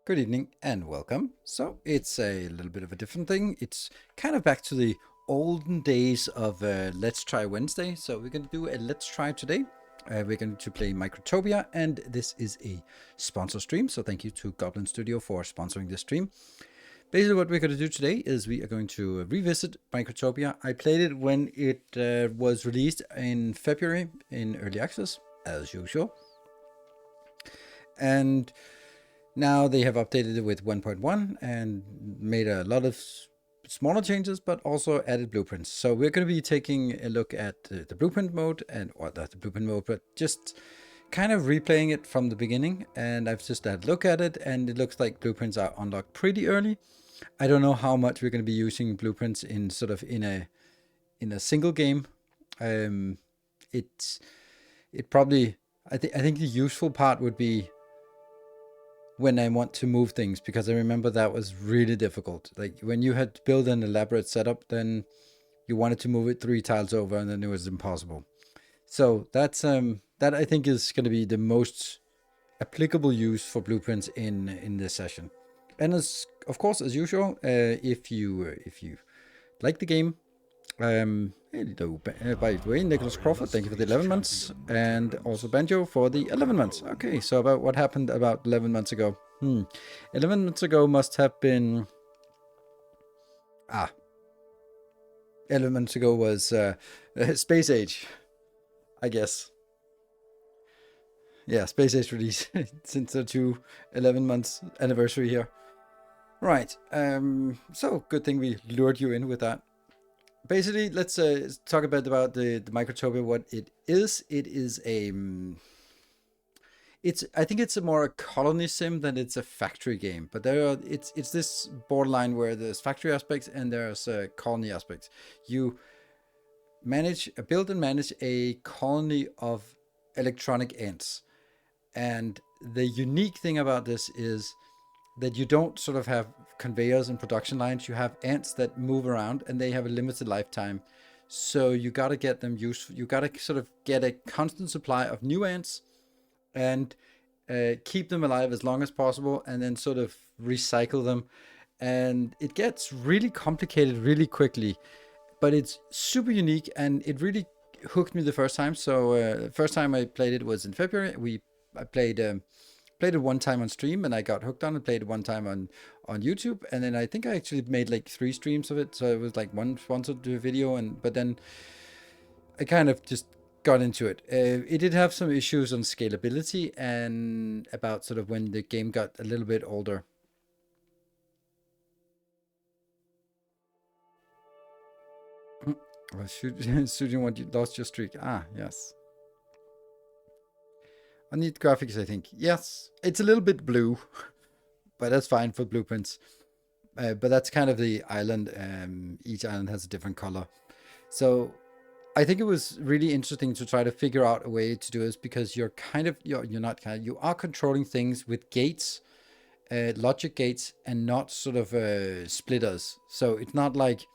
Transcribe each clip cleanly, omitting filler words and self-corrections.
Good evening and welcome. So it's a little bit of a different thing. It's kind of back to the olden days of Let's Try Wednesday. So we're going to do a Let's Try today. We're going to play Microtopia, and this is a sponsor stream. So thank you to Goblin Studio for sponsoring this stream. Basically, what we're going to do today is we are going to revisit Microtopia. I played it when it was released in February in early access, as usual. And now they have updated it with 1.1 and made a lot of smaller changes, but also added blueprints. So we're going to be taking a look at the blueprint mode, or not the blueprint mode, but just kind of replaying it from the beginning. And I've just had a look at it, and it looks like blueprints are unlocked pretty early. I don't know how much we're going to be using blueprints in in a single game. It probably I think the useful part would be when I want to move things, because I remember that was really difficult. Like when you had to build an elaborate setup, then you wanted to move it 3 tiles over, and then it was impossible. So that I think is going to be the most applicable use for blueprints in this session. And as of course as usual, if you like the game, hello, by the way, Nicholas Crawford, thank you for the 11 months, and also Banjo for the 11 months. Okay, so about what happened about 11 months ago. 11 months ago must have been 11 months ago was Space Age, I guess. Yeah, Space Age release since the 11 months anniversary here. Right, so good thing we lured you in with that. Basically, let's talk about the Microtopia. What it is. It is a I think it's a more a colony sim than it's a factory game. But it's this borderline where there's factory aspects and there's colony aspects. You build and manage a colony of electronic ants, and the unique thing about this is that you don't sort of have conveyors and production lines. You have ants that move around, and they have a limited lifetime. So you got to get them useful. You got to sort of get a constant supply of new ants and keep them alive as long as possible, and then sort of recycle them. And it gets really complicated really quickly, but it's super unique, and it really hooked me the first time. So first time I played it was in February. I played it one time on stream, and I got hooked on it. Played it one time on YouTube, and then I think I actually made like 3 streams of it. So it was like one sponsored video, but then I kind of just got into it. It did have some issues on scalability and about sort of when the game got a little bit older. Oh, shooting what you lost your streak. Ah, yes. I need graphics, I think. Yes, it's a little bit blue, but that's fine for blueprints. But that's kind of the island. Each island has a different color. So I think it was really interesting to try to figure out a way to do this, because you're not you are controlling things with gates, logic gates, and not sort of splitters. So it's not like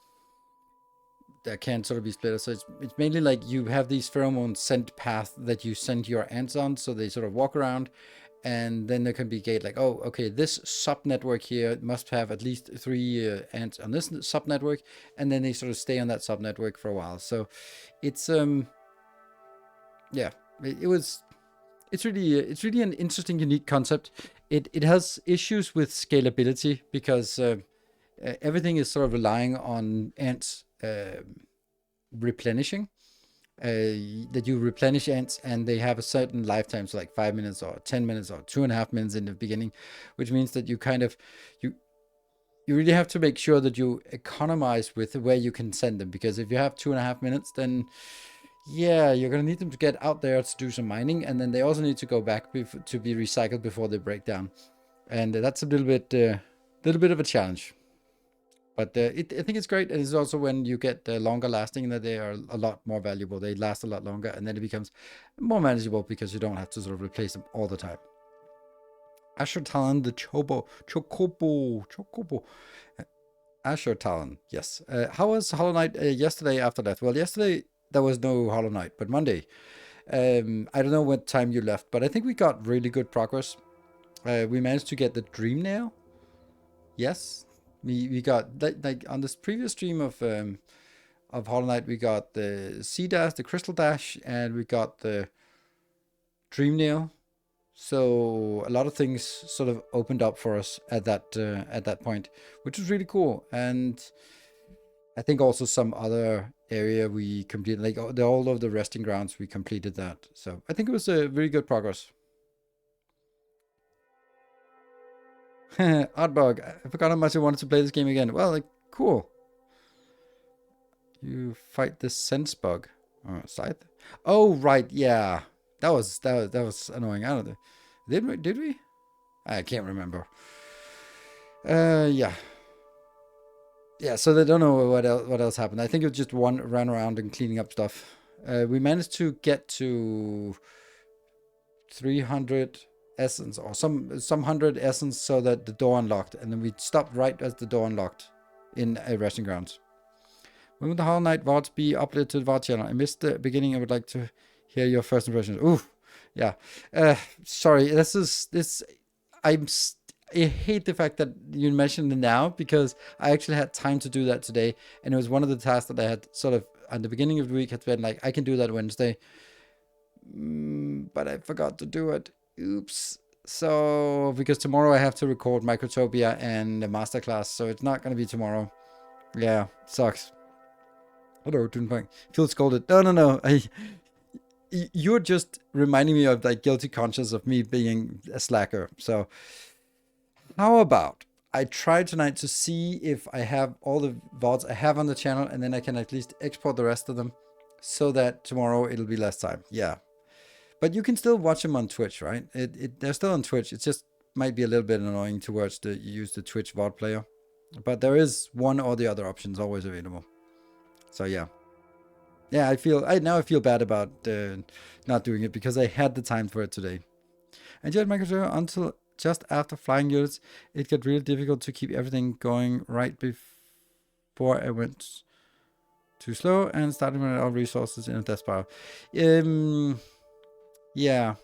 there can sort of be splitters. So it's mainly like you have these pheromone scent path that you send your ants on, so they sort of walk around, and then there can be gate like, oh, okay, this sub network here must have at least 3 ants on this sub network, and then they sort of stay on that sub network for a while. So it's yeah, it's really an interesting, unique concept. It has issues with scalability, because everything is sort of relying on ants replenishing. That you replenish ants, and they have a certain lifetime, so like 5 minutes or 10 minutes or 2.5 minutes in the beginning, which means that you kind of you really have to make sure that you economize with where you can send them, because if you have 2.5 minutes, then yeah, you're gonna need them to get out there to do some mining, and then they also need to go back to be recycled before they break down, and that's a little bit of a challenge. But I think it's great, and it's also when you get longer lasting, that they are a lot more valuable. They last a lot longer, and then it becomes more manageable because you don't have to sort of replace them all the time. Asher Talon, the Chocobo. Asher Talon, yes. How was Hollow Knight yesterday after that? Well, yesterday there was no Hollow Knight, but Monday. I don't know what time you left, but I think we got really good progress. We managed to get the Dream Nail. Yes, we got like on this previous stream of Hollow Knight, we got the Sea Dash, the Crystal Dash, and we got the Dream Nail. So a lot of things sort of opened up for us at that point, which was really cool. And I think also some other area we completed, like all of the resting grounds, we completed that. So I think it was a really good progress. Oddbug, I forgot how much I wanted to play this game again. Well, like, cool. You fight the sense bug. Oh, scythe. Oh, right, yeah. That was annoying. I don't know. Did we? I can't remember. Yeah. Yeah, so they don't know what else happened. I think it was just one ran around and cleaning up stuff. We managed to get to 300 essence or some 100 essence so that the door unlocked, and then we stopped right as the door unlocked in a resting grounds. When will the Hollow Knight VODs be uploaded to the VOD channel? I missed the beginning. I would like to hear your first impressions. Ooh, yeah. Sorry, I hate the fact that you mentioned it now, because I actually had time to do that today, and it was one of the tasks that I had sort of at the beginning of the week had been like, I can do that Wednesday, but I forgot to do it. Oops. So because tomorrow I have to record Microtopia and the masterclass, so it's not going to be tomorrow. Yeah, sucks. Hello, Dunpang. Feel scolded. No. You're just reminding me of like guilty conscience of me being a slacker. So how about I try tonight to see if I have all the VODs I have on the channel, and then I can at least export the rest of them so that tomorrow it'll be less time. Yeah. But you can still watch them on Twitch, right? They're still on Twitch. It just might be a little bit annoying to use the Twitch VOD player. But there is one or the other options always available. So yeah. Yeah, I now feel bad about not doing it, because I had the time for it today. I enjoyed Microtopia until just after flying units. It got really difficult to keep everything going right before I went too slow and started running out of resources in a death spiral. Yeah.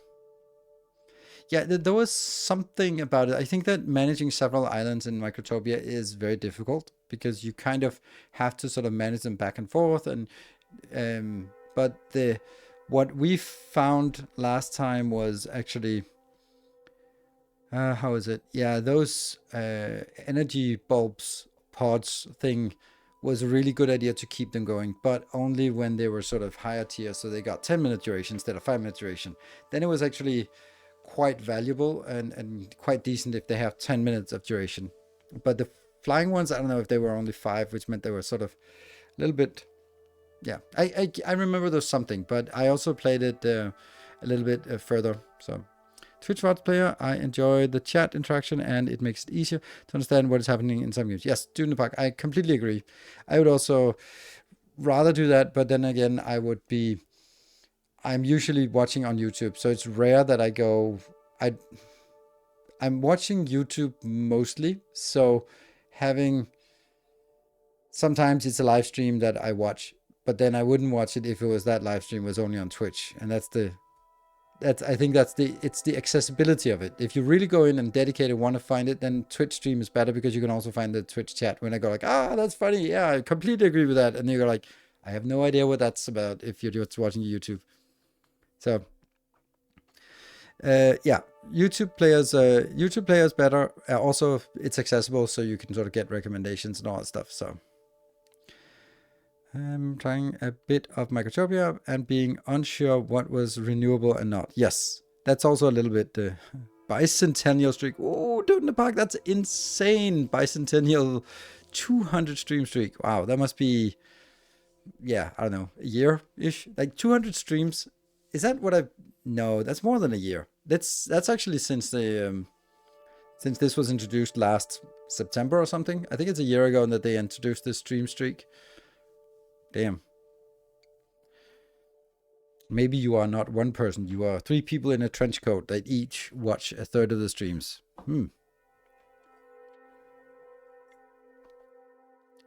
Yeah, there was something about it. I think that managing several islands in Microtopia is very difficult, because you kind of have to sort of manage them back and forth. And but what we found last time was actually how is it? Yeah, those energy bulbs pods thing was a really good idea to keep them going, but only when they were sort of higher tier, so they got 10-minute duration instead of 5-minute duration. Then it was actually quite valuable and quite decent if they have 10 minutes of duration. But the flying ones, I don't know if they were only 5, which meant they were sort of a little bit, yeah. I remember there was something, but I also played it a little bit further. So Twitch VOD player, I enjoy the chat interaction, and it makes it easier to understand what is happening in some games. Yes, Dune the Park, I completely agree. I would also rather do that, but then again, I'm usually watching on YouTube, so it's rare that I go. I'm watching YouTube mostly, so sometimes it's a live stream that I watch, but then I wouldn't watch it if it was that live stream was only on Twitch, and I think it's the accessibility of it. If you really go in and dedicate and want to find it, then Twitch stream is better, because you can also find the Twitch chat. When I go like, that's funny, yeah, I completely agree with that, and you go like, I have no idea what that's about if you're just watching YouTube. So yeah, YouTube players better. Also, it's accessible, so you can sort of get recommendations and all that stuff. So I'm trying a bit of Microtopia and being unsure what was renewable and not. Yes, that's also a little bit bicentennial streak. Oh, Dude in the Park, that's insane. Bicentennial 200 stream streak. Wow, that must be, yeah, I don't know, a year-ish? Like 200 streams. Is that what no, that's more than a year. That's actually since this was introduced last September or something. I think it's a year ago that they introduced this stream streak. Damn. Maybe you are not one person. You are 3 people in a trench coat that each watch a third of the streams. All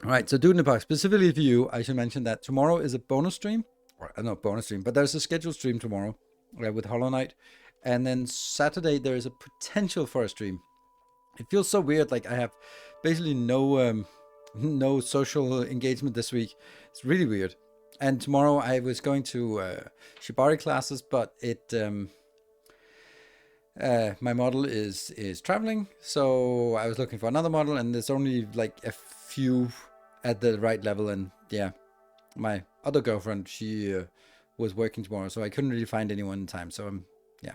right, so Dude in the Park, specifically for you, I should mention that tomorrow is a bonus stream. Or not bonus stream, but there's a scheduled stream tomorrow with Hollow Knight. And then Saturday there is a potential for a stream. It feels so weird. Like I have basically no social engagement this week. It's really weird. And tomorrow I was going to shibari classes, but my model is traveling, so I was looking for another model, and there's only like a few at the right level. And yeah, my other girlfriend, she was working tomorrow, so I couldn't really find anyone in time. So yeah,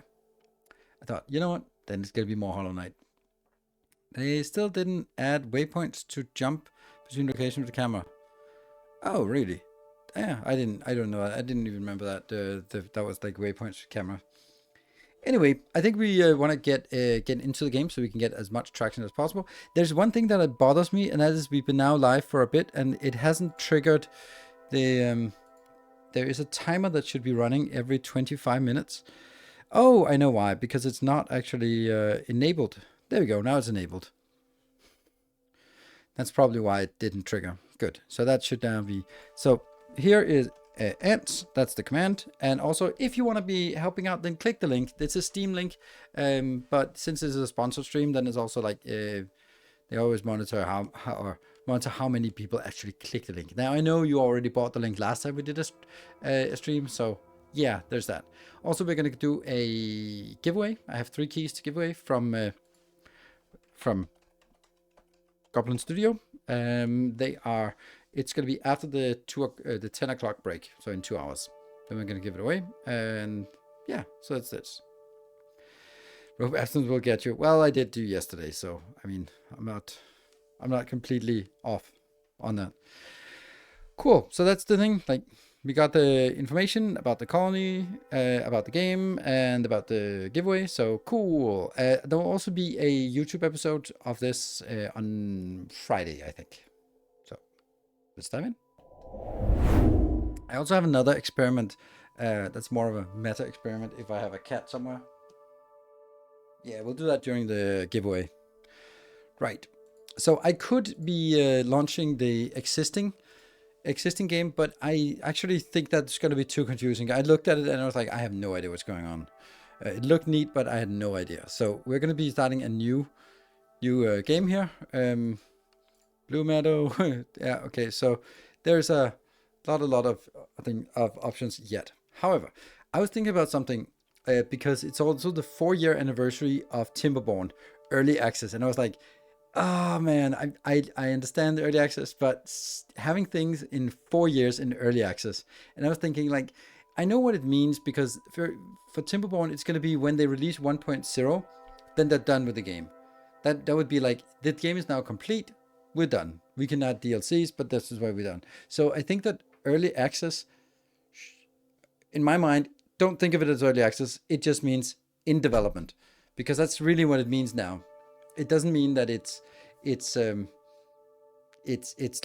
I thought, you know what, then it's gonna be more Hollow Knight. They still didn't add waypoints to jump between locations with the camera. Oh, really? Yeah, I don't know. I didn't even remember that. That was like waypoints with camera. Anyway, I think we want to get into the game so we can get as much traction as possible. There's one thing that bothers me, and that is we've been now live for a bit, and it hasn't triggered the. There is a timer that should be running every 25 minutes. Oh, I know why. Because it's not actually enabled. There we go. Now it's enabled. That's probably why it didn't trigger. Good. So that should now be. So here is ants. That's the command. And also, if you want to be helping out, then click the link. It's a Steam link. But since it's a sponsored stream, then it's also like they always monitor how many people actually click the link. Now I know you already bought the link last time we did a stream, so yeah, there's that. Also, we're gonna do a giveaway. I have 3 keys to give away from Goblin Studio. It's gonna be after the 10 o'clock break, so in 2 hours. Then we're gonna give it away, and yeah, so that's this. Rope absence will get you. Well, I did do yesterday, so I mean, I'm not completely off on that. Cool. So that's the thing. Like, we got the information about the colony, about the game, and about the giveaway. So cool. There will also be a YouTube episode of this on Friday, I think. So let's dive in. I also have another experiment. That's more of a meta experiment. If I have a cat somewhere. Yeah, we'll do that during the giveaway. Right. So I could be launching the existing game, but I actually think that's going to be too confusing. I looked at it and I was like, I have no idea what's going on. It looked neat, but I had no idea. So we're going to be starting a new game here. Blue Meadow. Yeah, okay. So there's a lot of options yet. However, I was thinking about something because it's also the 4-year anniversary of Timberborn early access, and I was like, oh man, I understand the early access, but having things in 4 years in early access, and I was thinking, like, I know what it means, because for Timberborn, it's going to be when they release 1.0, then they're done with the game. That would be like, the game is now complete, we're done. We can add DLCs, but this is why we're done. So I think that early access, in my mind, don't think of it as early access. It just means in development, because that's really what it means now. It doesn't mean that it's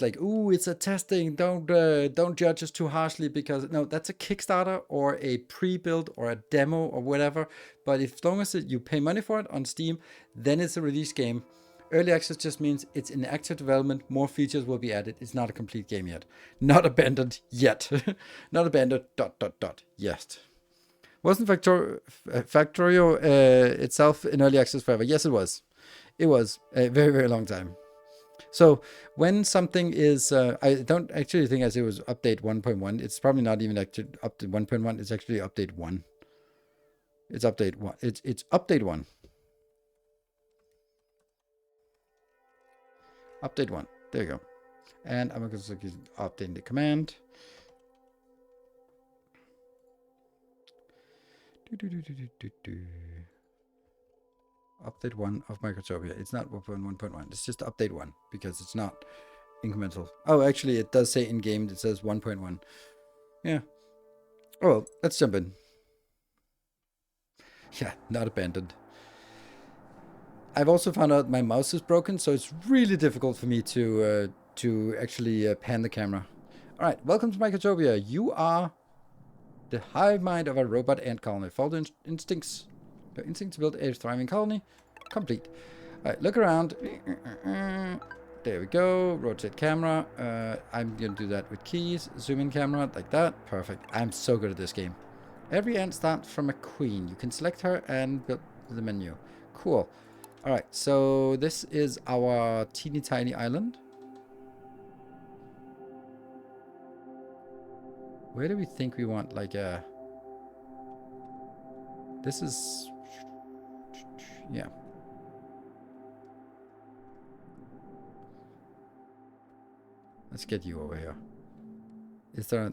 like, ooh, it's a testing. Don't judge us too harshly, because no, that's a Kickstarter or a pre-build or a demo or whatever. But as long as you pay money for it on Steam, then it's a release game. Early access just means it's in active development. More features will be added. It's not a complete game yet. Not abandoned yet. Not abandoned. ... Yes. Wasn't Factorio itself in early access forever? Yes, it was. It was a very, very long time. So when something is, I don't actually think I say it was update 1.1. It's probably not even actually update 1.1. It's actually update 1. It's update 1. It's update 1. Update 1. There you go. And I'm going to update the command. Update 1 of Microtopia. It's not 1.1. It's just update 1, because it's not incremental. Oh, actually, it does say in game. It says 1.1. Yeah. Oh, well, let's jump in. Yeah, not abandoned. I've also found out my mouse is broken, so it's really difficult for me to actually pan the camera. All right, welcome to Microtopia. You are the hive mind of a robot ant colony. Follow the instincts. Your instinct to build a thriving colony. Complete. All right, look around. There we go. Rotate camera. I'm going to do that with keys. Zoom in camera like that. Perfect. I'm so good at this game. Every ant starts from a queen. You can select her and build the menu. Cool. Alright, so this is our teeny tiny island. Where do we think we want like a... This is... Yeah. Let's get you over here. Is there a...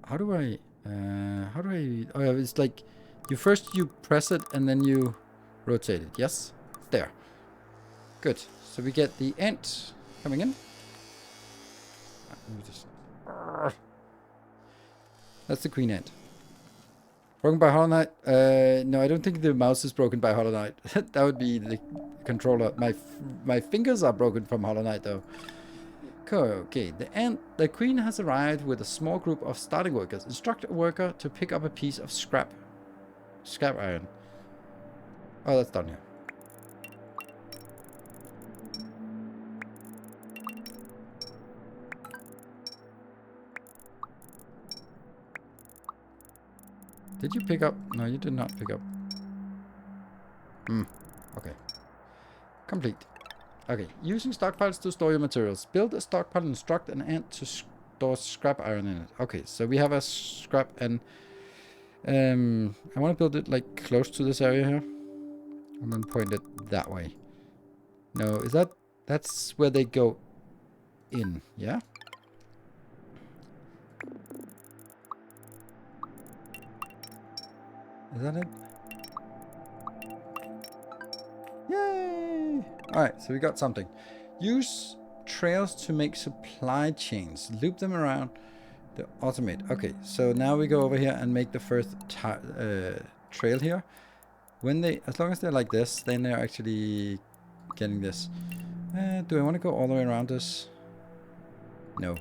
How do I... Oh yeah, it's like... You press it and then you rotate it. Yes? There. Good. So we get the ant coming in. Let me just... That's the queen ant. Broken by Hollow Knight? No, I don't think the mouse is broken by Hollow Knight. That would be the controller. My fingers are broken from Hollow Knight though. Cool. Okay, the queen has arrived with a small group of starting workers. Instruct a worker to pick up a piece of scrap iron. Oh, that's done here. Did you pick up? No, you did not pick up. Okay. Complete. Okay, using stockpiles to store your materials. Build a stockpile and instruct an ant to store scrap iron in it. Okay, so we have a scrap and... I want to build it like close to this area here. I'm going to point it that way. No, is that... That's where they go in, yeah? Is that it? Yay! Alright, so we got something. Use trails to make supply chains. Loop them around the automate. Okay, so now we go over here and make the first trail here. When they, as long as they're like this, then they're actually getting this. Do I want to go all the way around this? No.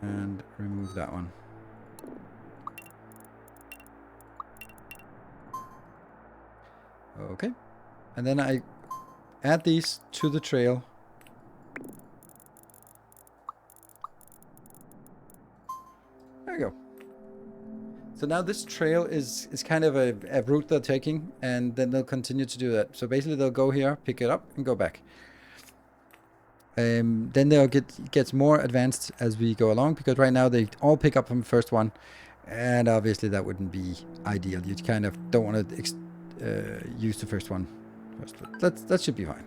And remove that one. Okay. And then I add these to the trail. There you go. So now this trail is kind of a route they're taking, and then they'll continue to do that. So basically they'll go here, pick it up, and go back. Then they'll gets more advanced as we go along, because right now they all pick up from the first one, and obviously that wouldn't be ideal. You kind of don't want to use the first one first, but that should be fine.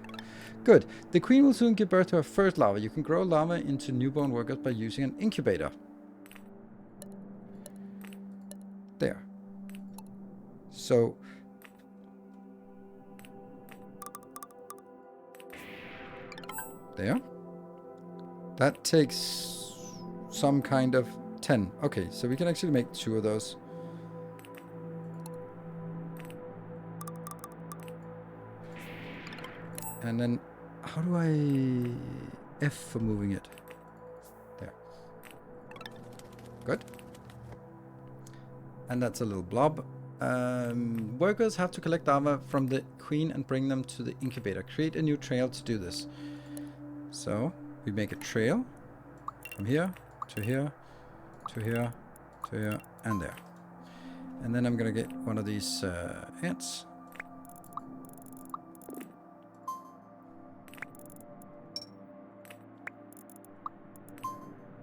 Good. The queen will soon give birth to her first larva. You can grow larvae into newborn workers by using an incubator. There. So there. That takes some kind of 10. Okay, so we can actually make 2 of those. And then, how do I... F for moving it? There. Good. And that's a little blob. Workers have to collect larvae from the queen and bring them to the incubator. Create a new trail to do this. So, we make a trail from here, to here, to here, to here, and there. And then I'm gonna get one of these ants.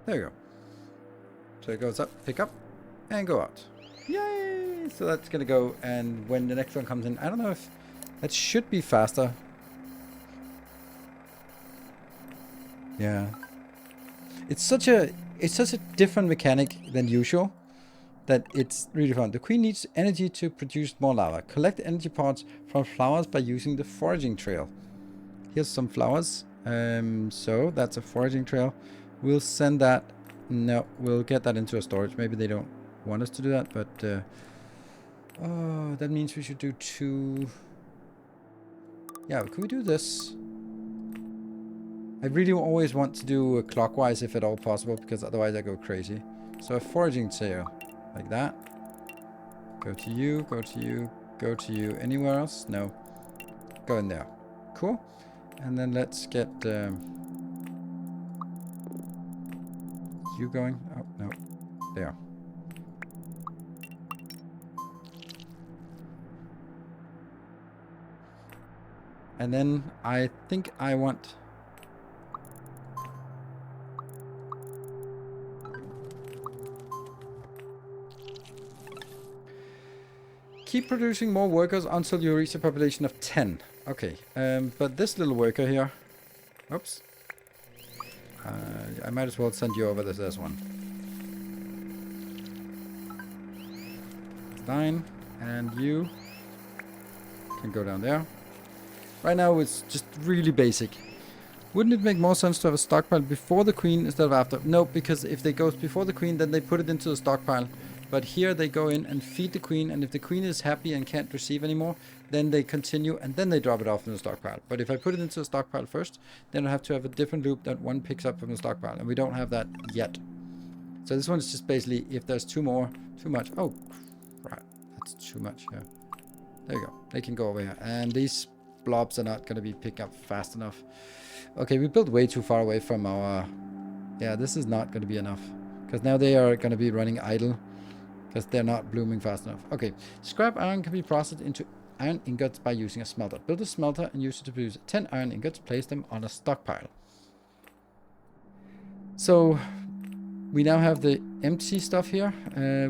There you go. So it goes up, pick up, and go out. Yay! So that's gonna go, and when the next one comes in, I don't know if that should be faster. Yeah. It's such a different mechanic than usual that it's really fun. The queen needs energy to produce more larvae. Collect energy parts from flowers by using the foraging trail. Here's some flowers. So that's a foraging trail. We'll send that. No, we'll get that into a storage. Maybe they don't want us to do that, but oh, that means we should do 2. Yeah, could we do this? I really always want to do clockwise if at all possible, because otherwise I go crazy. So a foraging trail like that. Go to you, go to you, go to you. Anywhere else? No. Go in there. Cool. And then let's get you going. Oh. No. There. And then I think I want... Keep producing more workers until you reach a population of 10. Okay, but this little worker here... Oops. I might as well send you over this one. 9, and you can go down there. Right now it's just really basic. Wouldn't it make more sense to have a stockpile before the queen instead of after? No, because if they go before the queen, then they put it into the stockpile. But here they go in and feed the queen, and if the queen is happy and can't receive anymore, then they continue and then they drop it off in the stockpile. But if I put it into the stockpile first, then I have to have a different loop that one picks up from the stockpile, and we don't have that yet. So this one is just basically if there's too much. Oh, crap, that's too much here. There you go. They can go over here, and these blobs are not going to be picked up fast enough. Okay, we built way too far away from our... Yeah, this is not going to be enough, because now they are going to be running idle. Because they're not blooming fast enough. Okay, scrap iron can be processed into iron ingots by using a smelter. Build a smelter and use it to produce 10 iron ingots. Place them on a stockpile. So, we now have the empty stuff here.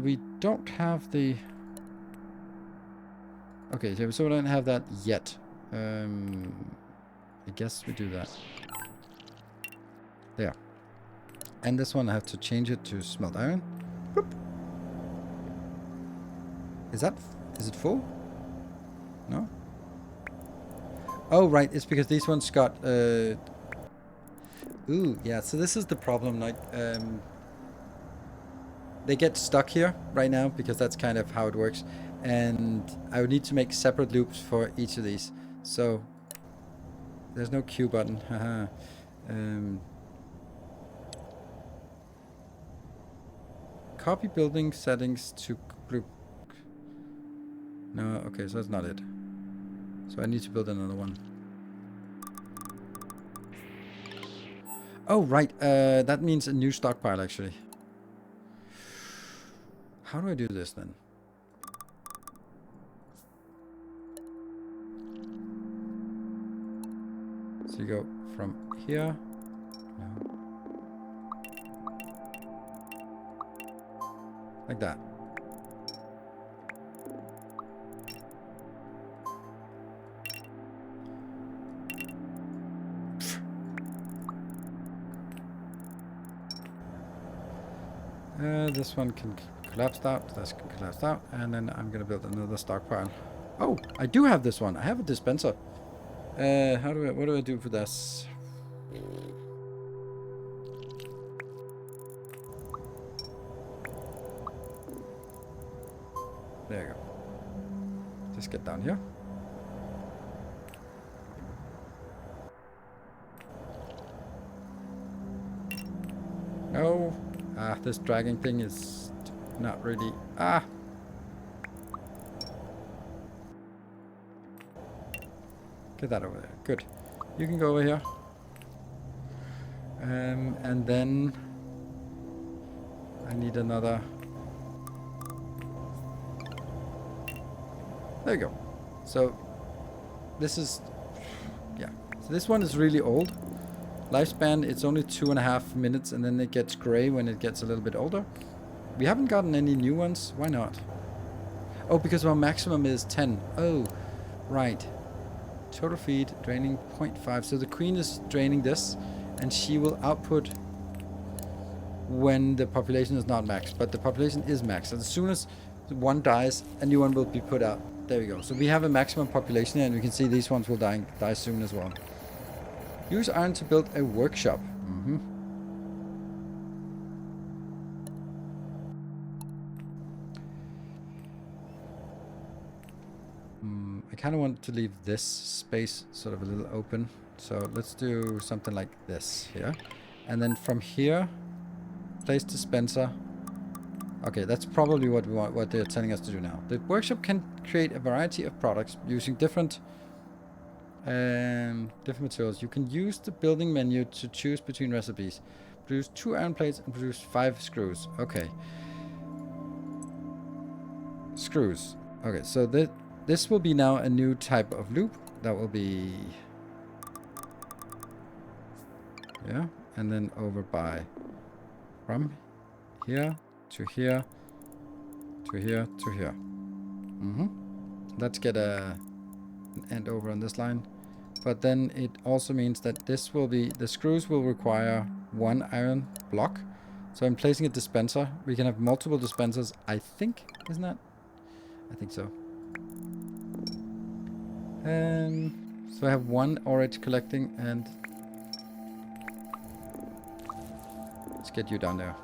We don't have the... Okay, so we don't have that yet. I guess we do that. There. And this one I have to change it to smelt iron. Boop. Is it full? No? Oh, right. It's because these ones got... Ooh, yeah. So this is the problem. Like, they get stuck here right now because that's kind of how it works. And I would need to make separate loops for each of these. So, there's no Q button. Haha. Copy building settings to group. No, okay, so that's not it. So I need to build another one. Oh, right. That means a new stockpile, actually. How do I do this, then? So you go from here. No. Like that. This one can collapse out, this can collapse out, and then I'm gonna build another stockpile. Oh, I do have this one. I have a dispenser. What do I do for this? There you go. Just get down here. No. Ah, this dragging thing is not really... Ah! Get that over there. Good. You can go over here. And then... I need another... There you go. So, this is... Yeah. So this one is really old. Lifespan, it's only 2.5 minutes, and then it gets gray when it gets a little bit older. We haven't gotten any new ones. Why not? Oh, because our maximum is 10. Oh, right. Total feed draining 0.5. So the queen is draining this, and she will output when the population is not maxed. But the population is maxed. And as soon as one dies, a new one will be put out. There we go. So we have a maximum population here, and you can see these ones will die soon as well. Use iron to build a workshop. I kind of want to leave this space sort of a little open. So let's do something like this here. And then from here, place dispenser. Okay, that's probably what we want, what they're telling us to do now. The workshop can create a variety of products using different materials. You can use the building menu to choose between recipes. produce 2 iron plates and produce 5 screws. Okay. Screws. Okay, so this will be now a new type of loop. That will be... yeah, and then over by... from here to here to here to here. Let's get an end over on this line. But then it also means that this will be... the screws will require 1 iron block. So I'm placing a dispenser. We can have multiple dispensers, I think. Isn't that? I think so. So I have 1 already collecting, and let's get you down there.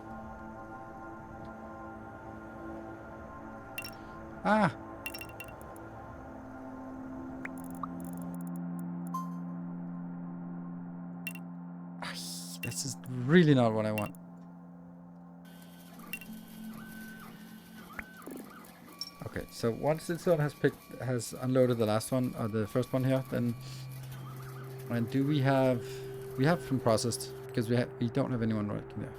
Ah! This is really not what I want. Okay, so once it sort of has unloaded the last one, or the first one here, then... and do we have... we have from processed, because we don't have anyone working there.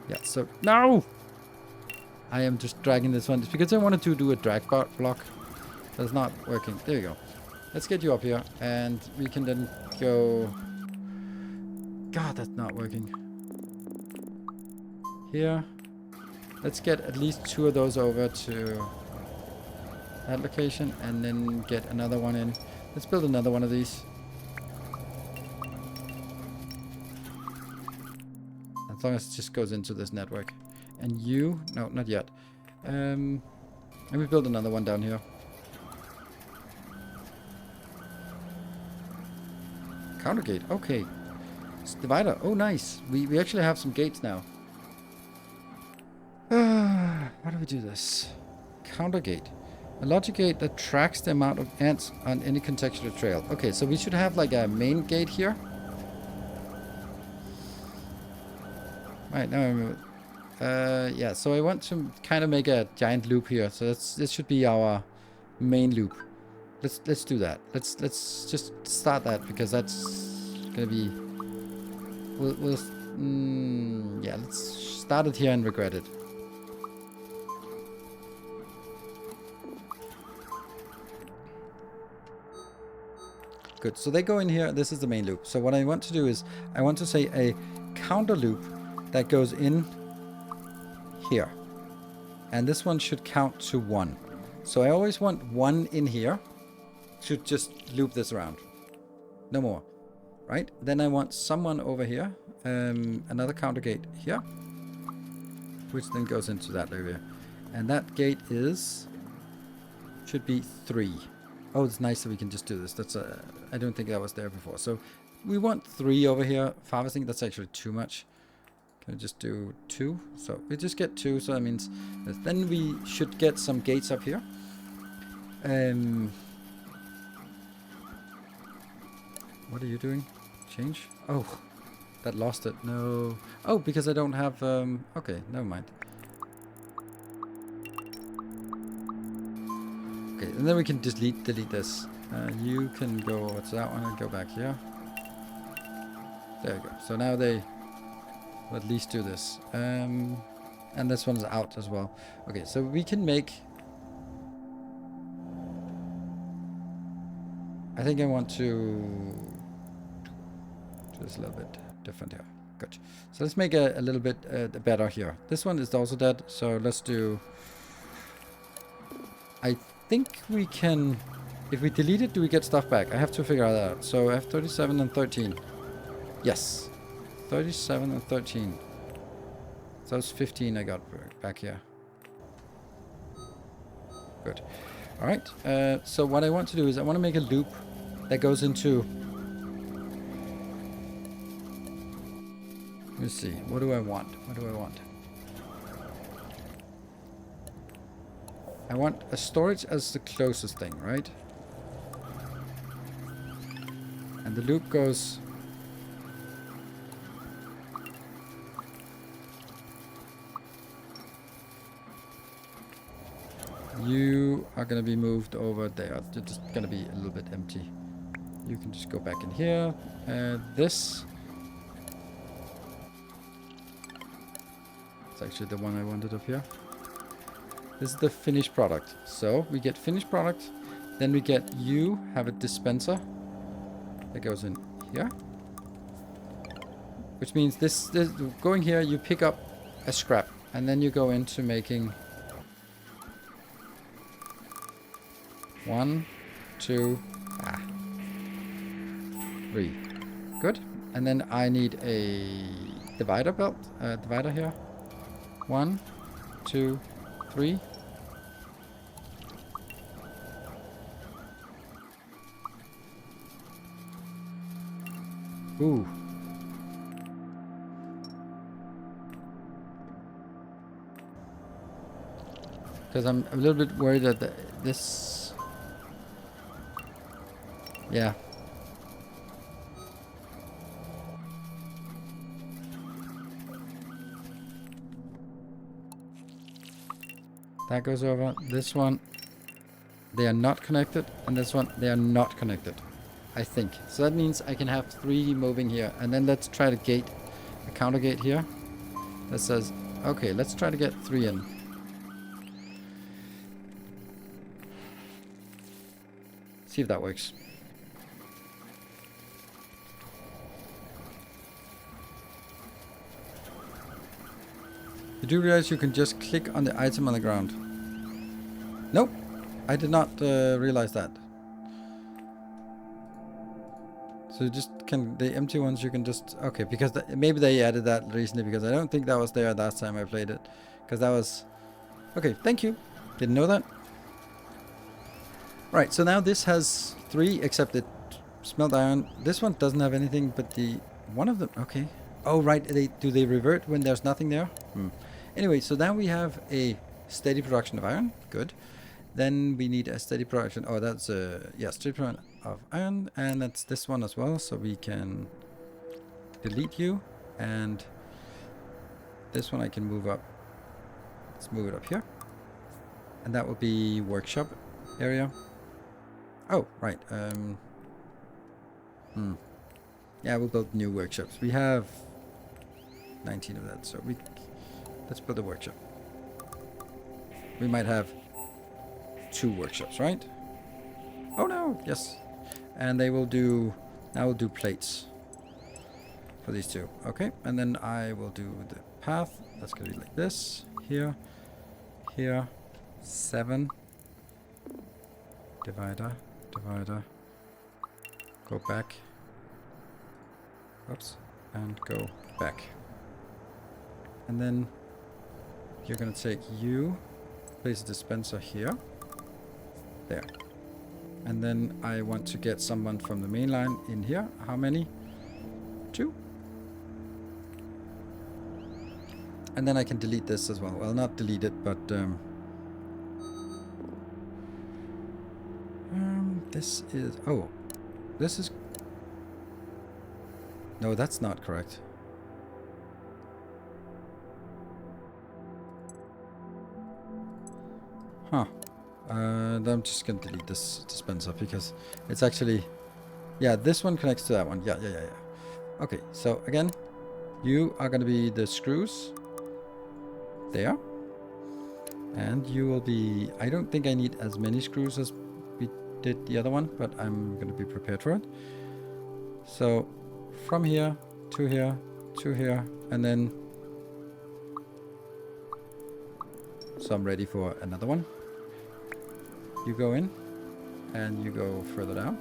Yeah, so... no! I am just dragging this one, just because I wanted to do a drag block. That's not working. There you go. Let's get you up here, and we can then go... God, that's not working. Here. Let's get at least 2 of those over to that location, and then get another one in. Let's build another one of these. As long as it just goes into this network. And you... no, not yet. And we build another one down here. Counter gate. Okay. Divider. Oh, nice. We actually have some gates now. How do we do this? Counter gate. A logic gate that tracks the amount of ants on any contextual trail. Okay, so we should have like a main gate here. Right, now I remember. Yeah, so I want to kind of make a giant loop here. So this should be our main loop. Let's do that. Let's just start that, because that's gonna be... yeah, let's start it here and regret it. Good, so they go in here. This is the main loop. So what I want to do is, I want to say a counter loop that goes in here. And this one should count to 1. So I always want 1 in here to just loop this around. No more. Right? Then I want someone over here. Another counter gate here. Which then goes into that area. And that gate is... should be 3. Oh, it's nice that we can just do this. That's I don't think that was there before. So we want 3 over here. Harvesting, that's actually too much. Can I just do 2? So we just get 2. So that means that then we should get some gates up here. What are you doing? Change? Oh, that lost it. No. Oh, because I don't have... okay, never mind. Okay, and then we can just delete this. You can go over to that one and go back here. There you go. So now they will at least do this. And this one's out as well. Okay, so we can make... I think I want to do this a little bit different here. Good. So let's make a little bit better here. This one is also dead, so let's do... I think we can... if we delete it, do we get stuff back? I have to figure that out. So I have 37 and 13. Yes. 37 and 13. So that's 15 I got back here. Good. Alright. So what I want to do is I want to make a loop that goes into... let's see. What do I want? What do I want? I want a storage as the closest thing, right? And the loop goes... you are going to be moved over there. You're just going to be a little bit empty. You can just go back in here. This... It's actually the one I wanted up here. This is the finished product. So we get finished product. Then we get you have a dispenser that goes in here. Which means this going here, you pick up a scrap. And then you go into making 1, 2, 3. Good. And then I need a divider belt. Divider here. 1, 2, 3. Ooh. Because I'm a little bit worried that this... Yeah. That goes over. This one, they are not connected. And this one, they are not connected. I think. So that means I can have 3 moving here. And then let's try to gate a counter gate here. That says, okay, let's try to get 3 in. See if that works. You do realize you can just click on the item on the ground. Nope. I did not realize that. So you just can, the empty ones you can just, okay, because maybe they added that recently, because I don't think that was there last time I played it. Because that was, okay, thank you. Didn't know that. Right, so now this has 3, except it smelt iron. This one doesn't have anything, but one of them, okay. Oh, right, do they revert when there's nothing there? Anyway, so now we have a steady production of iron. Good. Then we need a steady production. Oh, that's steady production of iron, and that's this one as well. So we can delete you, and this one I can move up. Let's move it up here, and that will be workshop area. Oh, right. Yeah, we'll build new workshops. We have 19 of that, so let's build a workshop. We might have 2 workshops, right? Oh no, yes. And they will do, now we'll do plates for these 2. Okay, and then I will do the path. That's gonna be like this. Here, here, 7. Divider, go back. Oops, and go back. And then you're gonna take you, place a dispenser here, there. And then I want to get someone from the main line in here. How many? 2. And then I can delete this as well. Well, not delete it, but this is, oh, this is, no, that's not correct. Huh. I'm just gonna delete this dispenser because it's actually, yeah, this one connects to that one. Yeah. Okay, so again, you are gonna be the screws there, and you will be, I don't think I need as many screws as we did the other one, but I'm gonna be prepared for it. So from here to here to here, and then, so I'm ready for another one. You go in, and you go further down.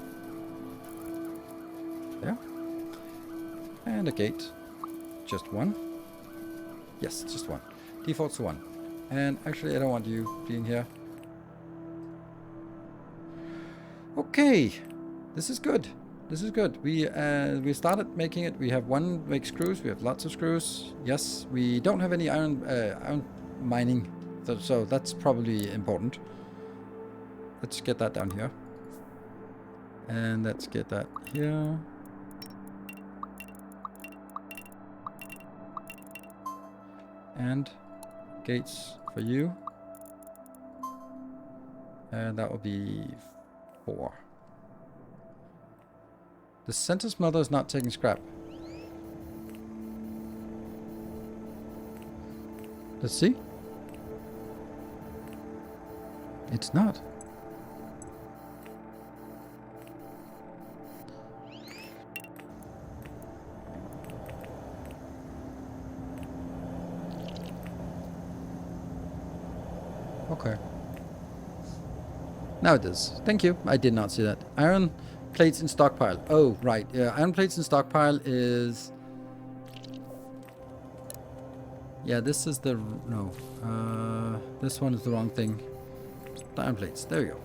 There. And a gate. Just 1. Yes, just 1. Defaults to 1. And actually, I don't want you being here. Okay. This is good. This is good. We started making it. We have 1 make screws. We have lots of screws. Yes, we don't have any iron mining. So that's probably important. Let's get that down here. And let's get that here. And gates for you. And that will be 4. The center smelter is not taking scrap. Let's see. It's not. Okay. Now it is. Thank you. I did not see that. Iron plates in stockpile. Oh, right. Yeah, iron plates in stockpile is... Yeah, this is the... No. This one is the wrong thing. Iron plates. There we go.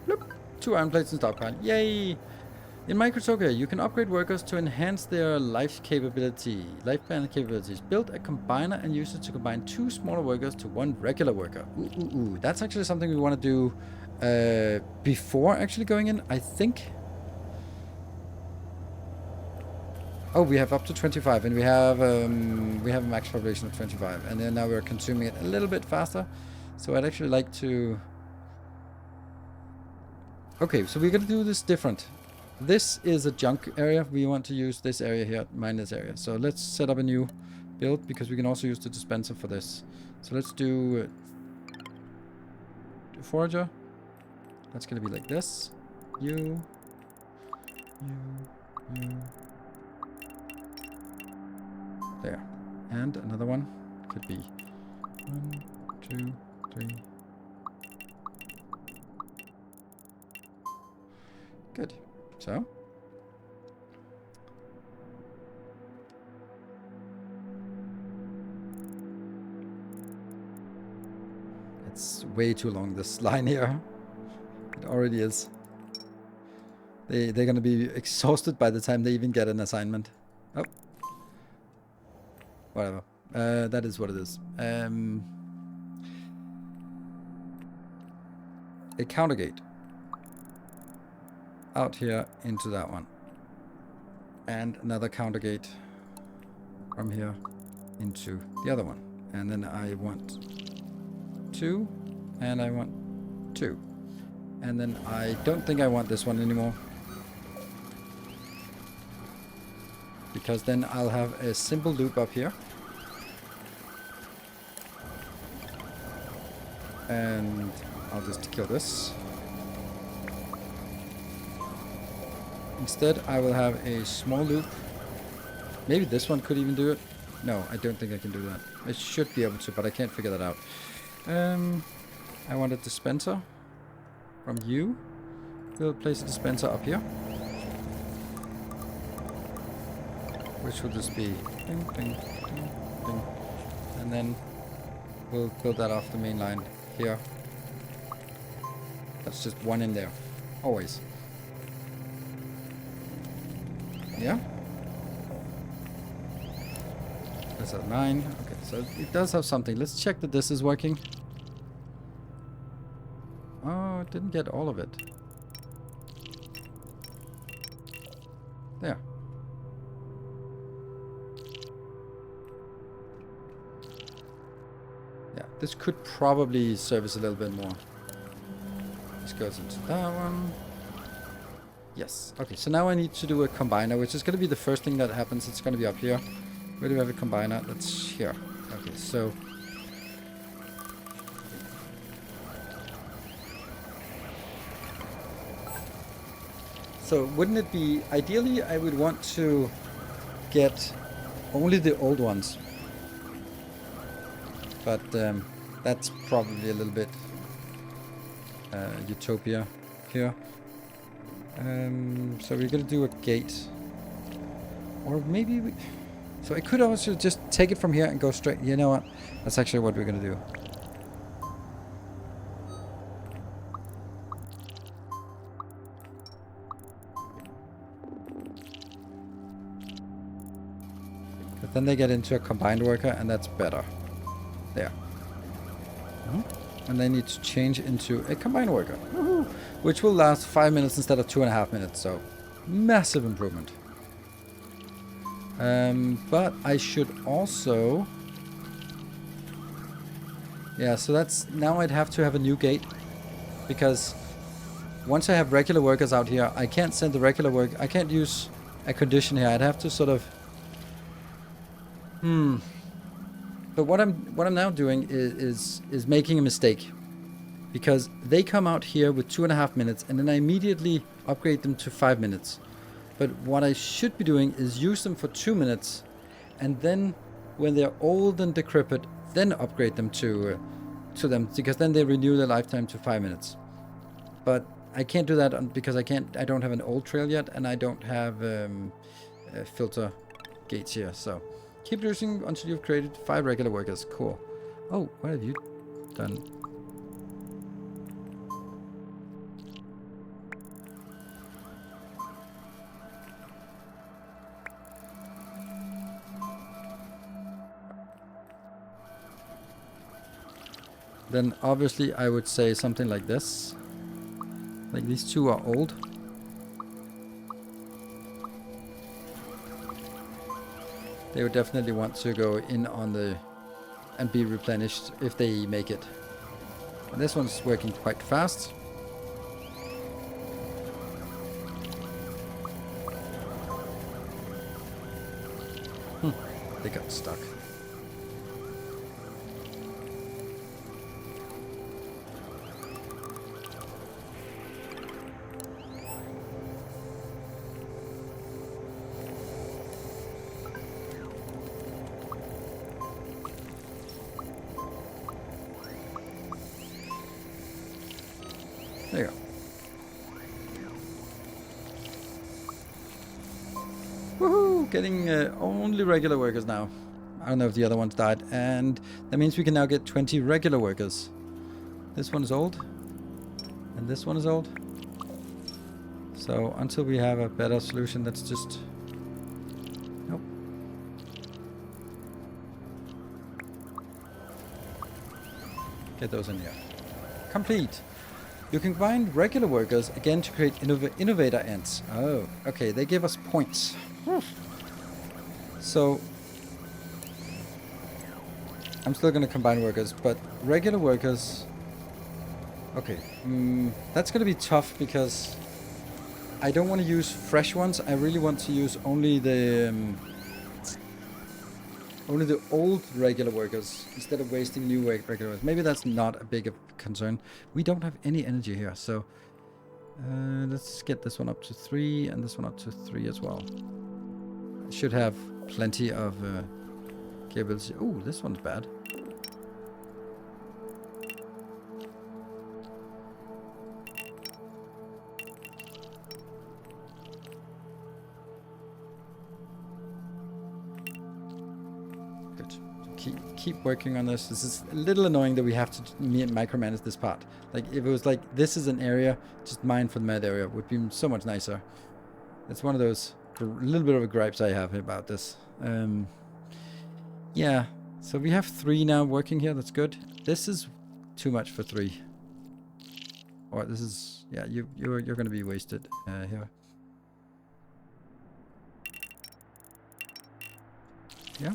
Look. 2 iron plates in stockpile. Yay! In Microtopia, you can upgrade workers to enhance their lifespan capabilities. Build a combiner and use it to combine 2 smaller workers to 1 regular worker. Ooh. That's actually something we want to do before actually going in, I think. Oh, we have up to 25, and we have a max population of 25, and then now we're consuming it a little bit faster. So I'd actually like to... Okay, so we're gonna do this different. This is a junk area. We want to use this area here, mine this area. So let's set up a new build, because we can also use the dispenser for this. So let's do forager. That's gonna be like this. You. There. And another one could be 1, 2, 3. Good. So. It's way too long, this line here. It already is. They're gonna be exhausted by the time they even get an assignment. Oh. Whatever. That is what it is. A counter gate. Out here into that one. And another counter gate from here into the other one. And then I want 2. And I want 2. And then I don't think I want this one anymore. Because then I'll have a simple loop up here. And I'll just kill this. Instead, I will have a small loop. Maybe this one could even do it. No, I don't think I can do that. I should be able to, but I can't figure that out. I want a dispenser from you. We'll place a dispenser up here. Which will just be ding, ding, ding, ding. And then we'll build that off the main line here. That's just one in there. Always. Yeah? That's at 9. Okay, so it does have something. Let's check that this is working. Oh, it didn't get all of it. There. Yeah, this could probably service a little bit more. This goes into that one. Yes. Okay, so now I need to do a combiner, which is going to be the first thing that happens. It's going to be up here. Where do we have a combiner? That's here. Okay, so... So wouldn't it be... Ideally, I would want to get only the old ones. But that's probably a little bit utopia here. So we're gonna do a gate, or maybe we... So I could also just take it from here and go straight. You know what? That's actually what we're gonna do. But then they get into a combined worker, and that's better. There. And they need to change into a combined worker. Woohoo! Which will last 5 minutes instead of 2.5 minutes, so massive improvement. But I should also... Yeah, so that's... Now I'd have to have a new gate, because once I have regular workers out here, I can't send the regular work... I can't use a condition here. I'd have to sort of But what I'm now doing is making a mistake, because they come out here with 2.5 minutes, and then I immediately upgrade them to 5 minutes. But what I should be doing is use them for 2 minutes, and then when they're old and decrepit, then upgrade them to them, because then they renew their lifetime to 5 minutes. But I can't do that because I don't have an old trail yet, and I don't have filter gates here. So keep using until you've created 5 regular workers. Cool. Oh, what have you done? Then obviously I would say something like this. Like these 2 are old. They would definitely want to go in on the and be replenished if they make it. And this one's working quite fast. They got stuck. There you go. Woohoo! Getting only regular workers now. I don't know if the other ones died. And that means we can now get 20 regular workers. This one is old. And this one is old. So until we have a better solution, let's just... Nope. Get those in here. Complete. You can combine regular workers again to create innovator ants. Oh, okay. They give us points. So I'm still going to combine workers, but regular workers... Okay. That's going to be tough because I don't want to use fresh ones. I really want to use only the old regular workers instead of wasting new regular workers. Maybe that's not a big of a concern. We don't have any energy here, so let's get this one up to 3 and this one up to 3 as well. I should have plenty of capability. Oh, this one's bad. Keep working on this. This is a little annoying that we have to micromanage this part. Like, if it was like, this is an area, just mine for the med area would be so much nicer. It's one of those, a little bit of a gripes I have about this. Yeah, so we have 3 now working here. That's good. This is too much for 3. Or this is, yeah, you're going to be wasted here. Yeah.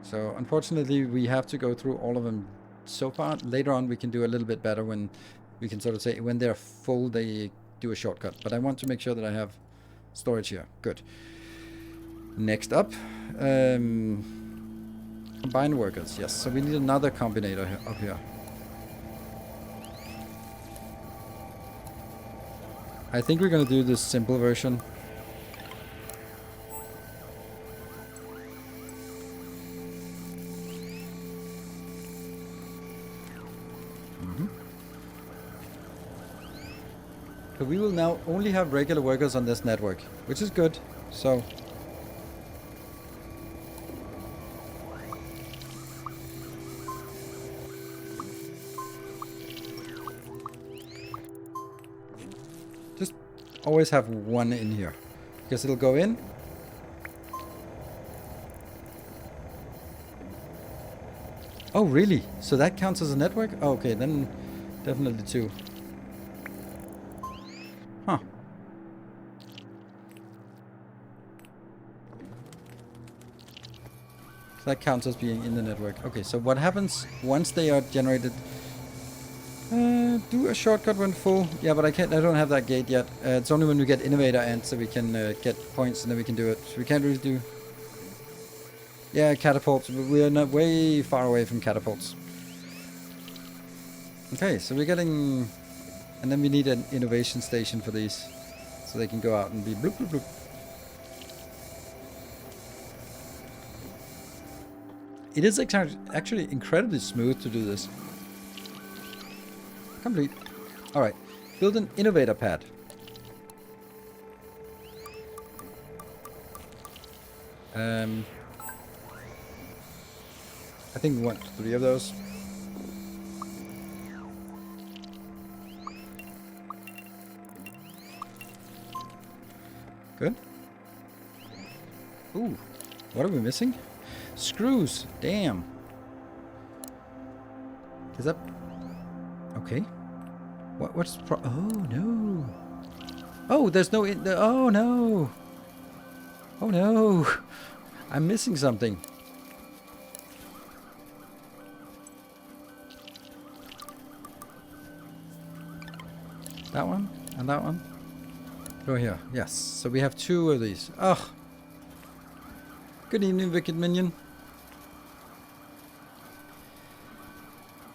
So unfortunately we have to go through all of them so far. Later on we can do a little bit better when we can sort of say when they're full they do a shortcut. But I want to make sure that I have storage here. Good. Next up, combine workers. Yes, so we need another combinator up here. I think we're going to do this simple version. So we will now only have regular workers on this network, which is good. So just always have one in here because it'll go in. Oh, really? So that counts as a network? Oh, okay, then definitely 2. Huh. So that counts as being in the network. Okay, so what happens once they are generated? Do a shortcut when full. Yeah, but I can't. I don't have that gate yet. It's only when we get innovator ants that we can get points, and then we can do it. So we can't really do. Yeah, catapults. We are not way far away from catapults. Okay, so we're getting, and then we need an innovation station for these, so they can go out and be bloop bloop bloop. It is actually incredibly smooth to do this. Complete. Alright. Build an innovator pad. I think we want 3 of those. Good. Ooh. What are we missing? Screws. Damn. Is that... Okay. What's the oh, no. Oh, there's no... oh, no. Oh, no. I'm missing something. That one and that one. Go here. Yes. So we have 2 of these. Oh. Good evening, Wicked Minion.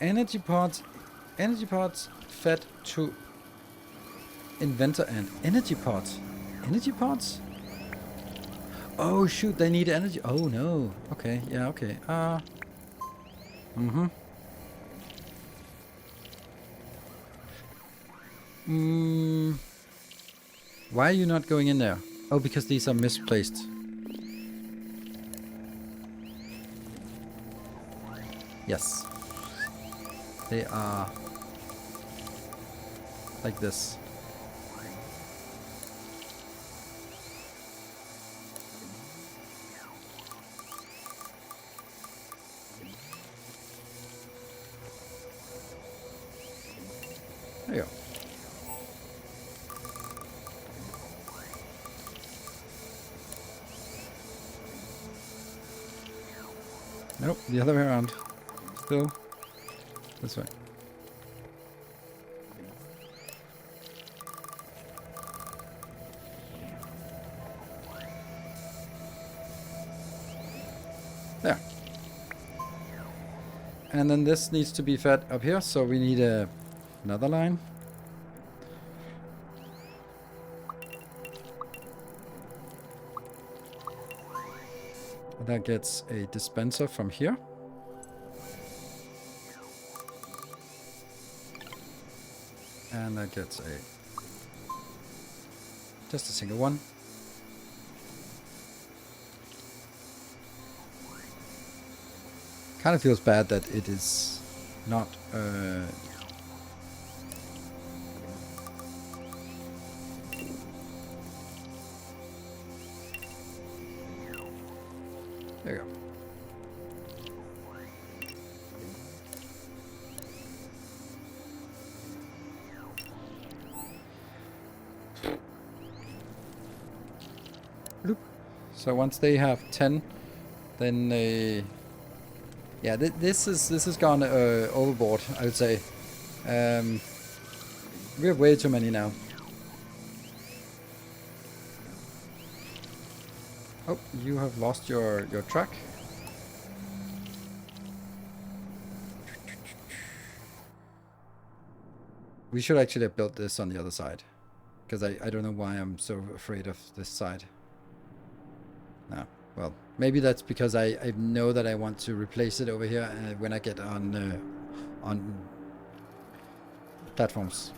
Energy pods fed to inventor and energy pods. Energy pods? Oh shoot, they need energy. Oh no. Okay, yeah, okay. Why are you not going in there? Oh, because these are misplaced. Yes. They are like this. There you go. Nope, the other way around. Still this way. There. And then this needs to be fed up here, so we need another line. That gets a dispenser from here. And that gets just a single one. Kind of feels bad that it is not there you go. So once they have 10, then yeah, this has gone overboard, I would say. We have way too many now. Oh, you have lost your track. We should actually have built this on the other side, because I don't know why I'm so afraid of this side. No, well, maybe that's because I know that I want to replace it over here when I get on platforms.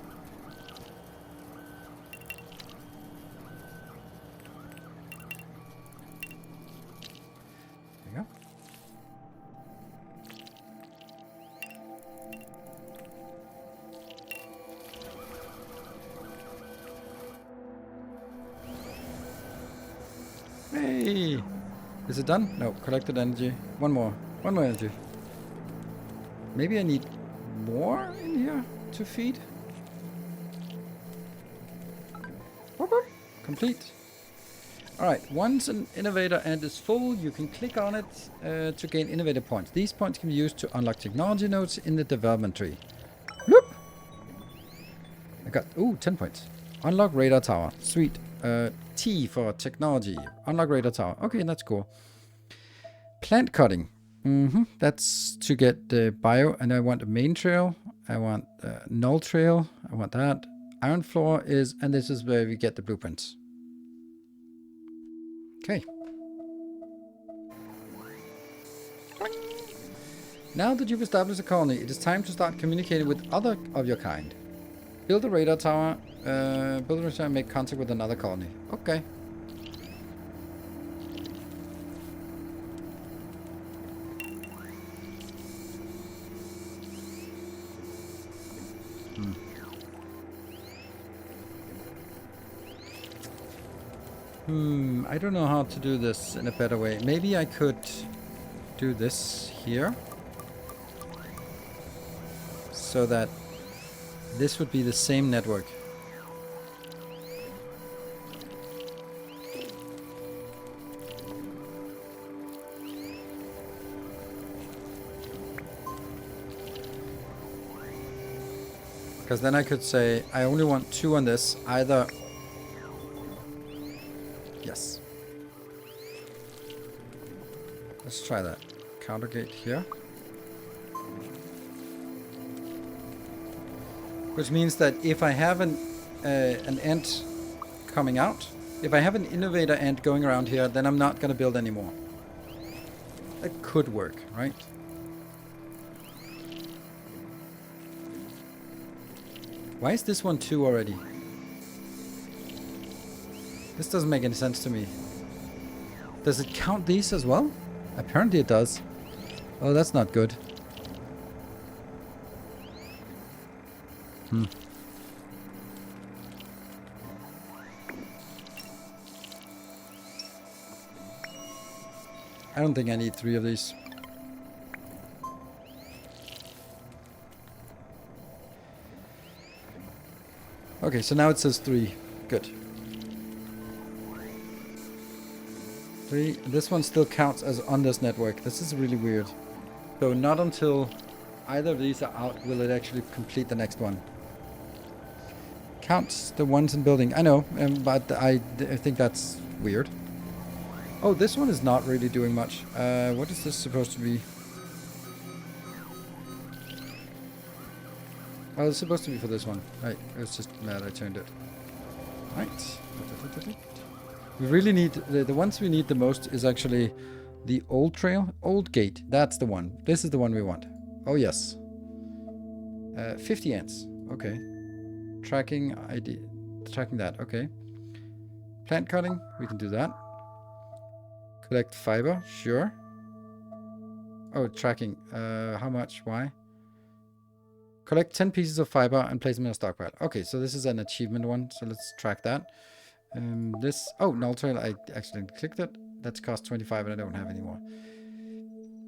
There you go. Hey! Is it done? No, collected energy. One more energy. Maybe I need more in here to feed? Whoop, whoop. Complete. Alright, once an innovator ant is full, you can click on it to gain innovator points. These points can be used to unlock technology nodes in the development tree. Whoop! I got, 10 points. Unlock radar tower. Sweet. T for technology. Unlock radar tower. Okay, that's cool. Plant cutting. That's to get the bio, and I want a main trail. I want null trail. I want that. Iron floor is, and this is where we get the blueprints. Okay. Now that you've established a colony, it is time to start communicating with other of your kind. Build a radar tower. Build a radar tower and make contact with another colony. Okay. I don't know how to do this in a better way. Maybe I could do this here. So that this would be the same network. Because then I could say, I only want 2 on this. Either... Yes. Let's try that. Counter gate here. Which means that if I have an ant coming out, if I have an innovator ant going around here, then I'm not going to build anymore. That could work, right? Why is this one 2 already? This doesn't make any sense to me. Does it count these as well? Apparently it does. Oh, that's not good. I don't think I need 3 of these. Okay, so now it says 3. Good. 3. This one still counts as on this network. This is really weird. So not until either of these are out will it actually complete the next one. Counts the ones in building. I know, but I think that's weird. Oh, this one is not really doing much. What is this supposed to be? Oh, it's supposed to be for this one. Right, I was just mad I turned it. Right. We really need... The ones we need the most is actually the old trail. Old gate. That's the one. This is the one we want. Oh, yes. 50 ants. Okay. Tracking ID. Tracking that. Okay. Plant cutting. We can do that. Collect fiber. Sure. Oh, tracking. How much? Why? Collect 10 pieces of fiber and place them in a stockpile. Okay, so this is an achievement one. So let's track that. This... Oh, null trail. I accidentally clicked it. That's cost 25 and I don't have any more.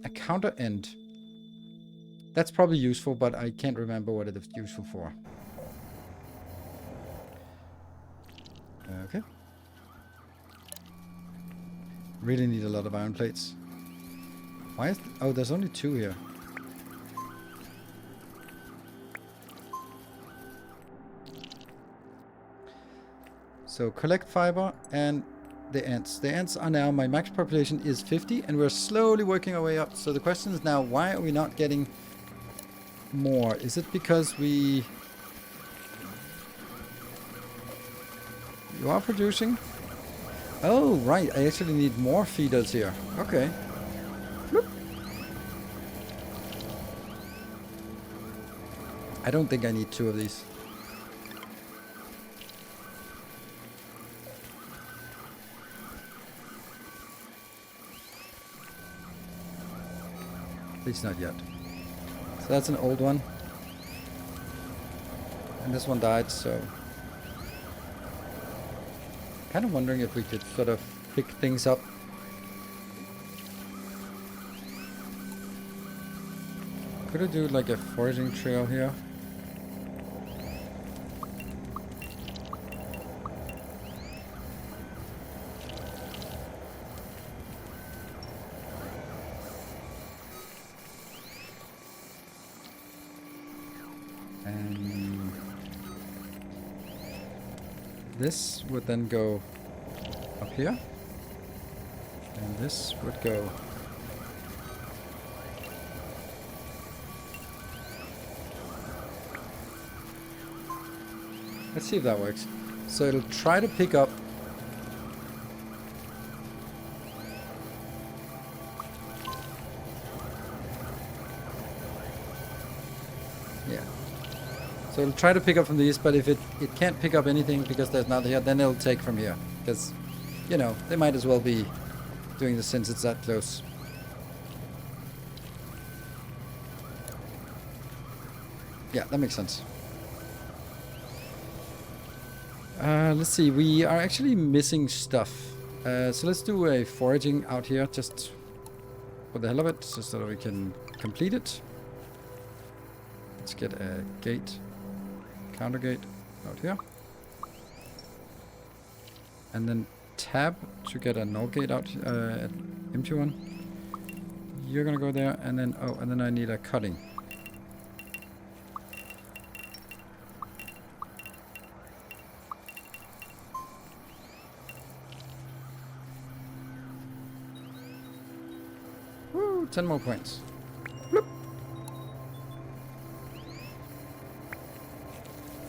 A counter end. That's probably useful, but I can't remember what it is useful for. Okay. Really need a lot of iron plates. Why is... Oh, there's only 2 here. So collect fiber and the ants. The ants are now... My max population is 50 and we're slowly working our way up. So the question is now, why are we not getting more? Is it because we... You are producing? Oh, right. I actually need more feeders here. Okay. Bloop. I don't think I need 2 of these. At least not yet. So that's an old one. And this one died, so... Kind of wondering if we could sort of pick things up. Could I do like a foraging trail here? And this would then go up here. And this would go... Let's see if that works. So it'll try to pick up... Yeah. So it'll try to pick up from these, but if it can't pick up anything because there's nothing here, then it'll take from here. Because, you know, they might as well be doing this since it's that close. Yeah, that makes sense. Let's see, we are actually missing stuff. So let's do a foraging out here, just for the hell of it, just so that we can complete it. Let's get a gate, counter gate out here. And then tab to get a null gate out, empty one. You're gonna go there, and then, oh, and then I need a cutting. Woo, 10 more points. Bloop.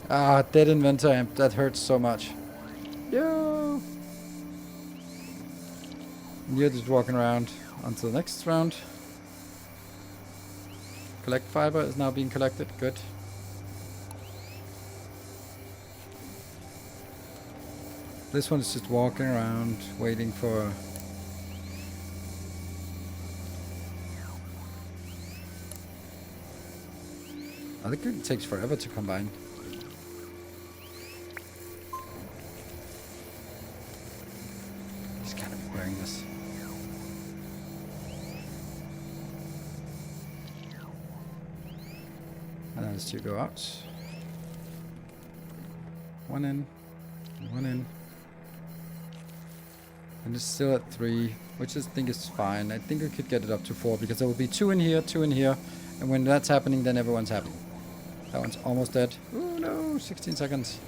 Ah, dead inventor amp, that hurts so much. Yo! You're just walking around until the next round. Collect fiber is now being collected. Good. This one is just walking around, waiting for... I think it takes forever to combine. Just kind of wearing this. And then as you go out. One in, and one in. And it's still at 3, which I think is fine. I think we could get it up to 4 because there will be 2 in here, 2 in here. And when that's happening, then everyone's happy. That one's almost dead. Oh no, 16 seconds.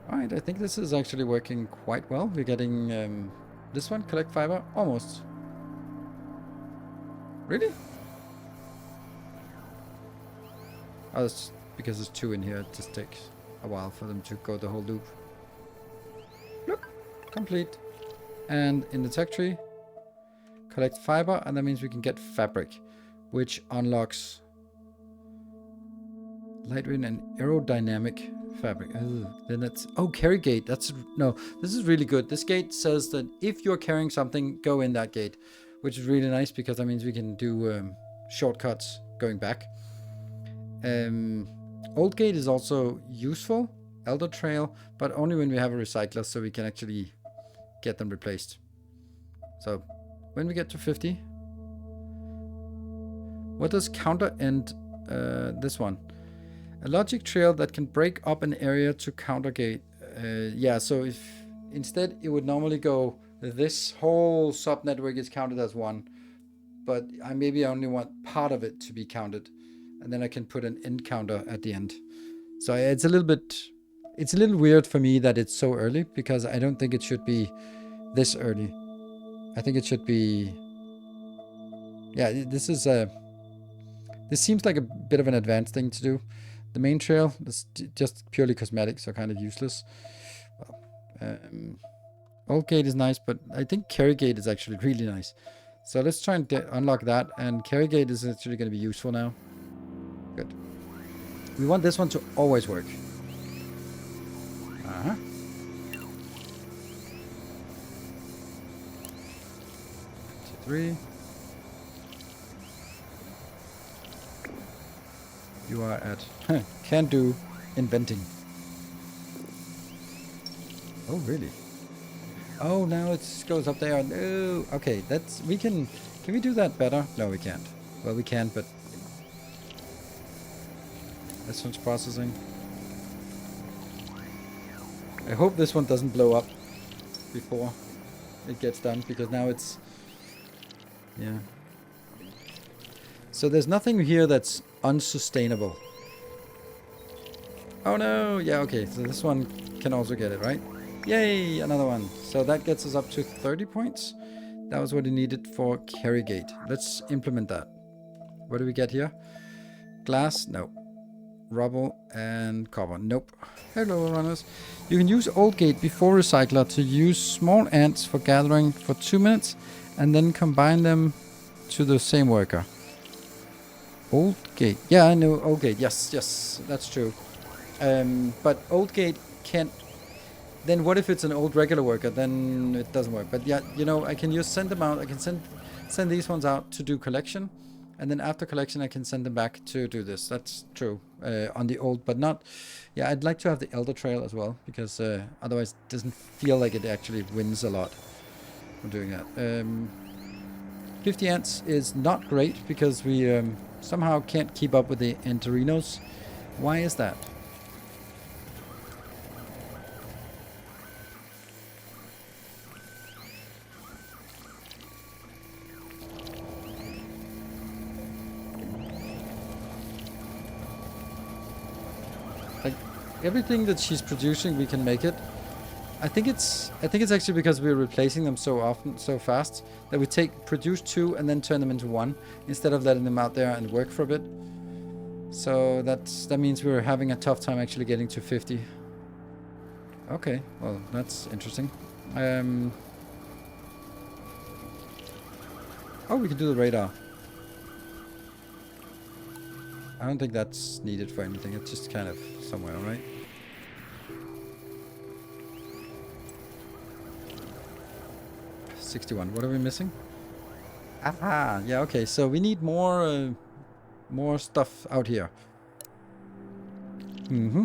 Alright, I think this is actually working quite well. We're getting this one, collect fiber, almost. Really? Oh, it's because there's 2 in here, it just takes a while for them to go the whole loop. Look, complete. And in the tech tree, collect fiber, and that means we can get fabric, which unlocks lightweight and aerodynamic fabric. Then that's... Oh, carry gate. That's... No, this is really good. This gate says that if you're carrying something, go in that gate, which is really nice because that means we can do shortcuts going back. Old gate is also useful, Elder Trail, but only when we have a recycler, so we can actually get them replaced. So when we get to 50, what does counter end this one? A logic trail that can break up an area to counter gate. Yeah, so if instead it would normally go, this whole subnetwork is counted as 1, but I maybe only want part of it to be counted. And then I can put an end counter at the end. So it's a little bit, it's a little weird for me that it's so early, because I don't think it should be this early. I think it should be, yeah, this is this seems like a bit of an advanced thing to do. The main trail is just purely cosmetic, so kind of useless. Well, old gate is nice, but I think carry gate is actually really nice. So let's try and unlock that, and carry gate is actually going to be useful now. Good. We want this one to always work. Uh-huh. Three. You are at can do inventing. Oh really? Oh, now it goes up there. No. Okay, that's we can we do that better? No, we can't. Well, we can, but this one's processing. I hope this one doesn't blow up before it gets done, because now it's... Yeah. So there's nothing here that's unsustainable. Oh no! Yeah, okay, so this one can also get it, right? Yay! Another one. So that gets us up to 30 points. That was what it needed for carry gate. Let's implement that. What do we get here? Glass? No. Rubble and copper? Nope. Hello, runners. You can use old gate before recycler to use small ants for gathering for 2 minutes and then combine them to the same worker. Old gate. Yeah, I know old gate. Yes, that's true. But old gate can't. Then what if it's an old regular worker? Then it doesn't work. But yeah, you know, I can just send them out. I can send these ones out to do collection, and then after collection, I can send them back to do this. That's true on the old, but not. Yeah, I'd like to have the Elder Trail as well because otherwise, it doesn't feel like it actually wins a lot from doing that. 50 ants is not great because we somehow can't keep up with the Antorinos. Why is that? Like everything that she's producing, we can make it. I think it's actually because we're replacing them so often, so fast that we produce 2 and then turn them into 1 instead of letting them out there and work for a bit. So that means we're having a tough time actually getting to 50. Okay, well that's interesting. Oh, we can do the radar. I don't think that's needed for anything. It's just kind of somewhere, right? $61. What are we missing? Aha! Yeah. Okay. So we need more stuff out here. Mm-hmm.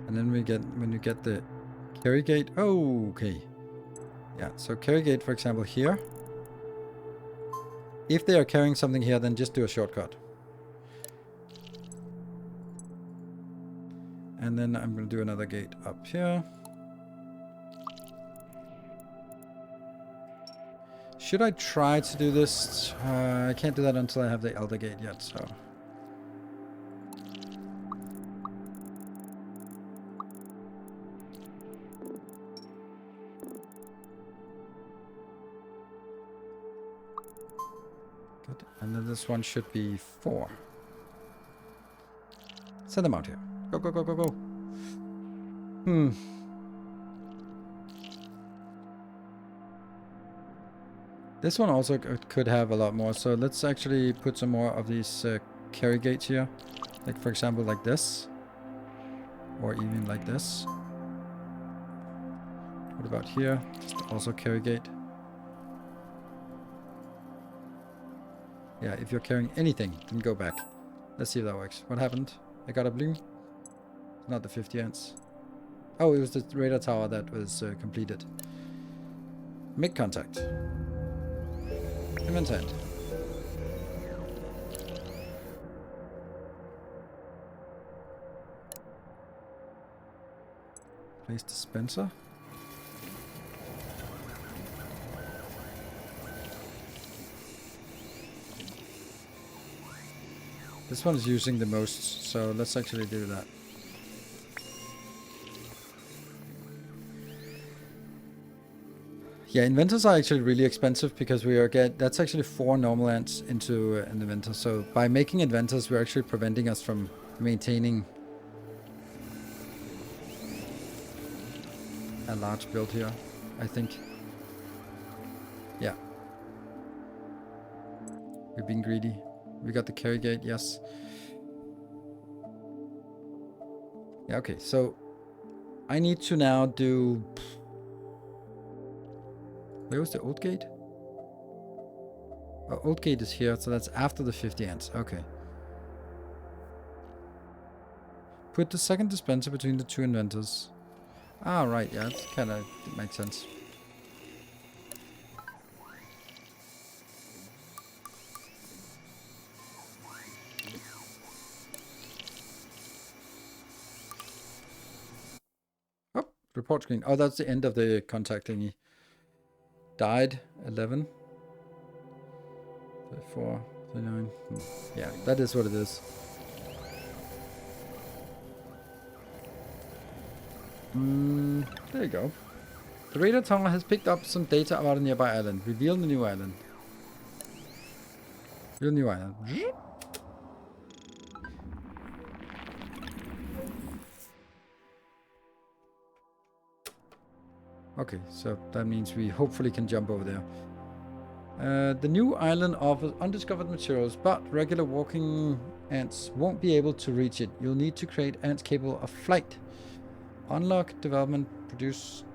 And then when you get the carry gate. Oh, okay. Yeah, so carry gate, for example, here. If they are carrying something here, then just do a shortcut. And then I'm going to do another gate up here. Should I try to do this? I can't do that until I have the Elder Gate yet, so... Good. And then this one should be 4. Send them out here. Go, go, go, go, go. This one also could have a lot more, so let's actually put some more of these carry gates here. Like, for example, like this. Or even like this. What about here? Just also carry gate. Yeah, if you're carrying anything, then go back. Let's see if that works. What happened? I got a blue. Not the 50 ants. Oh, it was the radar tower that was completed. Make contact. Event end. Place dispenser. This one is using the most, so let's actually do that. Yeah, inventors are actually really expensive because that's actually 4 normal ants into an inventor. So by making inventors, we're actually preventing us from maintaining a large build here, I think. Yeah. We're being greedy. We got the carry gate, yes. Yeah, okay, so I need to now do... Where was the old gate? Oh, old gate is here, so that's after the 50 ants. Okay. Put the second dispenser between the 2 inventors. Ah, right, yeah, it kind of makes sense. Report screen. Oh, that's the end of the contact thingy. Died 11. 34, 39. Yeah, that is what it is. There you go. The radar tunnel has picked up some data about a nearby island. Reveal the new island. Reveal new island. Okay, so that means we hopefully can jump over there. The new island offers undiscovered materials, but regular walking ants won't be able to reach it. You'll need to create ants capable of flight. Unlock, development, produce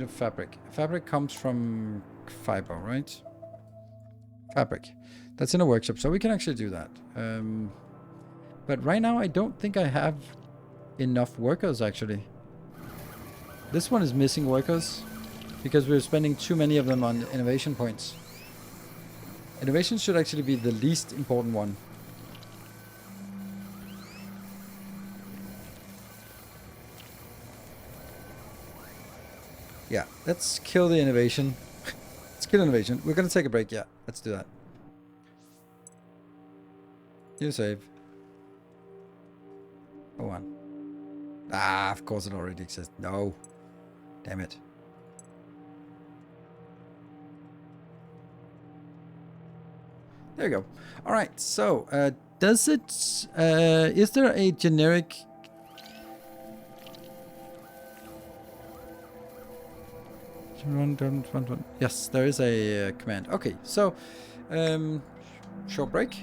fabric. Fabric comes from fiber, right? Fabric. That's in a workshop, so we can actually do that. But right now, I don't think I have enough workers, actually. This one is missing workers because we're spending too many of them on innovation points. Innovation should actually be the least important one. Yeah, let's kill the innovation. Let's kill innovation. We're gonna take a break, yeah. Let's do that. You save. Go on. Ah, of course it already exists. No. Damn it. There you go. All right. So, does it? Is there a generic? Run. Yes, there is a command. Okay. So, short break.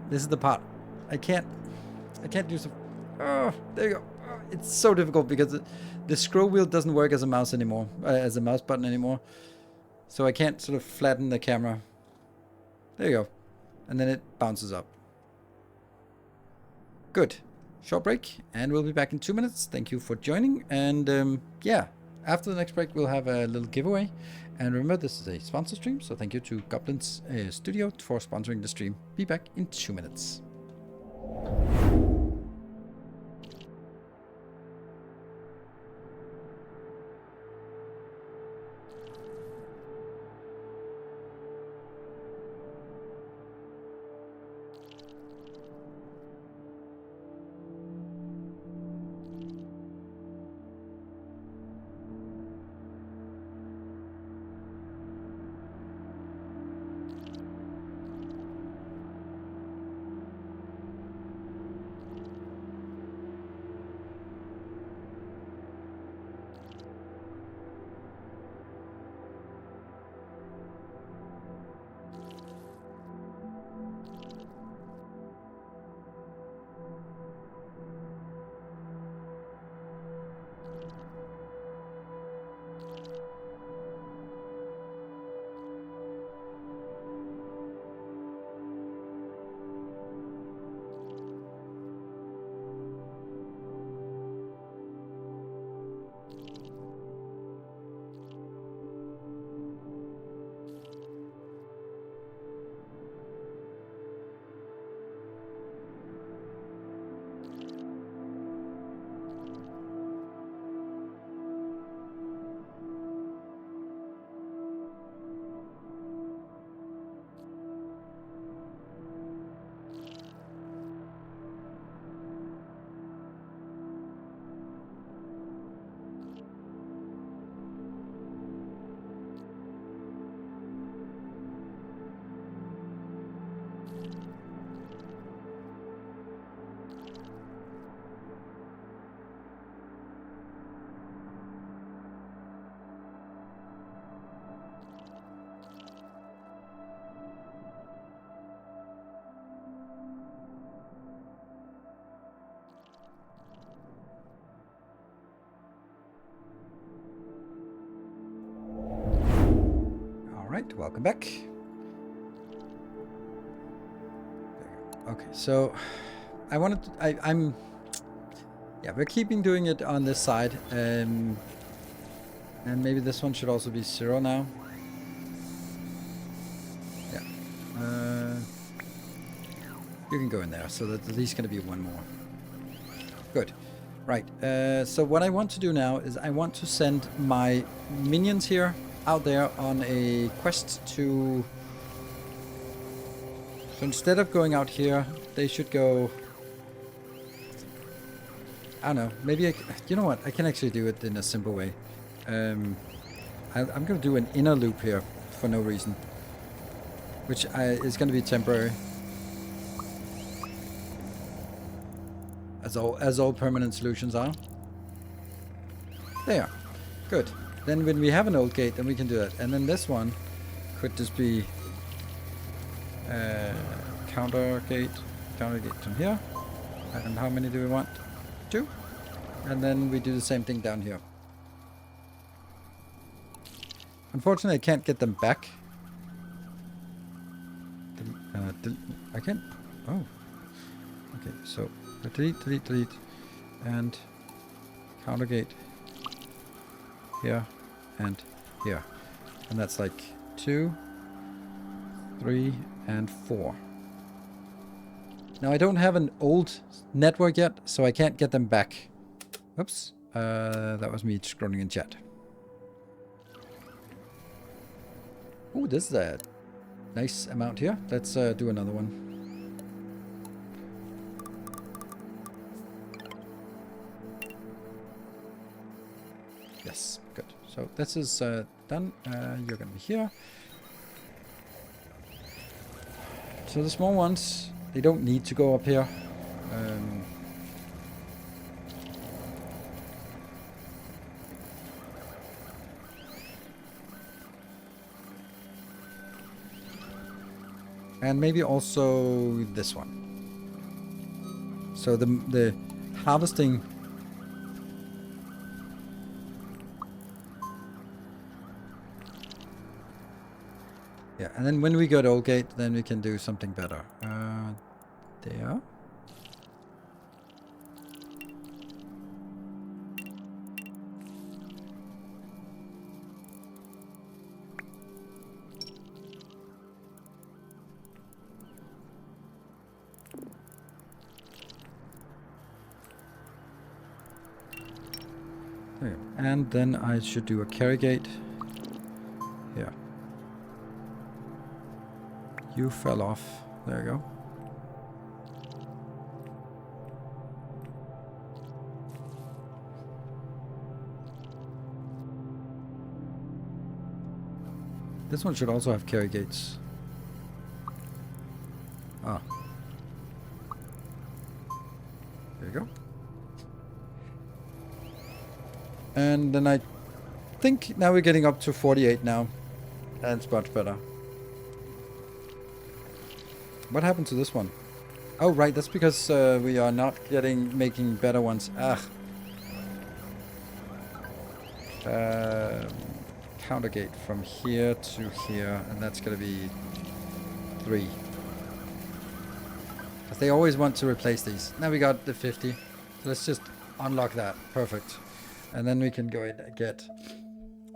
This is the part. I can't use the. There you go. It's so difficult because the scroll wheel doesn't work as a mouse anymore, as a mouse button anymore. So I can't sort of flatten the camera. There you go. And then it bounces up. Good. Short break, and we'll be back in 2 minutes. Thank you for joining. And yeah, after the next break, we'll have a little giveaway. And remember, this is a sponsor stream, so thank you to Goblin's Studio for sponsoring the stream. Be back in 2 minutes. Alright, welcome back. Okay, so I wanted to, I'm yeah, we're keeping doing it on this side, and maybe this one should also be 0 now. Yeah, you can go in there, so that at least going to be one more. Good. Right, so what I want to do now is I want to send my minions here out there on a quest to... So instead of going out here, they should go... I don't know, maybe you know what, I can actually do it in a simple way. I'm going to do an inner loop here for no reason, which is going to be temporary. As all permanent solutions are. There. Good. Then when we have an old gate, then we can do that. And then this one could just be counter gate from here. And how many do we want? 2. And then we do the same thing down here. Unfortunately, I can't get them back. I can't. Oh. Okay, so delete, and counter gate here and here, and that's like 2, 3, and 4. Now I don't have an old network yet, so I can't get them back. Oops, that was me scrolling in chat. Oh, this is a nice amount here. Let's do another one. Yes, good. So this is done. You're gonna be here. So the small ones, they don't need to go up here. And maybe also this one. So the harvesting. Yeah, and then when we go to old gate, then we can do something better. There. There. And then I should do a carry gate. Here. You fell off. There you go. This one should also have carry gates. Ah. There you go. And then I think now we're getting up to 48 now. That's much better. What happened to this one? Oh, right. That's because we are not making better ones. Ah. Counter gate from here to here, and that's gonna be 3. Because they always want to replace these. Now we got the 50. So let's just unlock that. Perfect. And then we can go in and get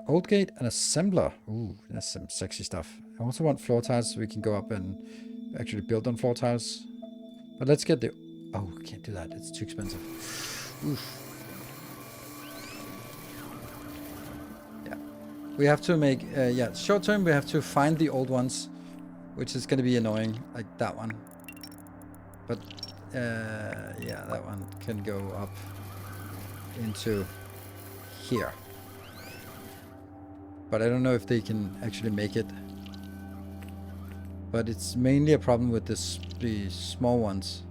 old gate and assembler. Ooh, that's some sexy stuff. I also want floor tiles so we can go up and actually build on floor tiles. But let's get the... Oh, we can't do that. It's too expensive. Oof. Yeah. We have to make... yeah, short term we have to find the old ones, which is going to be annoying, like that one. But, yeah, that one can go up into here. But I don't know if they can actually make it. But it's mainly a problem with the small ones.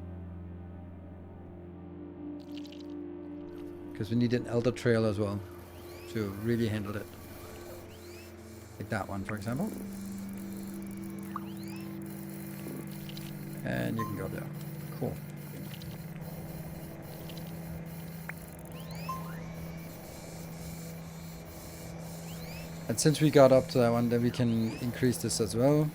Because we need an elder trail as well to really handle it. Like that one, for example. And you can go there. Cool. And since we got up to that one, then we can increase this as well.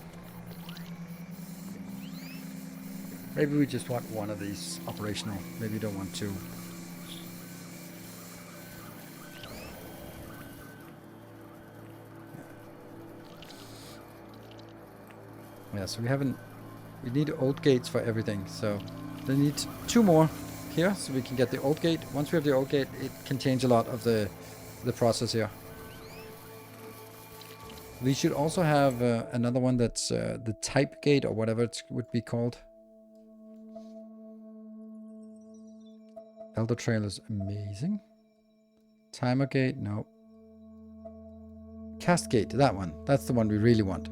Maybe we just want one of these operational. Maybe we don't want 2. Yeah, so we need old gates for everything. So they need 2 more. here so we can get the old gate. Once we have the old gate, it can change a lot of the process here. We should also have another one that's the type gate or whatever it would be called. Elder Trail is amazing. Timer gate, no. Cast gate, that one. That's the one we really want.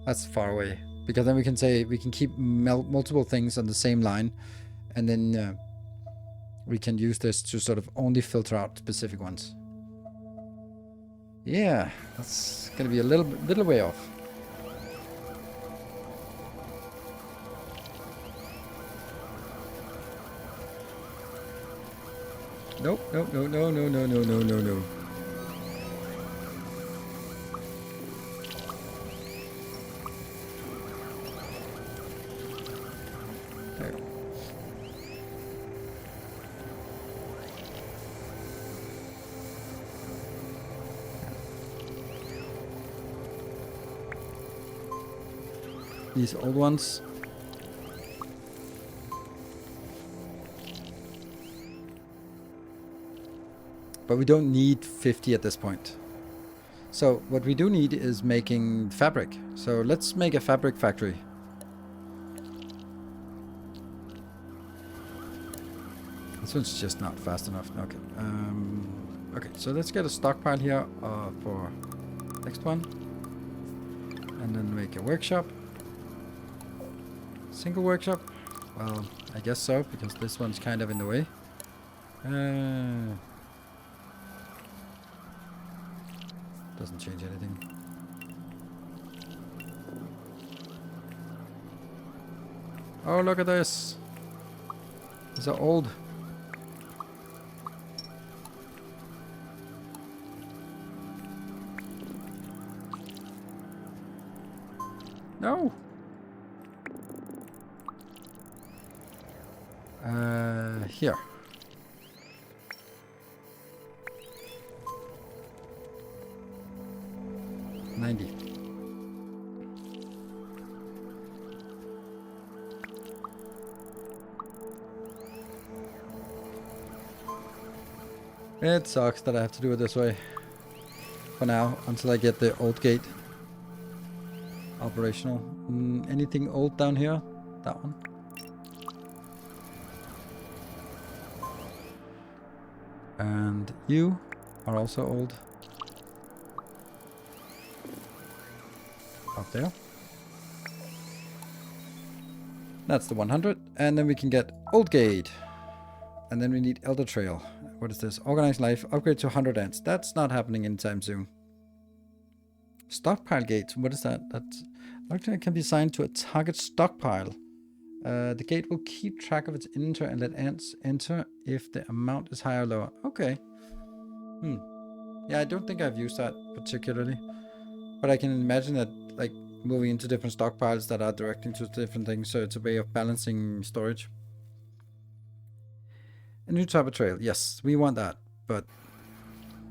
That's far away. Because then we can say we can keep multiple things on the same line. And then we can use this to sort of only filter out specific ones. Yeah, that's gonna be a little way off. Nope, nope, no, no, no, no, no, no, no, no. There. These old ones. But we don't need 50 at this point. So what we do need is making fabric. So let's make a fabric factory. This one's just not fast enough. Okay. Okay, so let's get a stockpile here for next one. And then make a workshop. Single workshop? Well, I guess so, because this one's kind of in the way. Doesn't change anything. Oh, look at this. These are old. No. Here. It sucks that I have to do it this way. For now, until I get the old gate operational. Anything old down here? That one. And you are also old. Up there. That's the 100. And then we can get old gate. And then we need Elder Trail. What is this? Organized life. Upgrade to 100 ants. That's not happening anytime soon. Stockpile gate. What is that? That's actually can be assigned to a target stockpile. The gate will keep track of its inventory and let ants enter if the amount is higher or lower. Okay. Yeah, I don't think I've used that particularly. But I can imagine that like moving into different stockpiles that are directing to different things. So it's a way of balancing storage. A new type of trail. Yes, we want that, but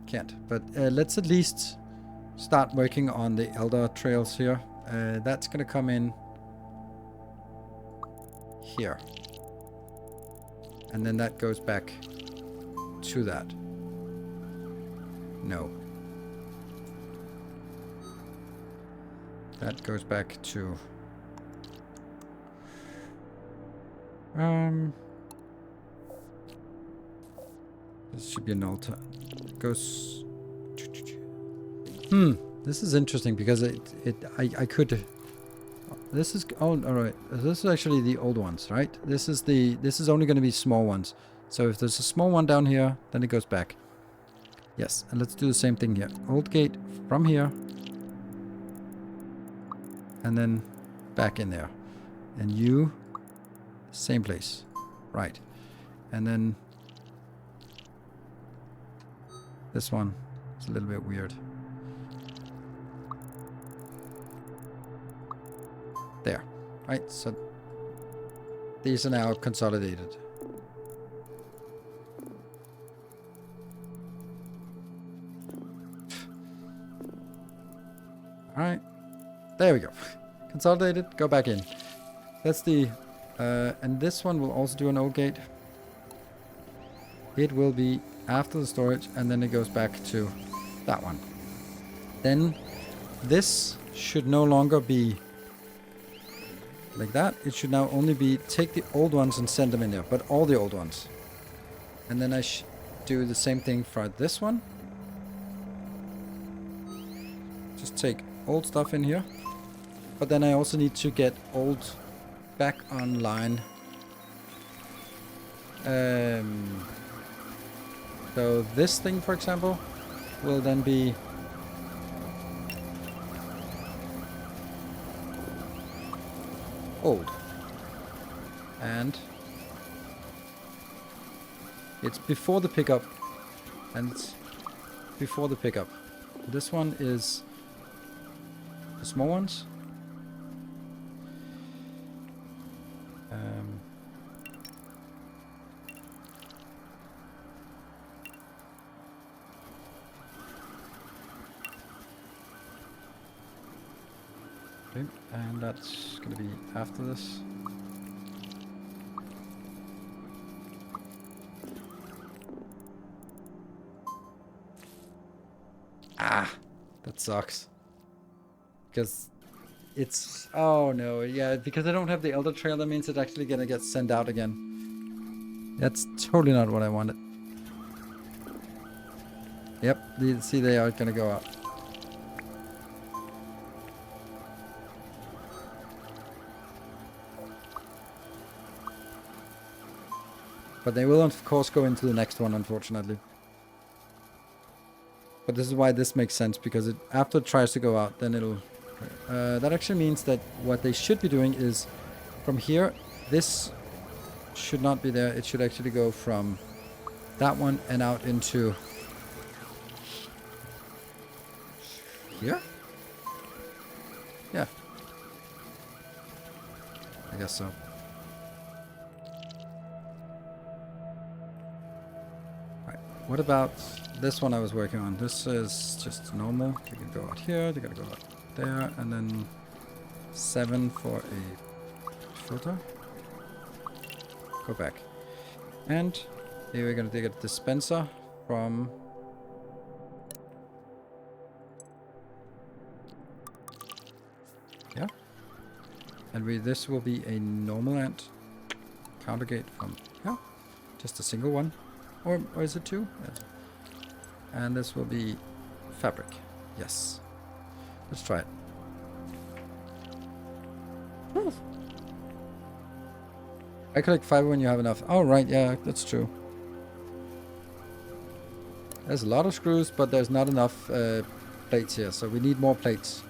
can't. But let's at least start working on the elder trails here. That's going to come in here. And then that goes back to that. No. That goes back to... This should be an altar. It goes... This is interesting because I could... This is... Oh, alright. This is actually the old ones, right? This is only going to be small ones. So if there's a small one down here, then it goes back. Yes, and let's do the same thing here. Old gate from here. And then back in there. And you... Same place. Right. And then... This one is a little bit weird. There. Right, so... These are now consolidated. Alright. There we go. Consolidated, go back in. That's the... and this one will also do an old gate. it will be after the storage, and then it goes back to that one. Then this should no longer be like that. It should now only be take the old ones and send them in there, but all the old ones. And then I do the same thing for this one. Just take old stuff in here. But then I also need to get old back online. So this thing, for example, will then be old. And it's before the pickup. And it's before the pickup. This one is the small ones. Okay, and that's going to be after this. Ah, that sucks. Because it's... Oh no, yeah, because I don't have the Elder Trail, that means it's actually going to get sent out again. That's totally not what I wanted. Yep, see, they are going to go out. But they will, of course, go into the next one, unfortunately. But this is why this makes sense, because after it tries to go out, then it'll... that actually means that what they should be doing is, from here, this should not be there. It should actually go from that one and out into... here? Yeah. I guess so. What about this one I was working on? This is just normal. You can go out here, you gotta go out there, and then 7 for a filter. Go back. And here we're gonna take a dispenser from... yeah. And this will be a normal ant counter gate from here. Just a single one. Or is it 2? Yes. And this will be fabric. Yes. Let's try it. Woo. I collect fiber when you have enough. Oh, right. Yeah, that's true. There's a lot of screws, but there's not enough plates here. So we need more plates.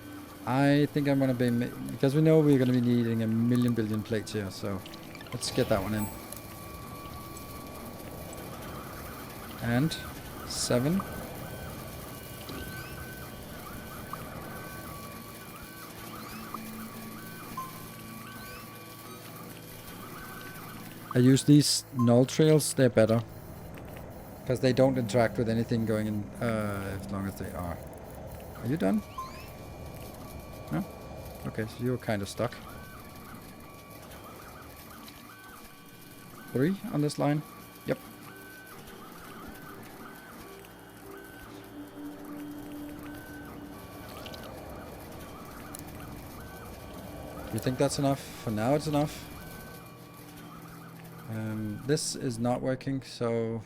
I think I'm going to be... because we know we're going to be needing a billion plates here. So let's get that one in. And 7. I use these null trails, they're better. Because they don't interact with anything going in, as long as they are. Are you done? No? Okay, so you're kind of stuck. 3 on this line? Yep. You think that's enough? For now it's enough. This is not working, so...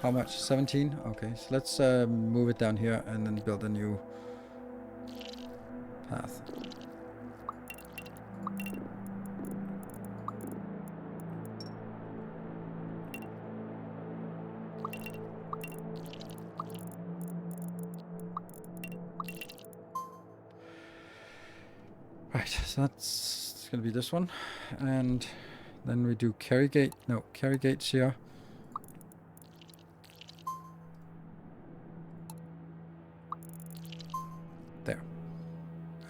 how much? 17? Okay, so let's move it down here and then build a new path. Right, so that's going to be this one. And then we do carry gate. No, carry gates here. There.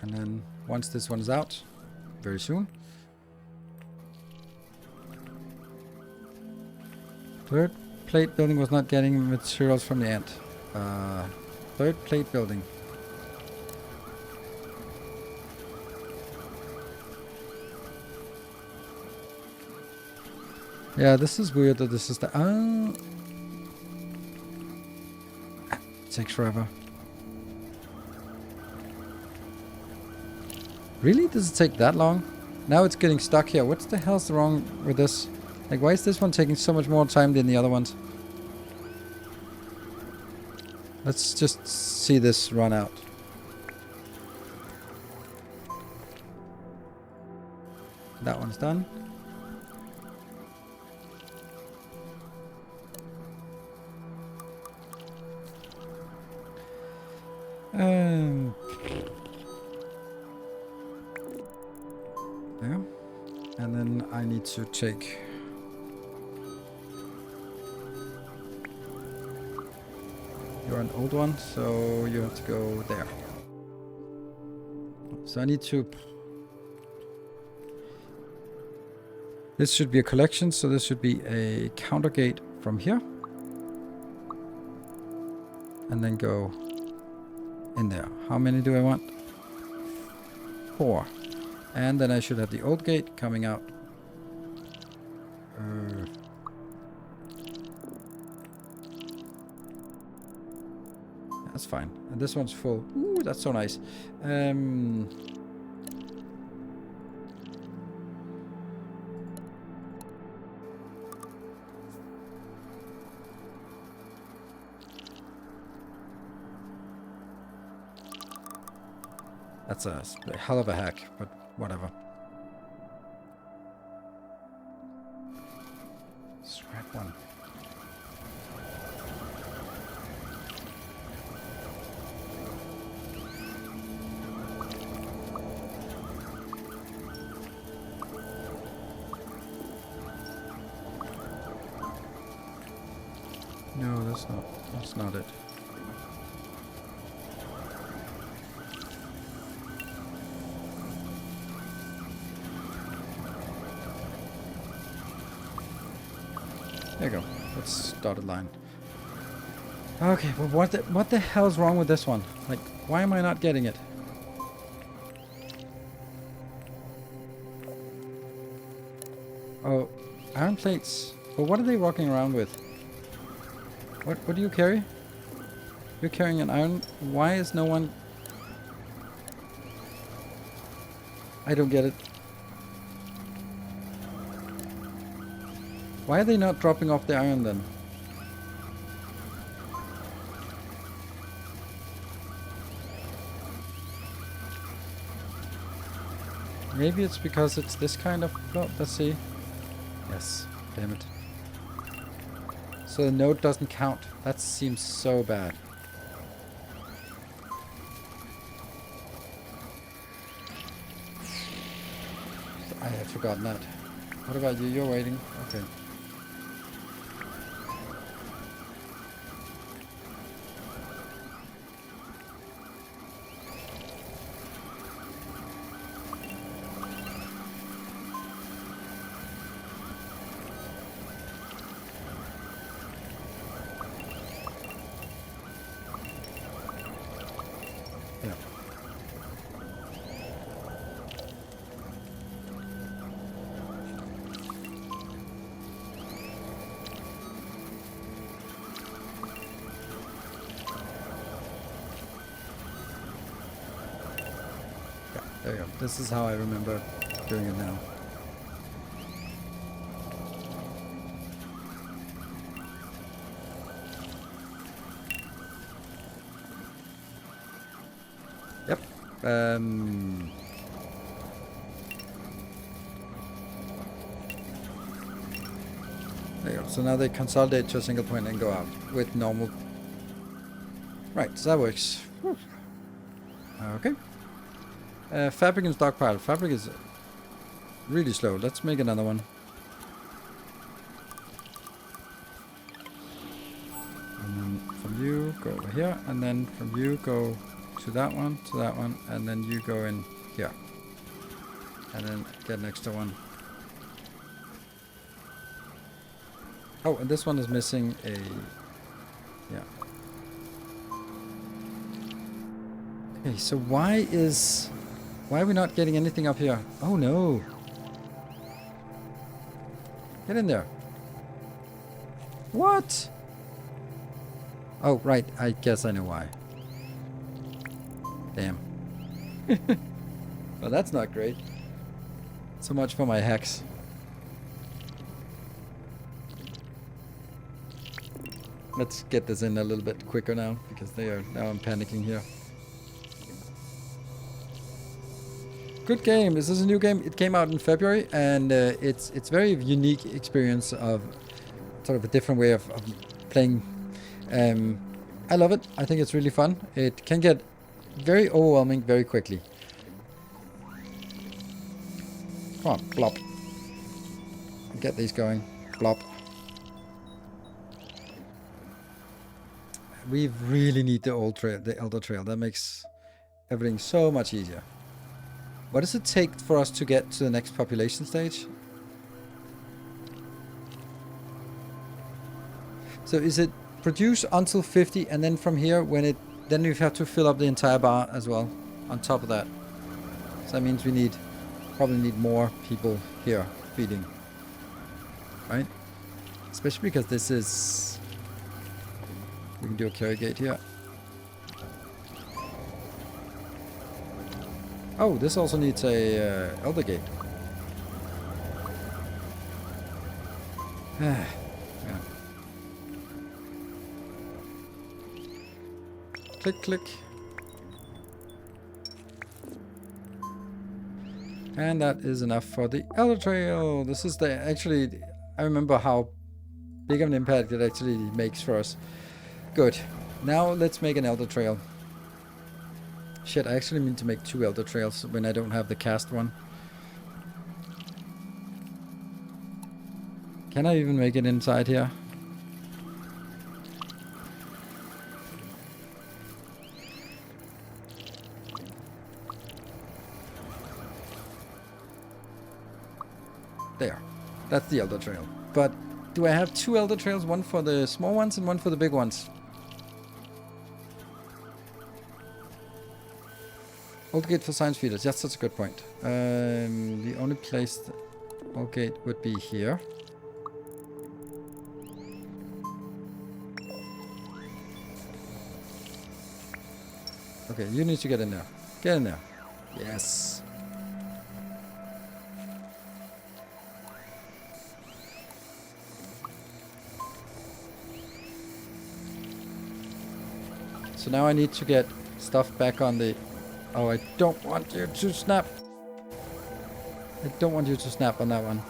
And then once this one is out, very soon. Third plate building was not getting materials from the ant. Third plate building. Yeah, this is weird that this is the... Oh. It takes forever. Really? Does it take that long? Now it's getting stuck here. What's the hell's wrong with this? Like, why is this one taking so much more time than the other ones? Let's just see this run out. That one's done. There. And then I need to take... You're an old one, so you have to go there. So I need to... This should be a collection, so this should be a counter gate from here. And then go in there. How many do I want? 4. And then I should have the old gate coming out. That's fine. And this one's full. Ooh, that's so nice. That's a hell of a hack, but whatever. Scrap one. No, that's not it. There you go. That's dotted line. Okay, well what the hell's wrong with this one? Like, why am I not getting it? Oh, iron plates. But what are they walking around with? What do you carry? You're carrying an iron. Why is no one... I don't get it. Why are they not dropping off the iron then? Maybe it's because it's this kind of... Oh, let's see. Yes, damn it. So the node doesn't count. That seems so bad. I had forgotten that. What about you? You're waiting. Okay. There you go. This is how I remember doing it now. Yep. There you go. So now they consolidate to a single point and go out with normal. Right, so that works. Whew. Okay. Fabric and stockpile. Fabric is really slow. Let's make another one. And then from you, go over here. And then from you, go to that one, and then you go in here. And then get an extra one. Oh, and this one is missing a... Yeah. Okay, so why are we not getting anything up here? Oh no. Get in there. What? Oh, right. I guess I know why. Damn. Well, that's not great. So much for my hacks. Let's get this in a little bit quicker now, because now I'm panicking here. Good game. This is a new game. It came out in February, and it's very unique experience of sort of a different way of playing. I love it. I think it's really fun. It can get very overwhelming very quickly. Come on, blop. Get these going. Blop. We really need the Elder Trail. That makes everything so much easier. What does it take for us to get to the next population stage? So is it produce until 50, and then from here, then you have to fill up the entire bar as well on top of that. So that means we probably need more people here feeding, right? Especially because this is, we can do a carry gate here. Oh, this also needs a elder gate. Yeah. Click, click. And that is enough for the Elder Trail. This is actually, I remember how big of an impact it actually makes for us. Good. Now let's make an Elder Trail. Shit, I actually mean to make 2 Elder Trails when I don't have the cast one. Can I even make it inside here? There. That's the Elder Trail. But do I have 2 Elder Trails? One for the small ones and one for the big ones? Old gate for science feeders. Yes, that's a good point. The only place the old gate would be here. Okay, you need to get in there. Get in there. Yes. So now I need to get stuff back on the... Oh, I don't want you to snap. I don't want you to snap on that one.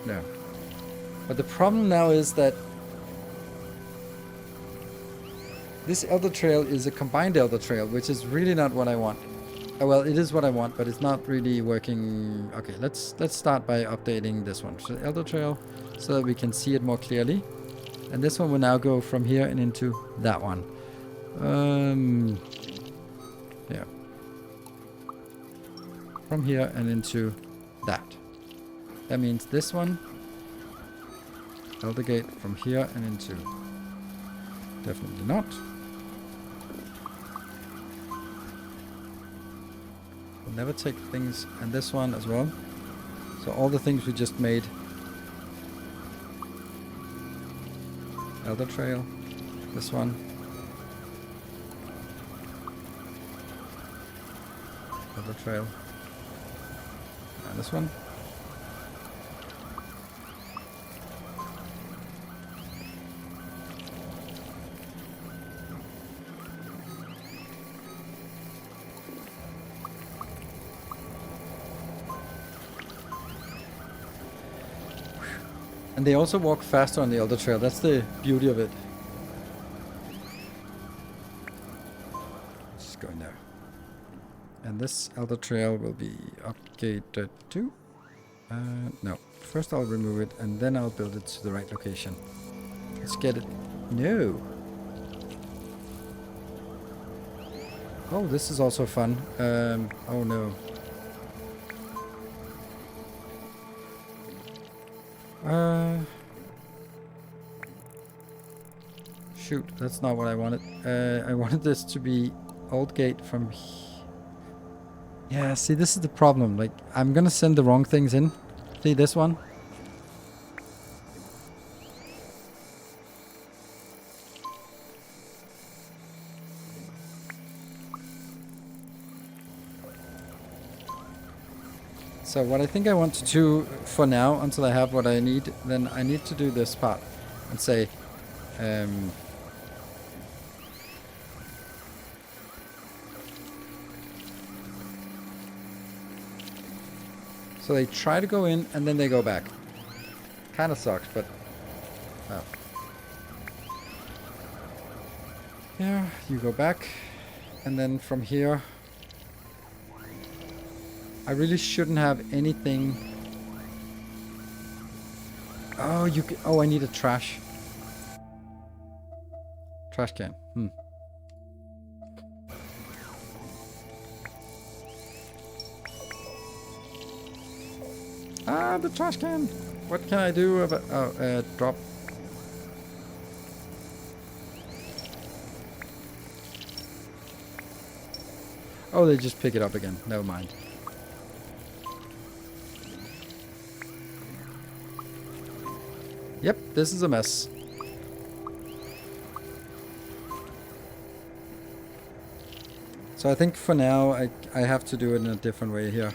No. But the problem now is that this Elder Trail is a combined Elder Trail, which is really not what I want. Well, it is what I want, but it's not really working. Okay, let's start by updating this one. So Elder Trail, so that we can see it more clearly. And this one will now go from here and into that one. Yeah. From here and into that. That means this one, Elder Gate from here and into. Definitely not. We'll never take things, and this one as well. So all the things we just made. Elder Trail, this one. Elder Trail. And this one. And they also walk faster on the Elder Trail. That's the beauty of it. Just go in there. And this Elder Trail will be updated to... no. First I'll remove it and then I'll build it to the right location. Let's get it. No. Oh, this is also fun. Oh no. Shoot, that's not what I wanted. I wanted this to be old gate from Yeah, see, this is the problem. Like, I'm gonna send the wrong things in. See this one? So what I think I want to do for now, until I have what I need, then I need to do this part and say, so they try to go in and then they go back. Kind of sucks, but well. Yeah, you go back, and then from here, I really shouldn't have anything. Oh, you. Oh, I need a trash can. Ah, the trash can. What can I do about? Oh, drop. Oh, they just pick it up again. Never mind. Yep, this is a mess. So I think for now I have to do it in a different way here.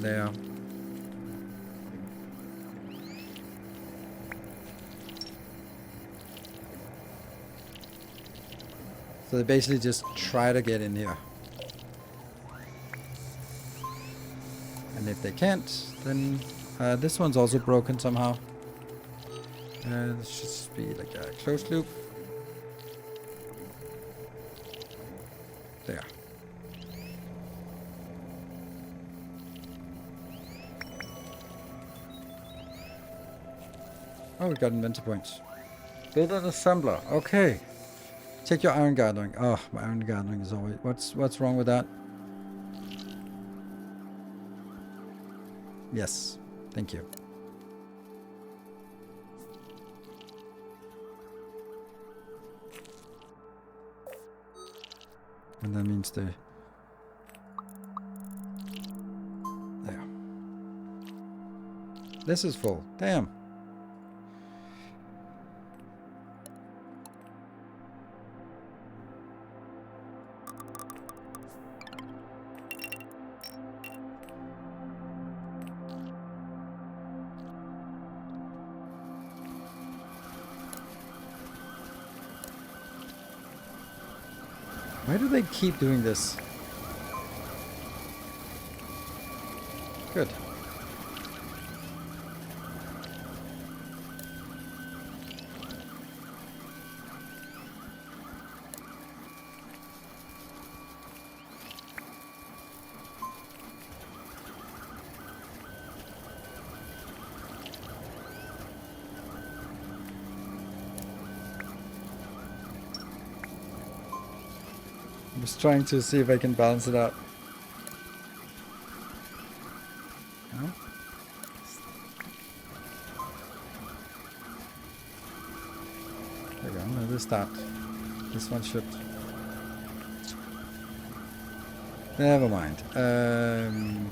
There. So they basically just try to get in here. And if they can't, then this one's also broken somehow. This should just be like a closed loop. There. Oh, we got inventor points. Build an assembler. Okay. Check your iron gathering. Oh, my iron gathering is always... What's wrong with that? Yes. Thank you. And that means the... There. This is full. Damn. Why do they keep doing this? Good. I'm just trying to see if I can balance it out. No? There we go. No, this start. This one should. Never mind.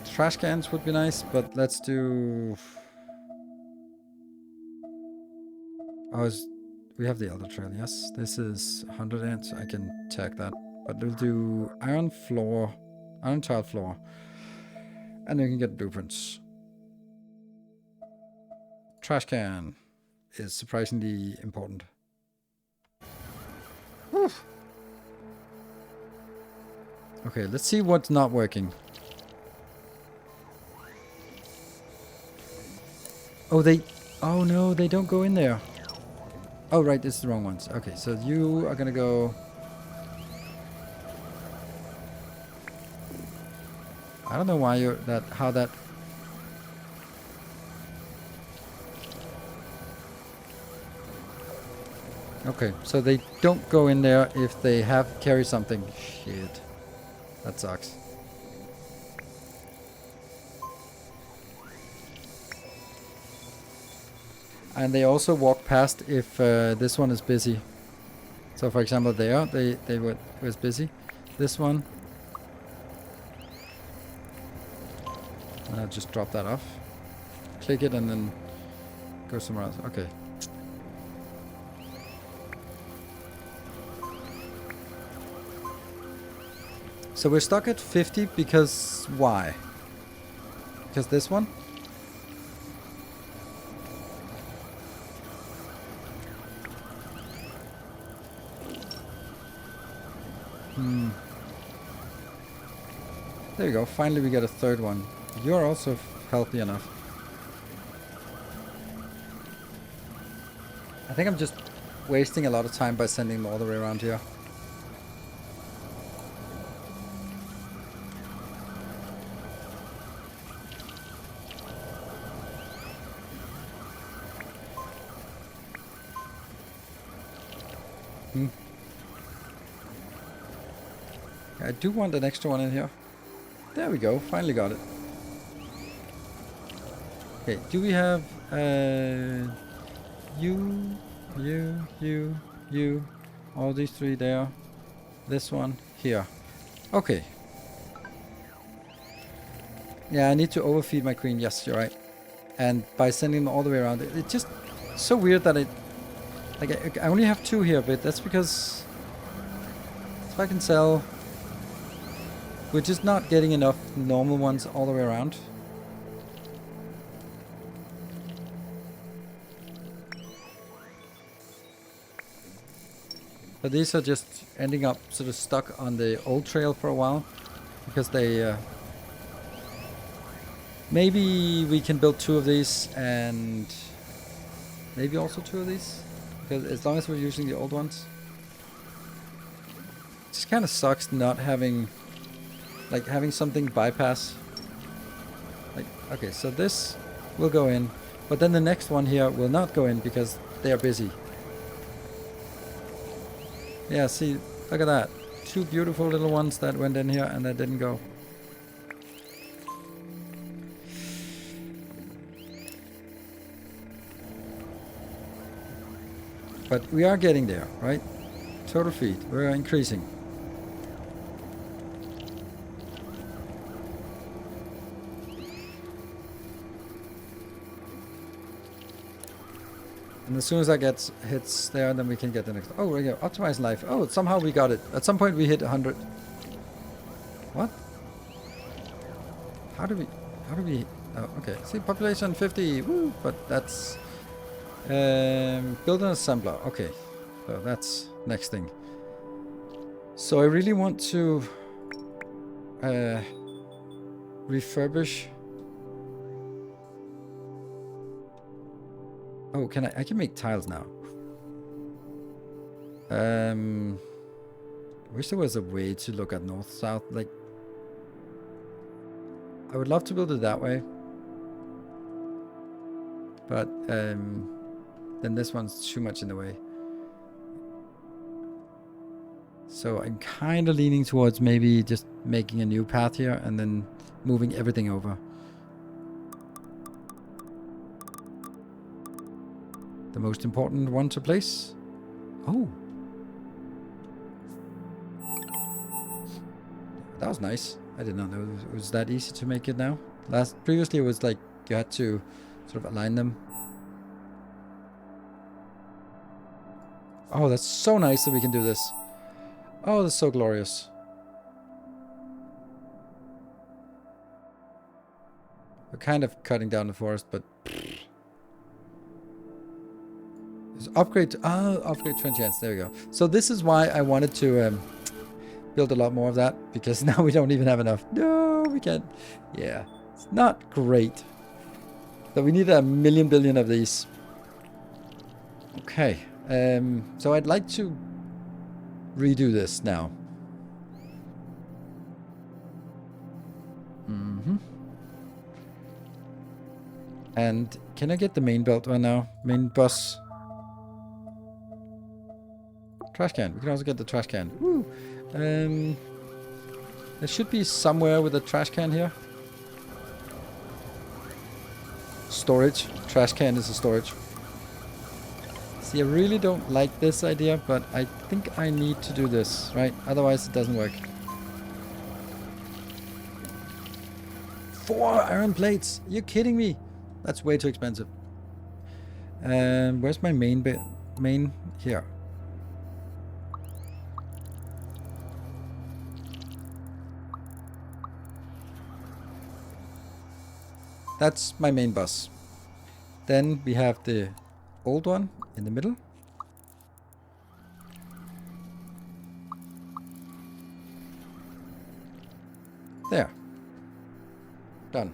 Trash cans would be nice, but let's do. Oh, we have the other trail. Yes, this is 100 ants. I can tag that. But we'll do iron floor, iron tile floor, and then you can get blueprints. Trash can is surprisingly important. Whew. Okay, let's see what's not working. Oh, oh no, they don't go in there. Oh, right, this is the wrong ones. Okay, so you are gonna go... I don't know why how that... Okay, so they don't go in there if they carry something. Shit. That sucks. And they also walk past if this one is busy. So for example, there they was busy. This one, I'll just drop that off. Click it and then go somewhere else. Okay. So we're stuck at 50 because why? Because this one? There you go. Finally we get a third one. You're also healthy enough. I think I'm just wasting a lot of time by sending them all the way around here. I do want an extra one in here. There we go, finally got it. Okay, do we have you, all these three there, this one here. Okay. Yeah, I need to overfeed my queen, yes, you're right. And by sending them all the way around, it's just so weird that I only have 2 here, but that's because if I can sell, we're just not getting enough normal ones all the way around. But these are just ending up sort of stuck on the old trail for a while, because they maybe we can build 2 of these and maybe also 2 of these, because as long as we're using the old ones. It just kind of sucks not having, like, having something bypass. Like, okay, so this will go in, but then the next one here will not go in because they are busy. Yeah, see, look at that. 2 beautiful little ones that went in here and that didn't go. But we are getting there, right? Total feed, we're increasing. And as soon as that hits there, then we can get the next. Oh, there we go. Optimize life. Oh, somehow we got it. At some point we hit 100. What? How do we? Oh, okay. See, population 50. Woo! But that's build an assembler. Okay, so that's next thing. So I really want to refurbish. Oh, I can make tiles now. Wish there was a way to look at north-south. Like, I would love to build it that way. But then this one's too much in the way. So I'm kind of leaning towards maybe just making a new path here and then moving everything over. The most important one to place. Oh. That was nice. I did not know it was that easy to make it now. Previously it was like you had to sort of align them. Oh, that's so nice that we can do this. Oh, that's so glorious. We're kind of cutting down the forest, but upgrade 20 chance. There we go. So this is why I wanted to build a lot more of that, because now we don't even have enough. No, we can't. Yeah, it's not great. So we need 1 billion of these. Okay. So I'd like to redo this now. And can I get the main belt one now? Main bus. Trash can. We can also get the trash can. Woo! There should be somewhere with a trash can here. Storage. Trash can is a storage. See, I really don't like this idea, but I think I need to do this, right? Otherwise it doesn't work. 4 iron plates! Are you kidding me? That's way too expensive. Where's my main bit? Main here. That's my main bus. Then we have the old one in the middle. There. Done.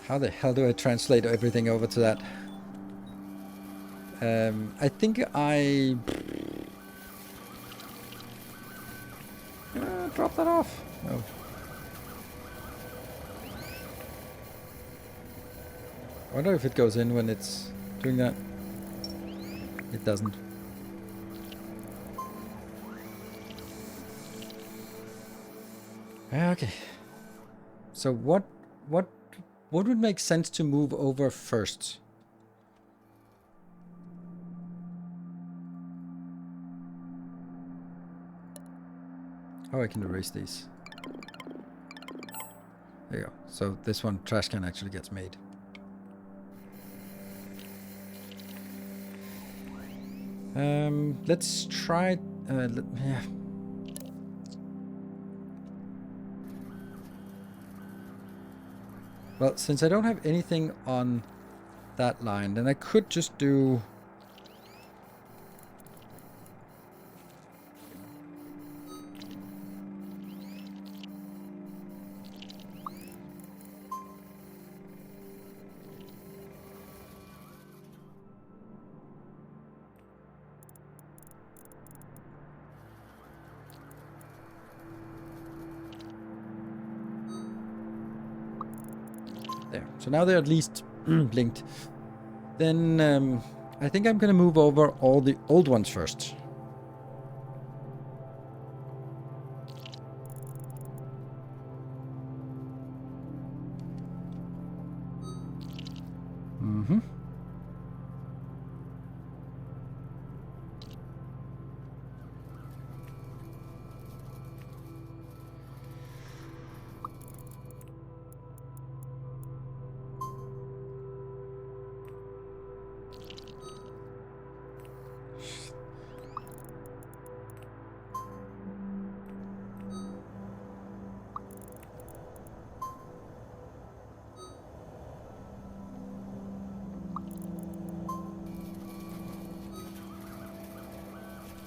How the hell do I translate everything over to that? I think I... drop that off. No. I wonder if it goes in when it's doing that. It doesn't. Okay. So what would make sense to move over first? Oh, I can erase these. There you go. So this one, trash can, actually gets made. Let's try... yeah. Well, since I don't have anything on that line, then I could just do... There. So now they're at least blinked. Then I think I'm gonna move over all the old ones first. Mm-hmm.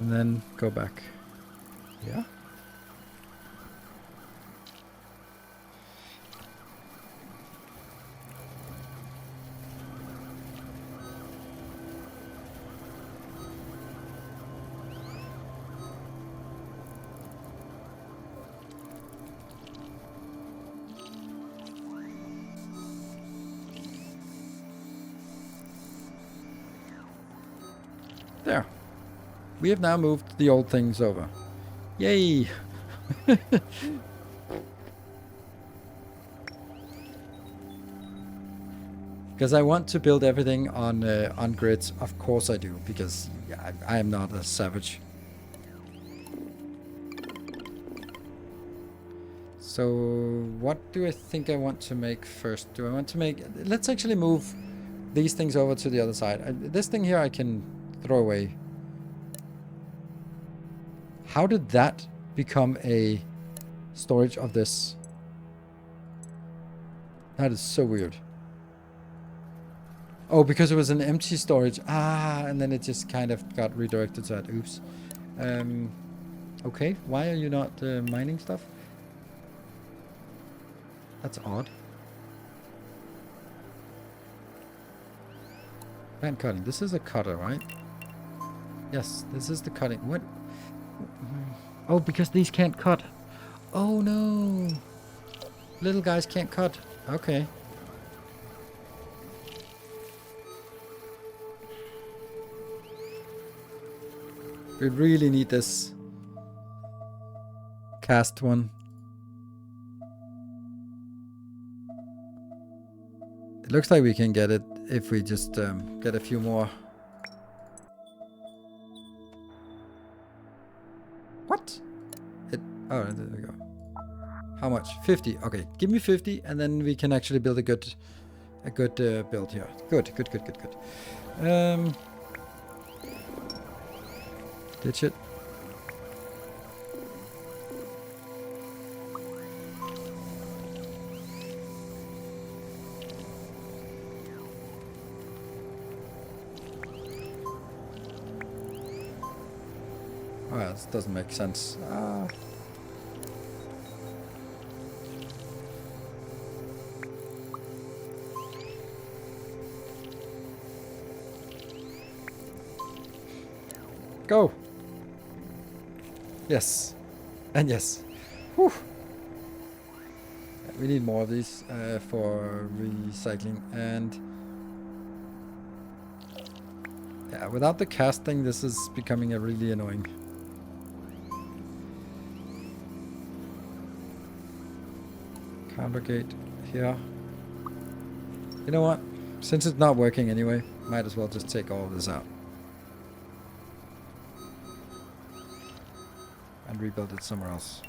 And then go back. Yeah. There. We have now moved the old things over. Yay! Because I want to build everything on grids. Of course I do, because I am not a savage. So what do I think I want to make first? Do I want to make... Let's actually move these things over to the other side. This thing here I can throw away. How did that become a storage of this? That is so weird. Oh, because it was an empty storage. Ah, and then it just kind of got redirected to that. Oops. Okay, why are you not mining stuff? That's odd. Plant cutting. This is a cutter, right? Yes, this is the cutting. What? Oh, because these can't cut. Oh no. Little guys can't cut. Okay. We really need this cast one. looks like we can get it if we just get a few more. What? Oh, there we go. How much? 50. Okay, give me 50, and then we can actually build a good build here. Good. Ditch it. Oh, yeah, this doesn't make sense. Go! Yes. And yes. Whew. We need more of these for recycling. And yeah, without the casting, this is becoming a really annoying. Counter gate here. You know what? Since it's not working anyway, might as well just take all of this out. And rebuild it somewhere else.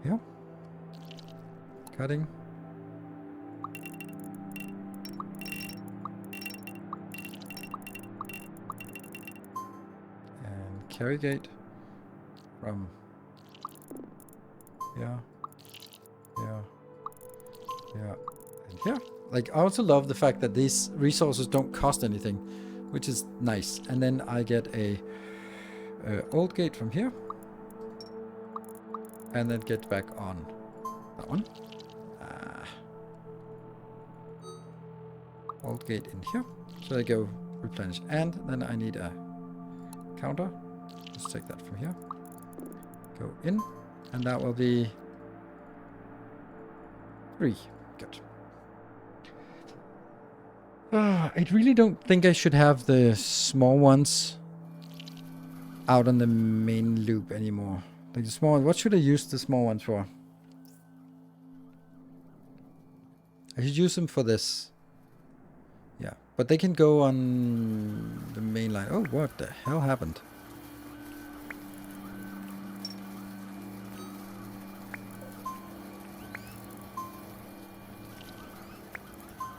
Yeah. Cutting. And carry gate from yeah, and here. Like, I also love the fact that these resources don't cost anything, which is nice. And then I get a old gate from here, and then get back on that one. Old gate in here, so I go replenish, and then I need a counter. Let's take that from here. Go in. And that will be 3. Good. I really don't think I should have the small ones out on the main loop anymore. Like the small ones. What should I use the small ones for? I should use them for this. Yeah. But they can go on the main line. Oh, what the hell happened?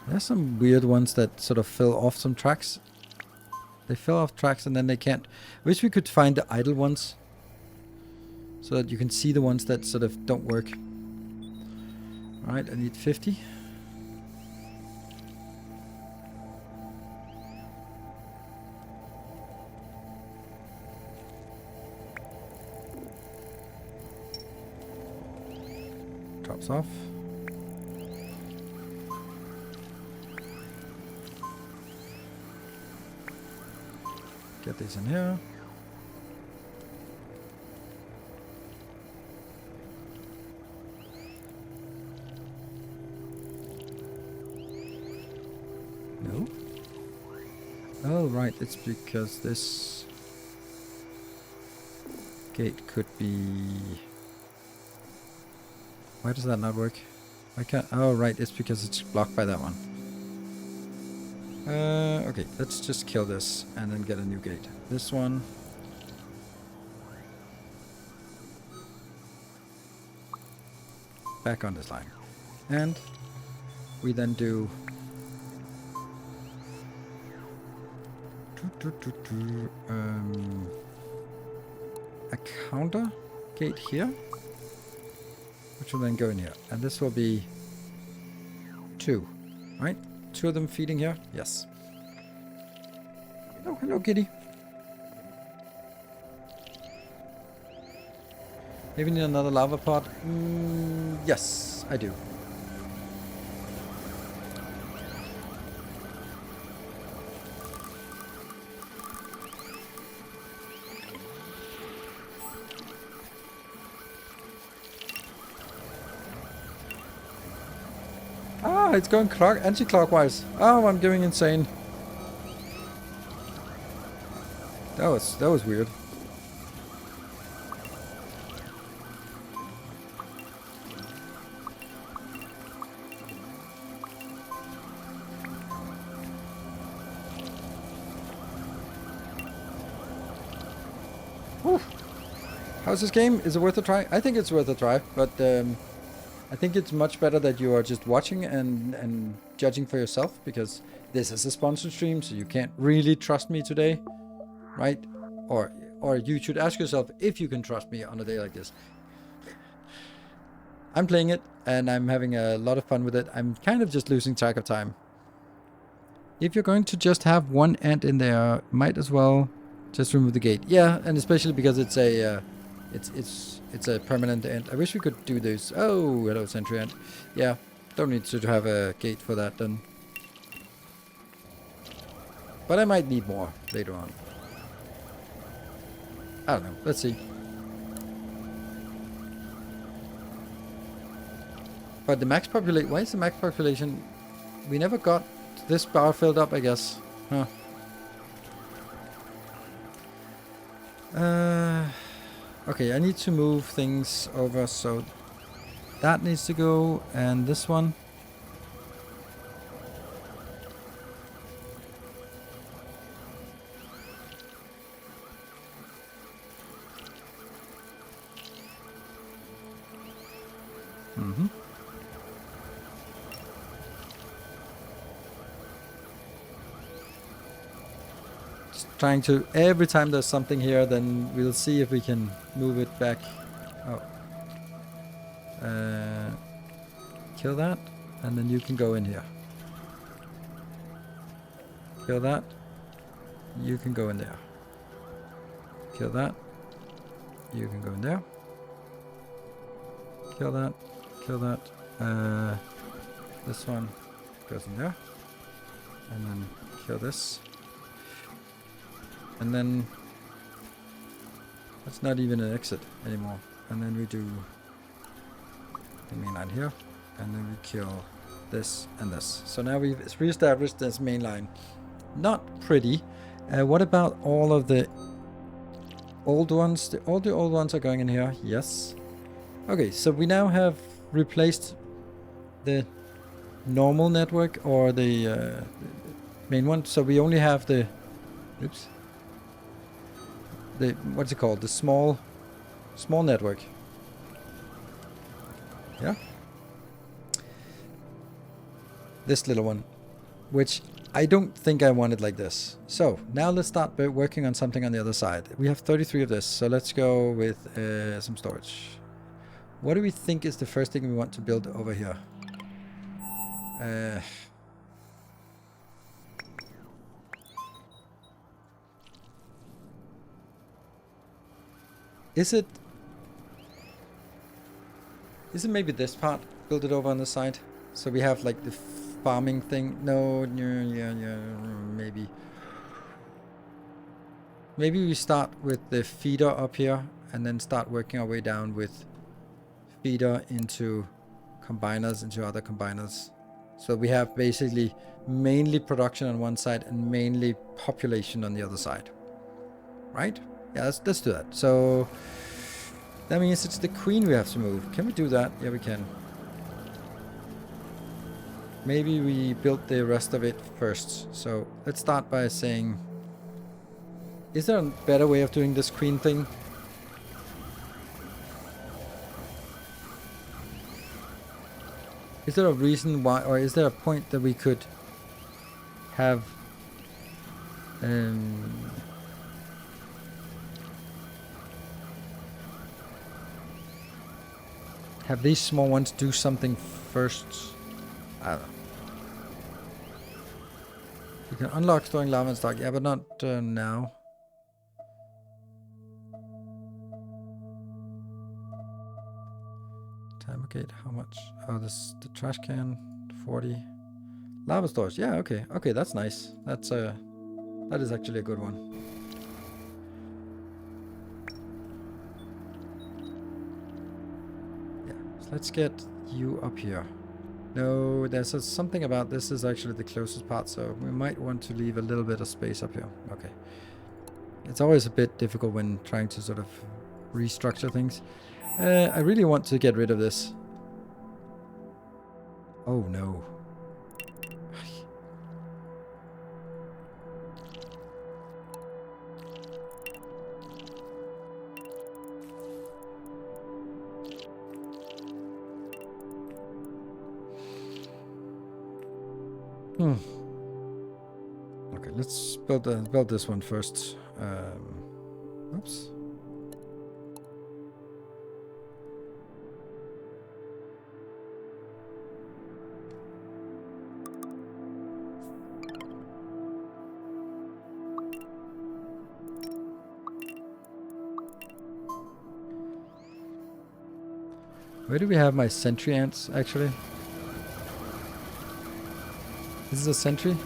There's some weird ones that sort of fill off some tracks. They fill off tracks and then they can't. I wish we could find the idle ones, so that you can see the ones that sort of don't work. Alright, I need 50. Drops off. Get these in here. No? Oh, right. It's because this gate could be... Why does that not work? I can't... Oh, right. It's because it's blocked by that one. Okay, let's just kill this and then get a new gate. This one. Back on this line. And we then do... a counter gate here, which will then go in here. And this will be 2, right? 2 of them feeding here? Yes. Oh, hello, kitty. Maybe need another lava pot? Yes, I do. Ah, it's going anti-clockwise. Oh, I'm going insane. That was weird. Whew. How's this game? Is it worth a try? I think it's worth a try, but I think it's much better that you are just watching and judging for yourself, because this is a sponsored stream, so you can't really trust me today, right? Or you should ask yourself if you can trust me on a day like this. I'm playing it, and I'm having a lot of fun with it. I'm kind of just losing track of time. If you're going to just have one ant in there, might as well just remove the gate. Yeah, and especially because it's a it's a permanent ant. I wish we could do this. Oh, hello, sentry ant. Yeah, don't need to have a gate for that then. But I might need more later on. I don't know. Let's see. But the max population... Why is the max population... We never got this bar filled up, I guess. Huh. Okay, I need to move things over, so... That needs to go, and this one... Mm-hmm. Just trying to... Every time there's something here, then we'll see if we can move it back. Oh. Kill that, and then you can go in here. Kill that. You can go in there. Kill that. You can go in there. Kill that. Kill that. This one goes in there. And then kill this. And then that's not even an exit anymore. And then we do the main line here. And then we kill this and this. So now we've reestablished this main line. Not pretty. What about all of the old ones? All the old ones are going in here. Yes. Okay, so we now have replaced the normal network or the main one. So we only have the... Oops. The... What's it called? The small network. Yeah. This little one. Which I don't think I want it like this. So now let's start working on something on the other side. We have 33 of this. So let's go with some storage. What do we think is the first thing we want to build over here? Is it maybe this part? Build it over on the side? So we have like the farming thing? No, yeah, maybe. Maybe we start with the feeder up here and then start working our way down with feeder into combiners, into other combiners. So we have basically mainly production on one side and mainly population on the other side. Right? Yeah, let's do that. So that means it's the queen we have to move. Can we do that? Yeah, we can. Maybe we build the rest of it first. So let's start by saying, is there a better way of doing this queen thing? Is there a reason why, or is there a point that we could have these small ones do something first? I don't know. You can unlock storing lava and stock, yeah, but not now. Timer gate, how much? Oh, this the trash can, 40. Lava storage, yeah, okay, that's nice. That's that is actually a good one. Yeah, so let's get you up here. No, there's something about this is actually the closest part, so we might want to leave a little bit of space up here. Okay. It's always a bit difficult when trying to sort of restructure things. I really want to get rid of this. Oh no. Okay, let's build this one first. Oops. Where do we have my sentry ants, actually? This is a sentry?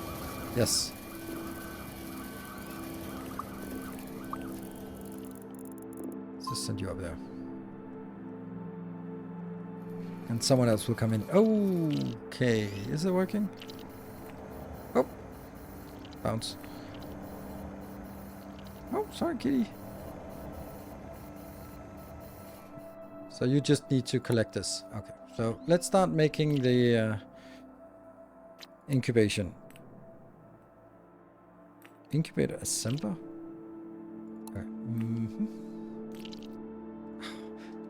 Yes. Let's just send you up there. And someone else will come in. Okay, is it working? Oh. Bounce. Oh, sorry, kitty. So you just need to collect this. Okay, so let's start making the incubation. Incubator assembler? Okay.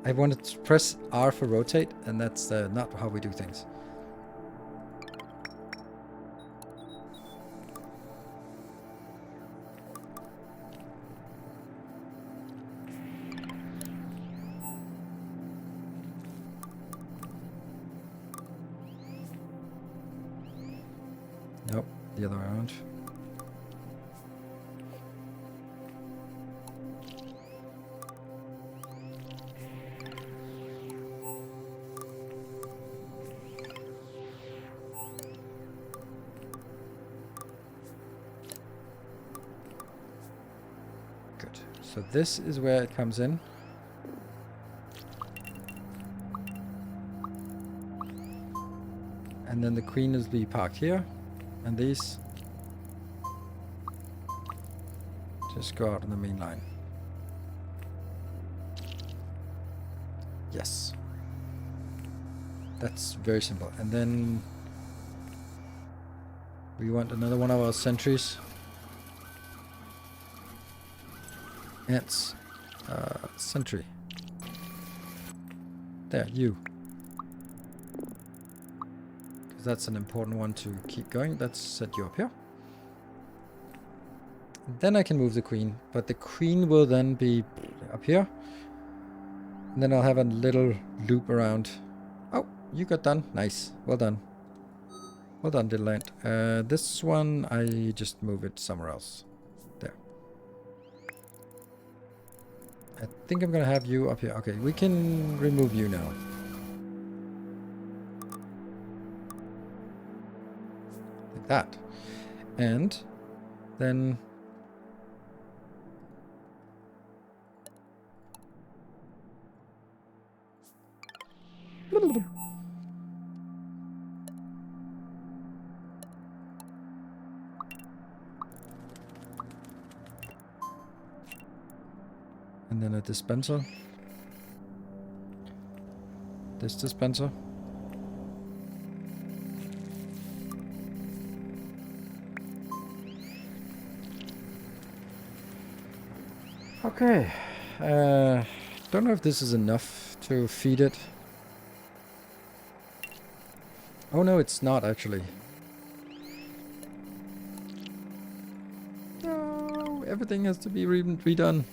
I wanted to press R for rotate, and that's not how we do things. Nope, the other way around. Good. So this is where it comes in. And then the queen will be parked here. And these just go out on the main line. Yes. That's very simple. And then we want another one of our sentries. Ants. Sentry. There, you. That's an important one to keep going. Let's set you up here. Then I can move the queen, but the queen will then be up here. And then I'll have a little loop around. Oh, you got done. Nice. Well done. Well done, little ant. This one, I just move it somewhere else. There. I think I'm going to have you up here. Okay, we can remove you now. That. And then a dispenser. This dispenser. Okay, don't know if this is enough to feed it. Oh no, it's not actually. No, everything has to be redone.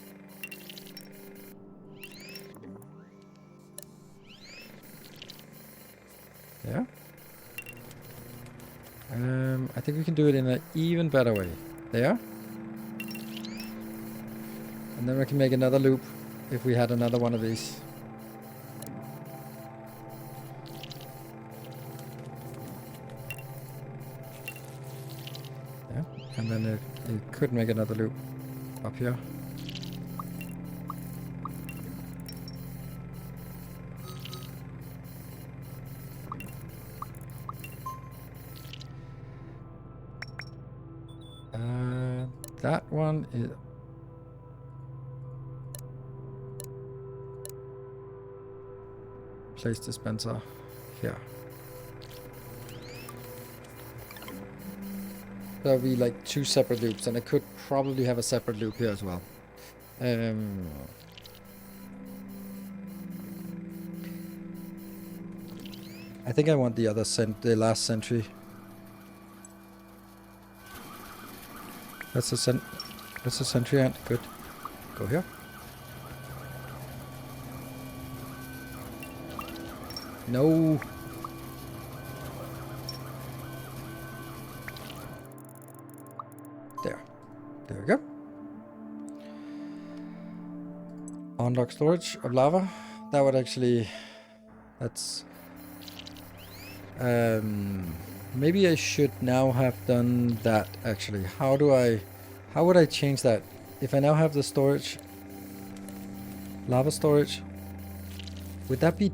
Yeah. I think we can do it in an even better way. There. And then we can make another loop if we had another one of these. Yeah, and then it could make another loop up here. That one is... place dispenser here. There'll be like 2 separate loops, and I could probably have a separate loop here as well. I think I want the other the last sentry. That's a sentry ant. Good. Go here. No. There. There we go. Unlock storage of lava. That would actually... That's... maybe I should now have done that, actually. How would I change that? If I now have the storage... Lava storage... Would that be...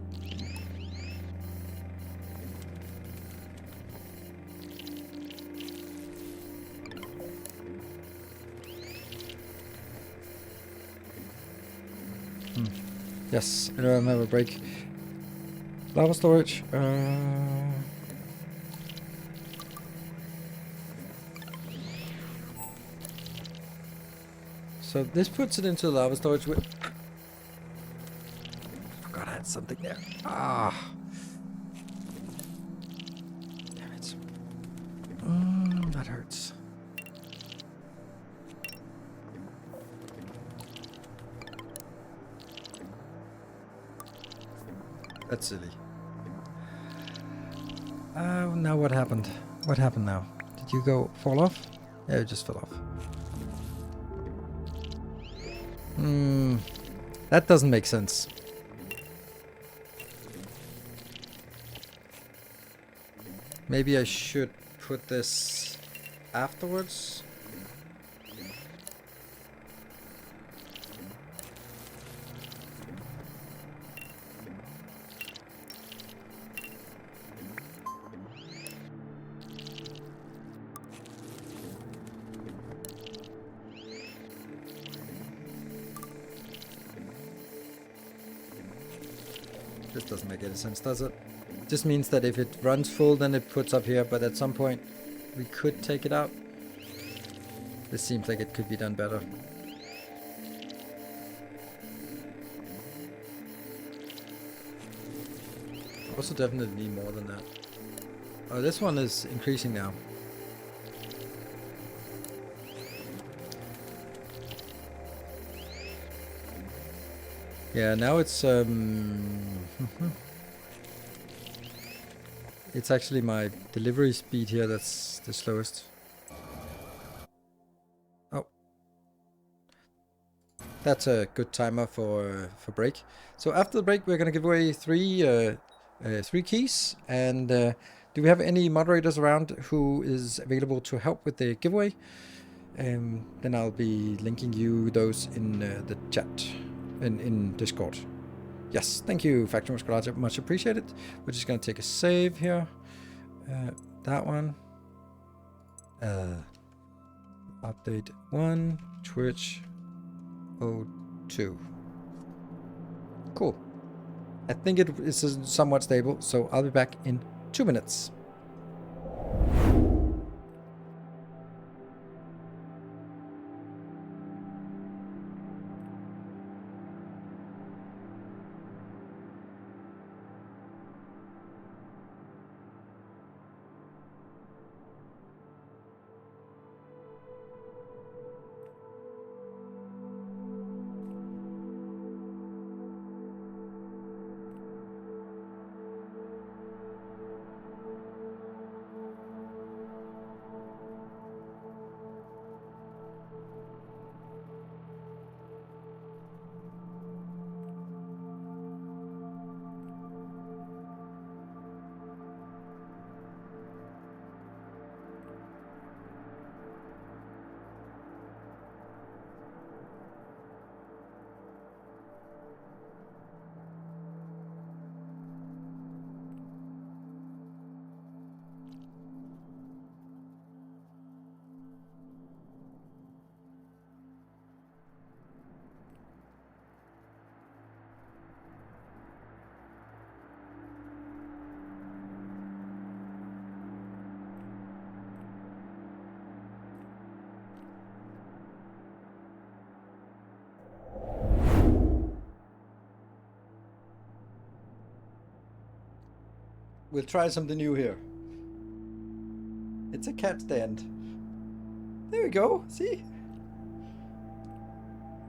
Yes, I don't have a break. Lava storage. So this puts it into lava storage with... Forgot I had something there. Ah. Damn it. That hurts. That's silly. Now what happened? What happened now? Did you fall off? Yeah, it just fell off. That doesn't make sense. Maybe I should put this afterwards. This doesn't make any sense, does it? Just means that if it runs full, then it puts up here, but at some point we could take it out. This seems like it could be done better. Also definitely need more than that. Oh, this one is increasing now. Yeah, now it's it's actually my delivery speed here that's the slowest. Oh. That's a good timer for break. So after the break we're gonna give away three keys, and do we have any moderators around who is available to help with the giveaway? Then I'll be linking you those in the chat. In Discord. Yes, thank you, Factory Musculature, much appreciated. We're just gonna take a save here. That one. Update 1, Twitch 02. Cool. I think it is somewhat stable, so I'll be back in 2 minutes. We'll try something new here. It's a cat stand. There we go. See?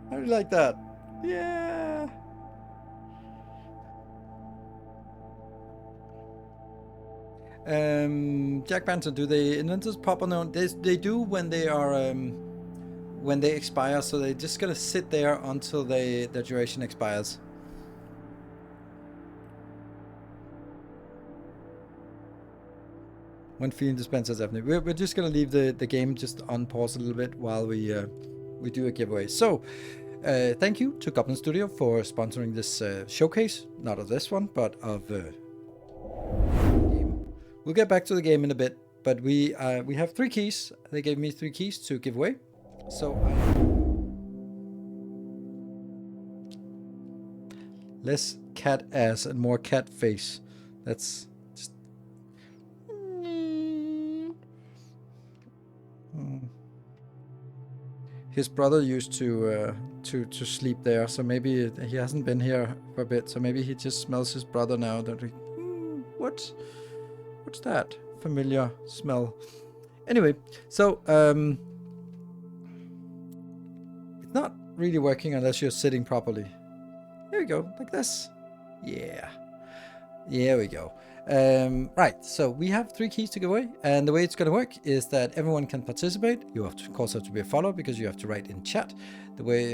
How do you like that? Yeah. Jack Banton, do the inventors pop on their own? They do when they are when they expire, so they're just gonna sit there until their duration expires. When feeling dispensers, definitely. We're just gonna leave the game just on pause a little bit while we do a giveaway. So, thank you to Goblin Studio for sponsoring this showcase. Not of this one, but of the game. We'll get back to the game in a bit, but we have 3 keys. They gave me 3 keys to give away. So less cat ass and more cat face. That's just. His brother used to sleep there, so maybe he hasn't been here for a bit. So maybe he just smells his brother now. That what's that familiar smell? Anyway, so it's not really working unless you're sitting properly. There we go, like this. Yeah, there we go. Right, so we have 3 keys to give away, and the way it's going to work is that everyone can participate. You have to, of course, have to be a follower because you have to write in chat. The way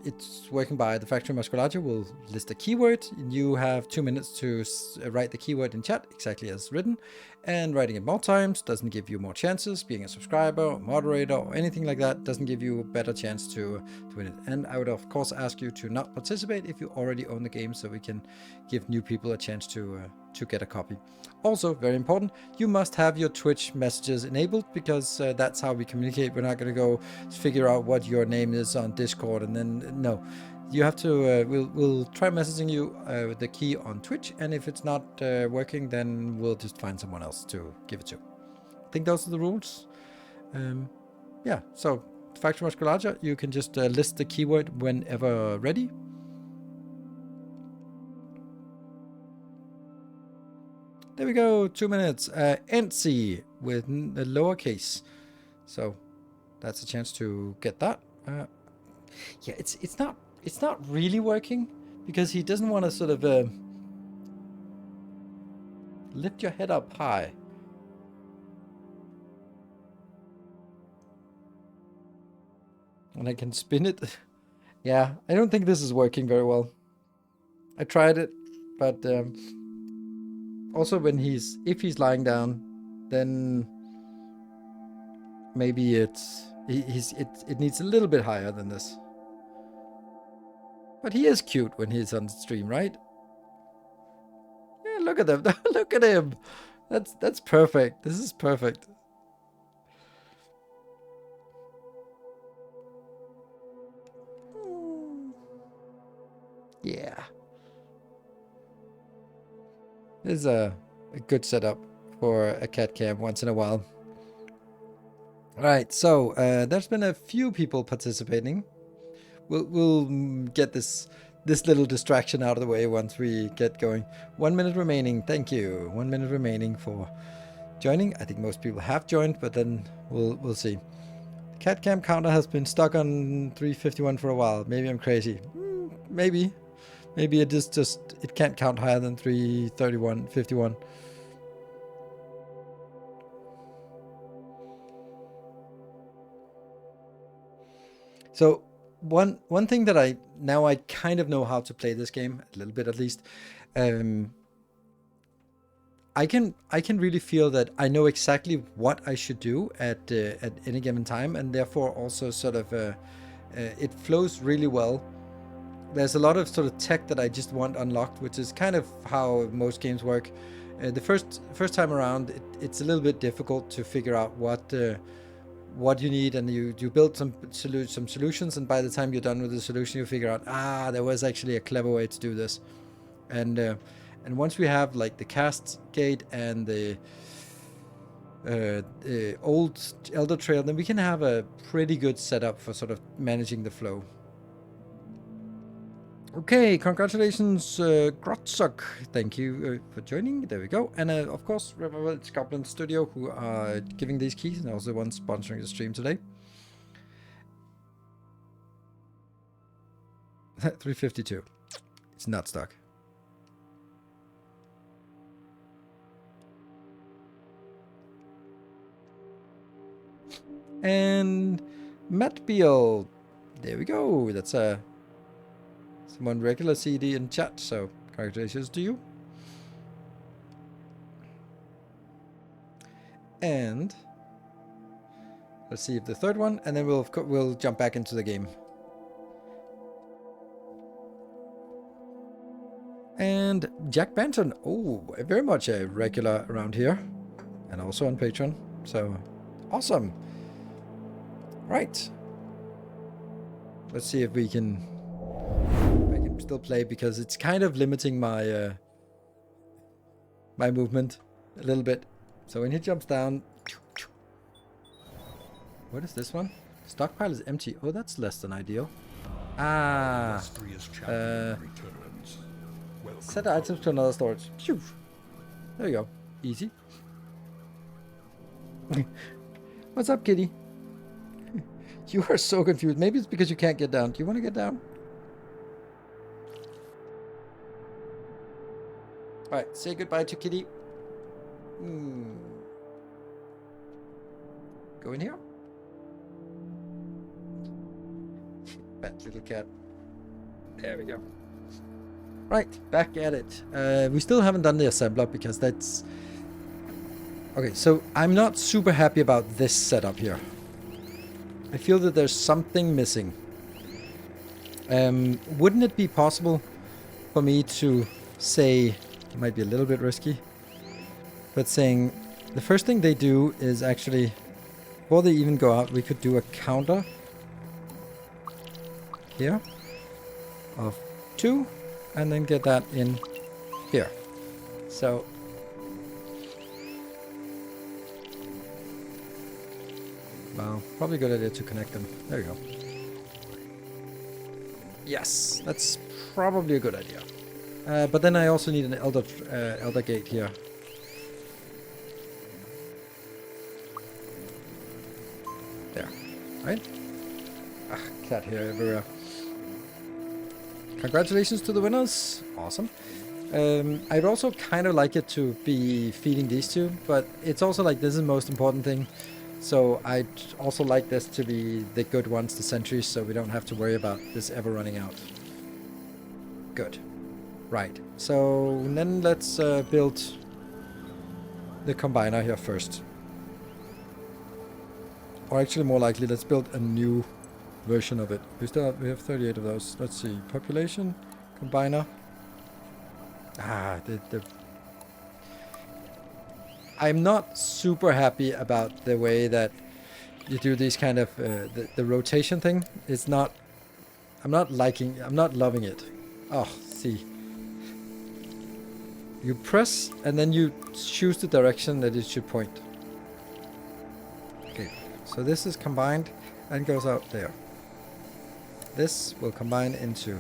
it's working by the Factory Musculature will list a keyword. You have 2 minutes to write the keyword in chat exactly as written, and writing it more times doesn't give you more chances. Being a subscriber or moderator or anything like that doesn't give you a better chance to win it. And I would of course ask you to not participate if you already own the game, so we can give new people a chance to get a copy. Also, very important, you must have your Twitch messages enabled, because that's how we communicate. We're not going to go figure out what your name is on Discord and then no. You have to. We'll try messaging you with the key on Twitch, and if it's not working, then we'll just find someone else to give it to. I think those are the rules. Yeah. So, Factory Musculature, you can just list the keyword whenever ready. There we go. 2 minutes. NC with the lowercase. So, that's a chance to get that. Yeah, it's not really working because he doesn't want to sort of lift your head up high. And I can spin it. Yeah, I don't think this is working very well. I tried it, but also when if he's lying down, then maybe it needs a little bit higher than this. But he is cute when he's on stream, right? Yeah, look at them. Look at him. That's perfect. This is perfect. Yeah. This is a good setup for a cat cam once in a while. Alright, so there's been a few people participating. We'll get this little distraction out of the way once we get going. 1 minute remaining. Thank you. 1 minute remaining for joining. I think most people have joined, but then we'll see. Cat cam counter has been stuck on 351 for a while. Maybe I'm crazy. Maybe it is just it can't count higher than 331.51. So one thing that I kind of know how to play this game a little bit, at least. I can really feel that I know exactly what I should do at any given time, and therefore also sort of it flows really well. There's a lot of sort of tech that I just want unlocked, which is kind of how most games work. The first time around, it's a little bit difficult to figure out what you need, and you build some solutions, and by the time you're done with the solution, you figure out there was actually a clever way to do this, and once we have like the cast gate and the old Elder Trail, then we can have a pretty good setup for sort of managing the flow. Okay, congratulations, Grotzuk. Thank you for joining. There we go. And of course, remember it's Goblin Studio who are giving these keys and also the ones sponsoring the stream today. 352. It's not stuck. And Matt Beal. There we go. That's someone regular CD in chat, so congratulations to you. And let's see if the third one, and then we'll jump back into the game. And Jack Banton, oh, very much a regular around here, and also on Patreon. So awesome! Right, let's see if we can still play, because it's kind of limiting my my movement a little bit. So when he jumps down, what is this one? Stockpile is empty. Oh, that's less than ideal. Ah, set items to another storage. Phew. There you go. Easy. What's up, kitty? You are so confused. Maybe it's because you can't get down. Do you want to get down? Alright, say goodbye to kitty. Go in here. Fat little cat. There we go. Right, back at it. We still haven't done the assembler because that's... Okay, so I'm not super happy about this setup here. I feel that there's something missing. Wouldn't it be possible for me to say... It might be a little bit risky. But saying... The first thing they do is actually... Before they even go out, we could do a counter. Here. Of 2. And then get that in here. So... Well, probably a good idea to connect them. There you go. Yes, that's probably a good idea. But then I also need an elder gate here. There, right? Ah, cat hair everywhere. Congratulations to the winners. Awesome. I'd also kind of like it to be feeding these two, but it's also like this is the most important thing. So I'd also like this to be the good ones, the sentries, so we don't have to worry about this ever running out. Good. Right. So then let's build the combiner here first. Or actually more likely, let's build a new version of it. We have 38 of those. Let's see. Population, combiner. Ah, I'm not super happy about the way that you do these kind of the rotation thing. It's not. I'm not loving it. Oh, see. You press and then you choose the direction that it should point. Okay, so this is combined and goes out there. This will combine into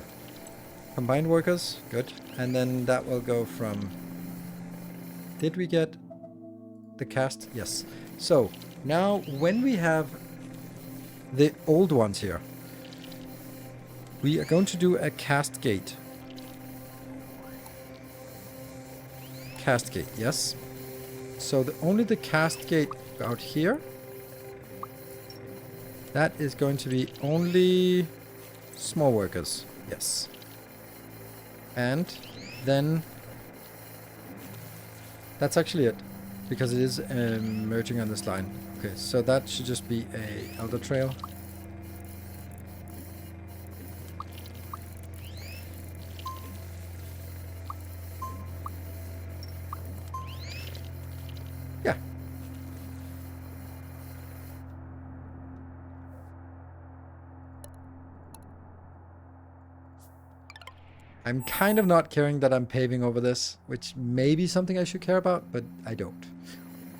combined workers. Good, and then that will go from. Did we get the cast? Yes. So now when we have the old ones here, we are going to do a cast gate. Cast gate, yes. So only the cast gate out here. That is going to be only small workers. Yes. And then that's actually it. Because it is merging on this line. Okay, so that should just be a elder trail. Yeah. I'm kind of not caring that I'm paving over this, which may be something I should care about, but I don't.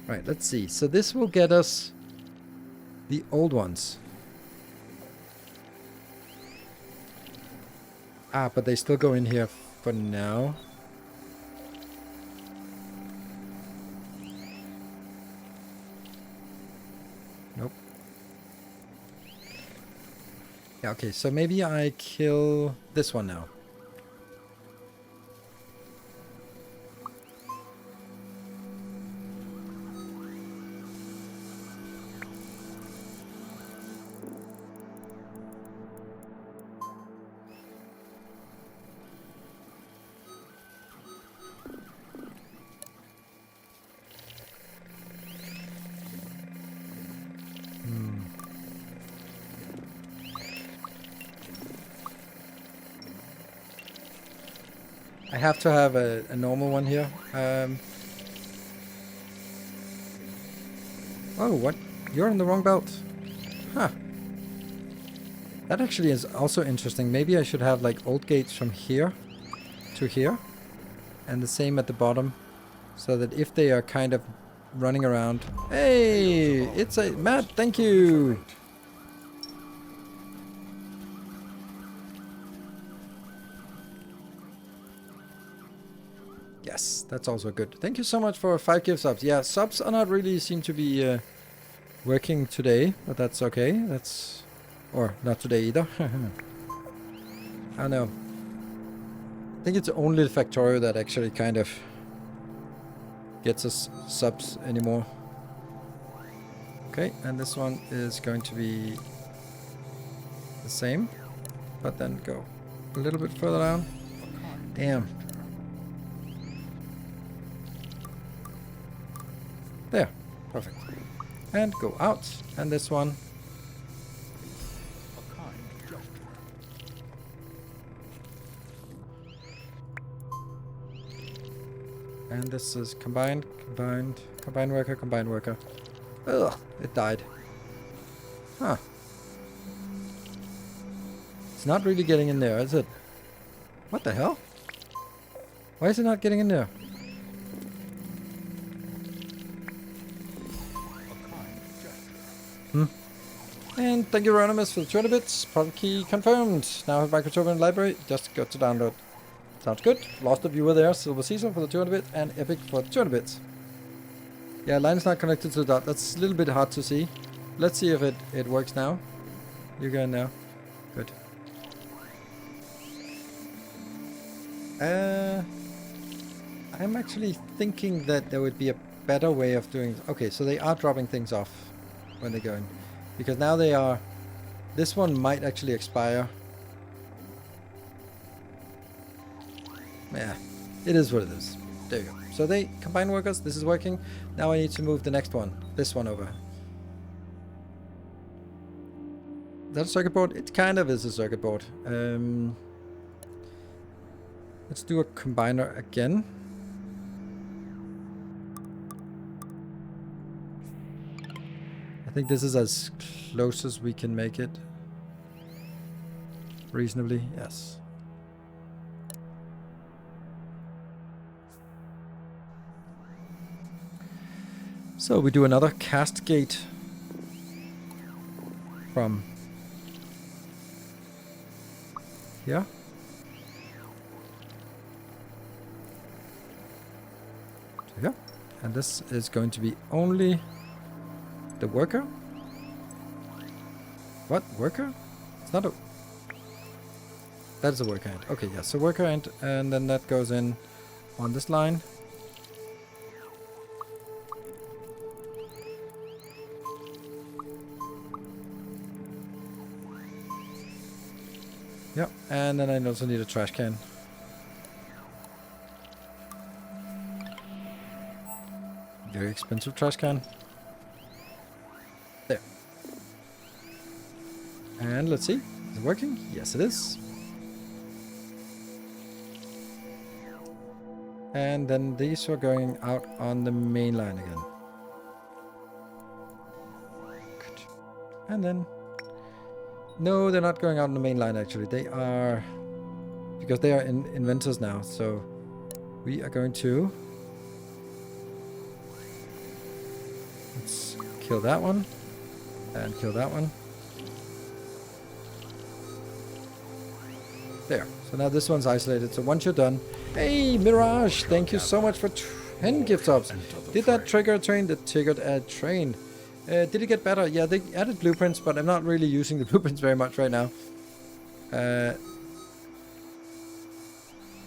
Right, let's see. So this will get us the old ones. Ah, but they still go in here for now. Nope. Yeah, okay, so maybe I kill this one now. I have to have a normal one here. Oh, what? You're on the wrong belt. Huh. That actually is also interesting. Maybe I should have like old gates from here to here. And the same at the bottom. So that if they are kind of running around... Hey! It's a... Matt, thank you! Yes, that's also good. Thank you so much for 5 gift subs. Yeah, subs are not really seem to be working today, but that's okay. That's... Or not today either. I don't know. I think it's only the Factorio that actually kind of gets us subs anymore. Okay, and this one is going to be the same, but then go a little bit further down. Damn. There, perfect. And go out, and this one. And this is combined worker. Ugh, it died. Huh. It's not really getting in there, is it? What the hell? Why is it not getting in there? And thank you, Ronimus, for the 200 bits. Product key confirmed. Now have Microtopia in the library. Just go to download. Sounds good. Lost a viewer there. Silver Caesar for the 200 bits and Epic for the 200 bits. Yeah, line's not connected to the dot. That's a little bit hard to see. Let's see if it works now. You're going now. Good. I'm actually thinking that there would be a better way of doing... Okay, so they are dropping things off when they go in. Because now they are... This one might actually expire. Yeah, it is what it is. There you go. So they combine workers. This is working. Now I need to move the next one. This one over. Is that a circuit board? It kind of is a circuit board. Let's do a combiner again. I think this is as close as we can make it. Reasonably, yes. So we do another cast gate from here. To here. And this is going to be only the worker. What? Worker? It's not a... That is a worker end. Okay, yeah, so worker end, and then that goes in on this line. Yep, and then I also need a trash can. Very expensive trash can. There. And let's see. Is it working? Yes, it is. And then these are going out on the main line again. Good. And then... No, they're not going out on the main line actually. They are... Because they are inventors now, so... We are going to... Let's kill that one. And kill that one. There. So now this one's isolated. So once you're done... Hey, Mirage! Thank you so much for 10 gift subs. Did that trigger a train? That triggered a train. Did it get better? Yeah, they added blueprints, but I'm not really using the blueprints very much right now.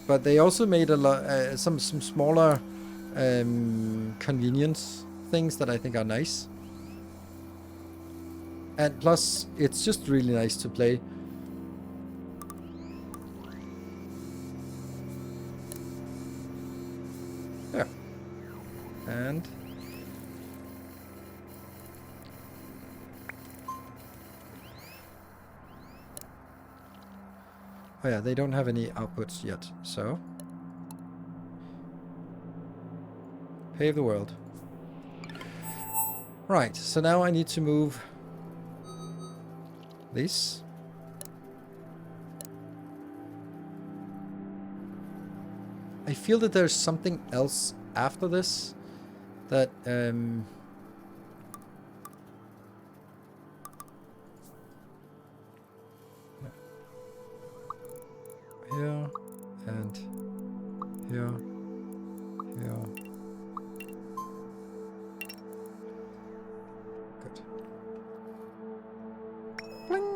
But they also made a lot, some smaller convenience things that I think are nice. And plus, it's just really nice to play. There. And... oh yeah, they don't have any outputs yet, so... pave the world. Right, so now I need to move... these. I feel that there's something else after this that here and here, here. Good. Bling.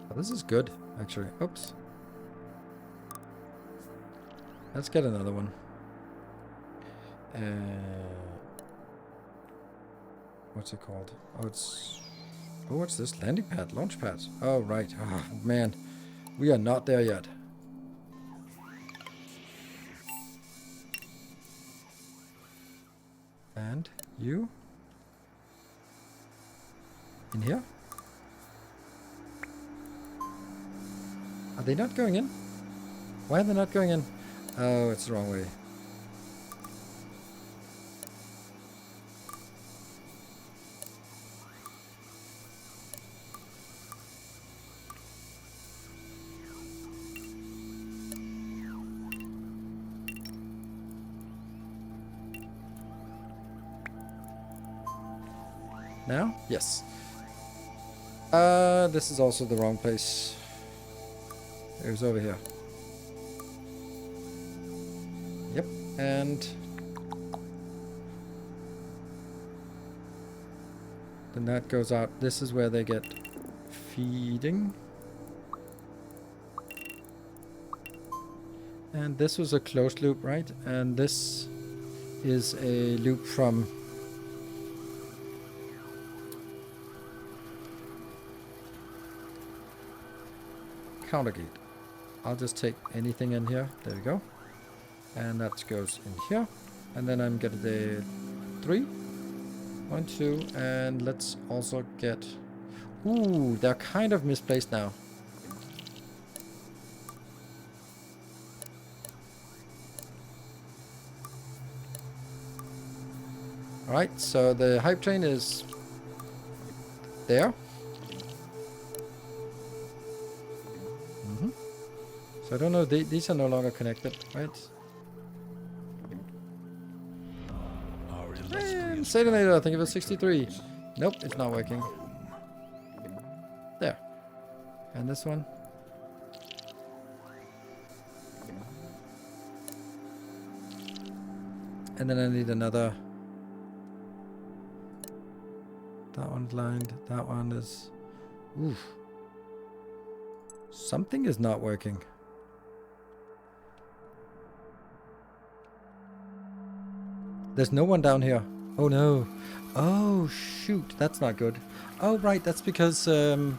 Oh, this is good, actually. Oops. Let's get another one. What's it called? Oh, it's... oh, what's this? Landing pad? Launch pad? Oh, right. Oh, man. We are not there yet. And you? In here? Are they not going in? Why are they not going in? Oh, it's the wrong way. Now? Yes. This is also the wrong place. It was over here. Yep, and... then that goes out. This is where they get feeding. And this was a closed loop, right? And this is a loop from... counter gate. I'll just take anything in here. There we go. And that goes in here. And then I'm getting the 3. 1, 2. And let's also get... ooh, they're kind of misplaced now. Alright, so the hype train is there. So I don't know, these are no longer connected, right? And Satanator, I think it was 63. Nope, it's not working. There. And this one. And then I need another. That one's lined. That one is... oof. Something is not working. There's no one down here. Oh no. Oh shoot, that's not good. Oh right, that's because Our illustrious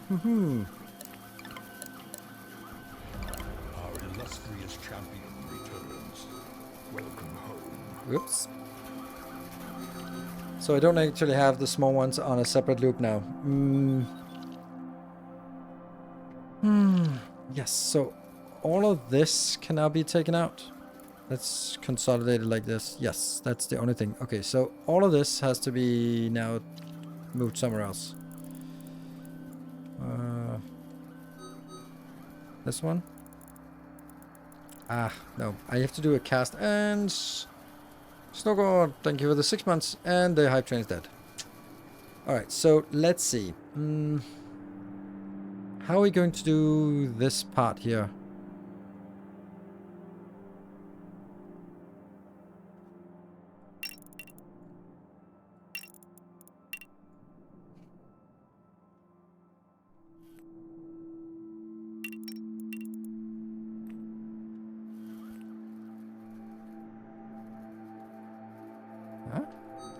champion returns. Welcome home. whoops. So I don't actually have the small ones on a separate loop now. Yes, so all of this can now be taken out. Let's consolidate it like this. Yes, that's the only thing. Okay, so all of this has to be now moved somewhere else. This one? Ah, no. I have to do a cast and Snowgord, thank you for the 6 months. And the hype train is dead. Alright, so let's see. How are we going to do this part here? Huh?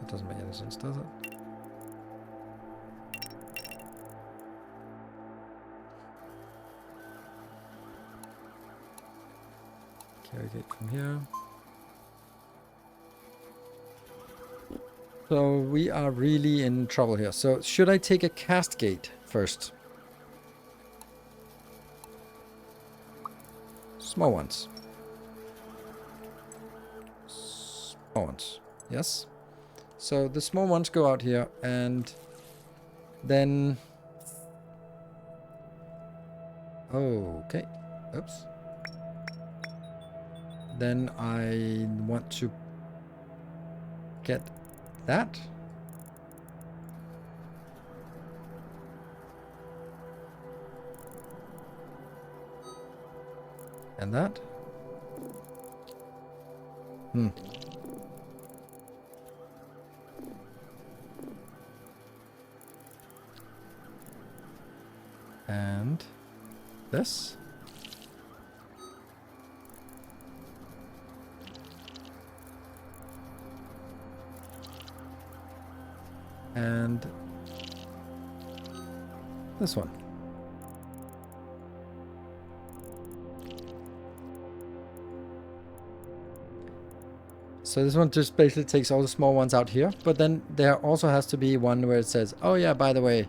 That doesn't make any sense, does it? Carry gate from here. So we are really in trouble here. So should I take a cast gate first? Small ones. Small ones. Yes. So the small ones go out here, and then... Okay. Oops. Then I want to get that. And that. And this. And this one. So this one just basically takes all the small ones out here, but then there also has to be one where it says, oh yeah, by the way,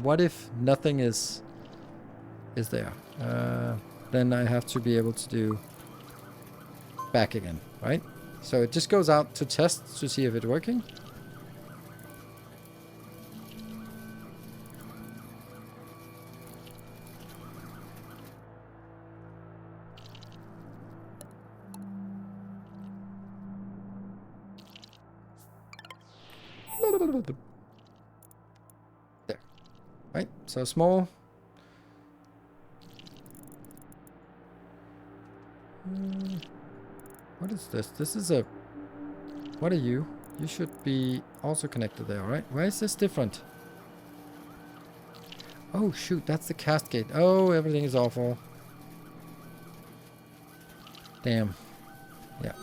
what if nothing is there? Then I have to be able to do back again, right? So it just goes out to test to see if it's working. There. Right, so small. What is this? This is a... What are you? You should be also connected there, right? Why is this different? Oh shoot, that's the cast gate. Oh, everything is awful. Damn. Yeah.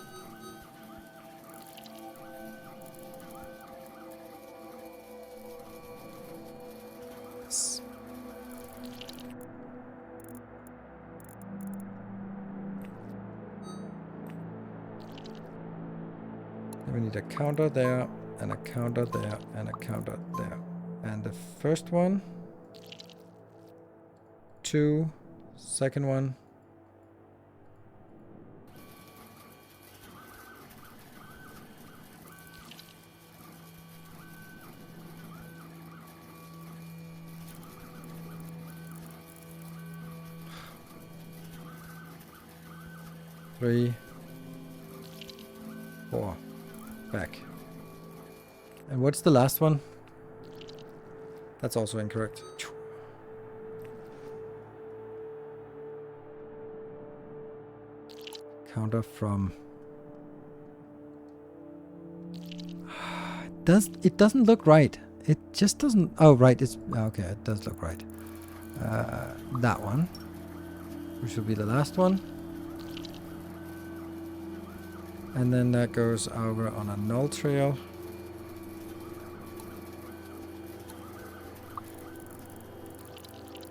Yes. We need a counter there, and a counter there, and a counter there. And the first one, 2, second one, three, 4. Back. And what's the last one? That's also incorrect. Counter from... It doesn't look right. It just doesn't... Oh, right. It's... Okay, it does look right. That one. Which will be the last one. And then that goes over on a null trail.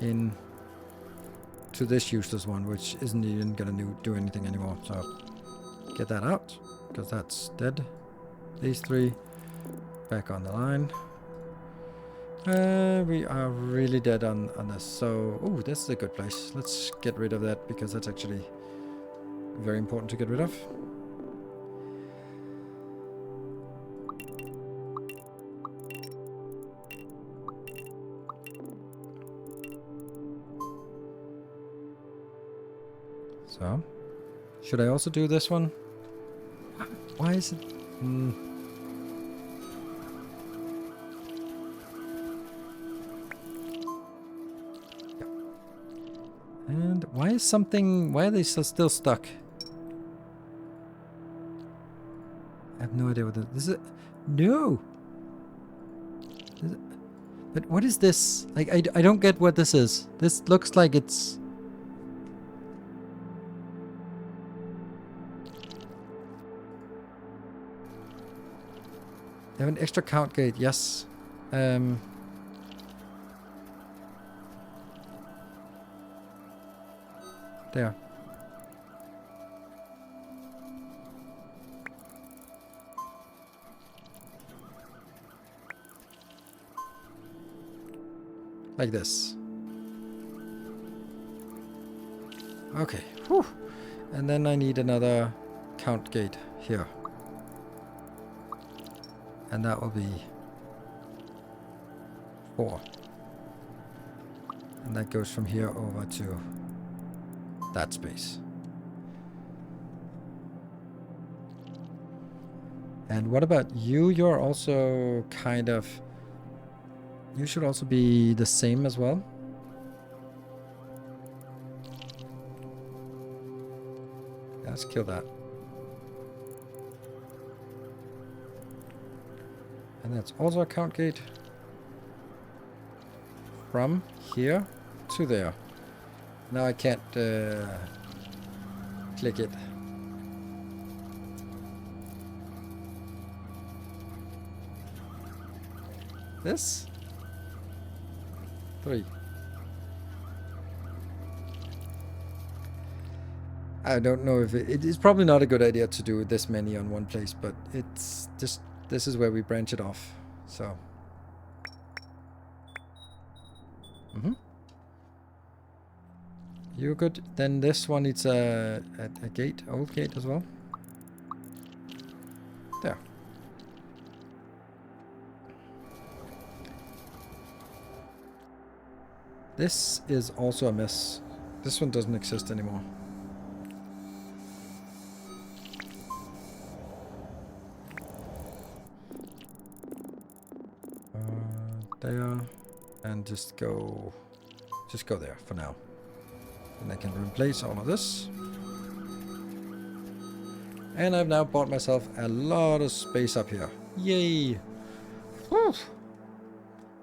In to this useless one, which isn't even gonna do anything anymore. So get that out, because that's dead. These 3 back on the line. We are really dead on this. So, oh, this is a good place. Let's get rid of that, because that's actually very important to get rid of. So, should I also do this one? Why is it? And why is something? Why are they still stuck? I have no idea what this is. No. But what is this? Like, I don't get what this is. This looks like it's... They have an extra count gate, yes. There. Like this. Okay. Whew. And then I need another count gate here. And that will be 4. And that goes from here over to that space. And what about you? You're also kind of... You should also be the same as well. Let's kill that. And that's also a count gate. From here to there. Now I can't click it. This? 3. I don't know if it is probably not a good idea to do this many on one place, but it's just, this is where we branch it off. So. You're good. Then this one needs a gate, old gate as well. There. This is also a mess. This one doesn't exist anymore. There. And just go there for now. And I can replace all of this. And I've now bought myself a lot of space up here. Yay! Whew.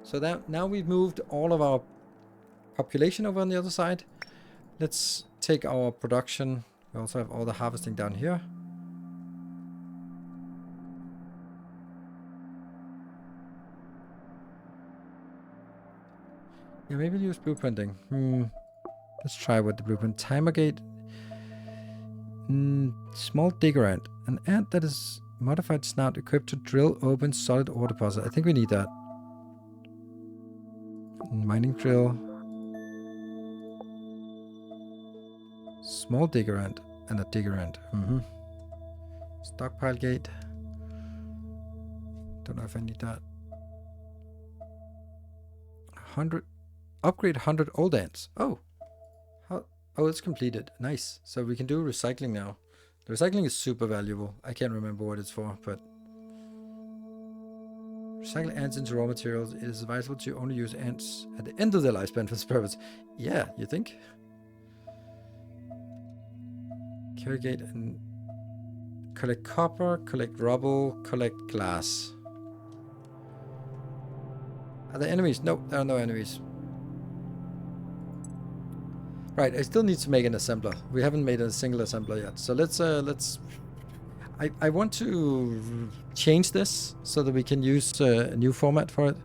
So that now we've moved all of our population over on the other side. Let's take our production. We also have all the harvesting down here. Yeah, maybe use blueprinting. Let's try with the blueprint. Timer gate. Small digger ant. An ant that is modified snout equipped to drill open solid ore deposit. I think we need that. Mining drill. Small digger ant and a digger ant. Stockpile gate. Don't know if I need that. 100. Upgrade 100 old ants. Oh. Oh, it's completed. Nice. So we can do recycling now. The recycling is super valuable. I can't remember what it's for, but... Recycle ants into raw materials. It is advisable to only use ants at the end of their lifespan for this purpose. Yeah, you think? Carry gate and... Collect copper, collect rubble, collect glass. Are there enemies? No, there are no enemies. Right, I still need to make an assembler. We haven't made a single assembler yet. So let's I want to change this so that we can use a new format for it.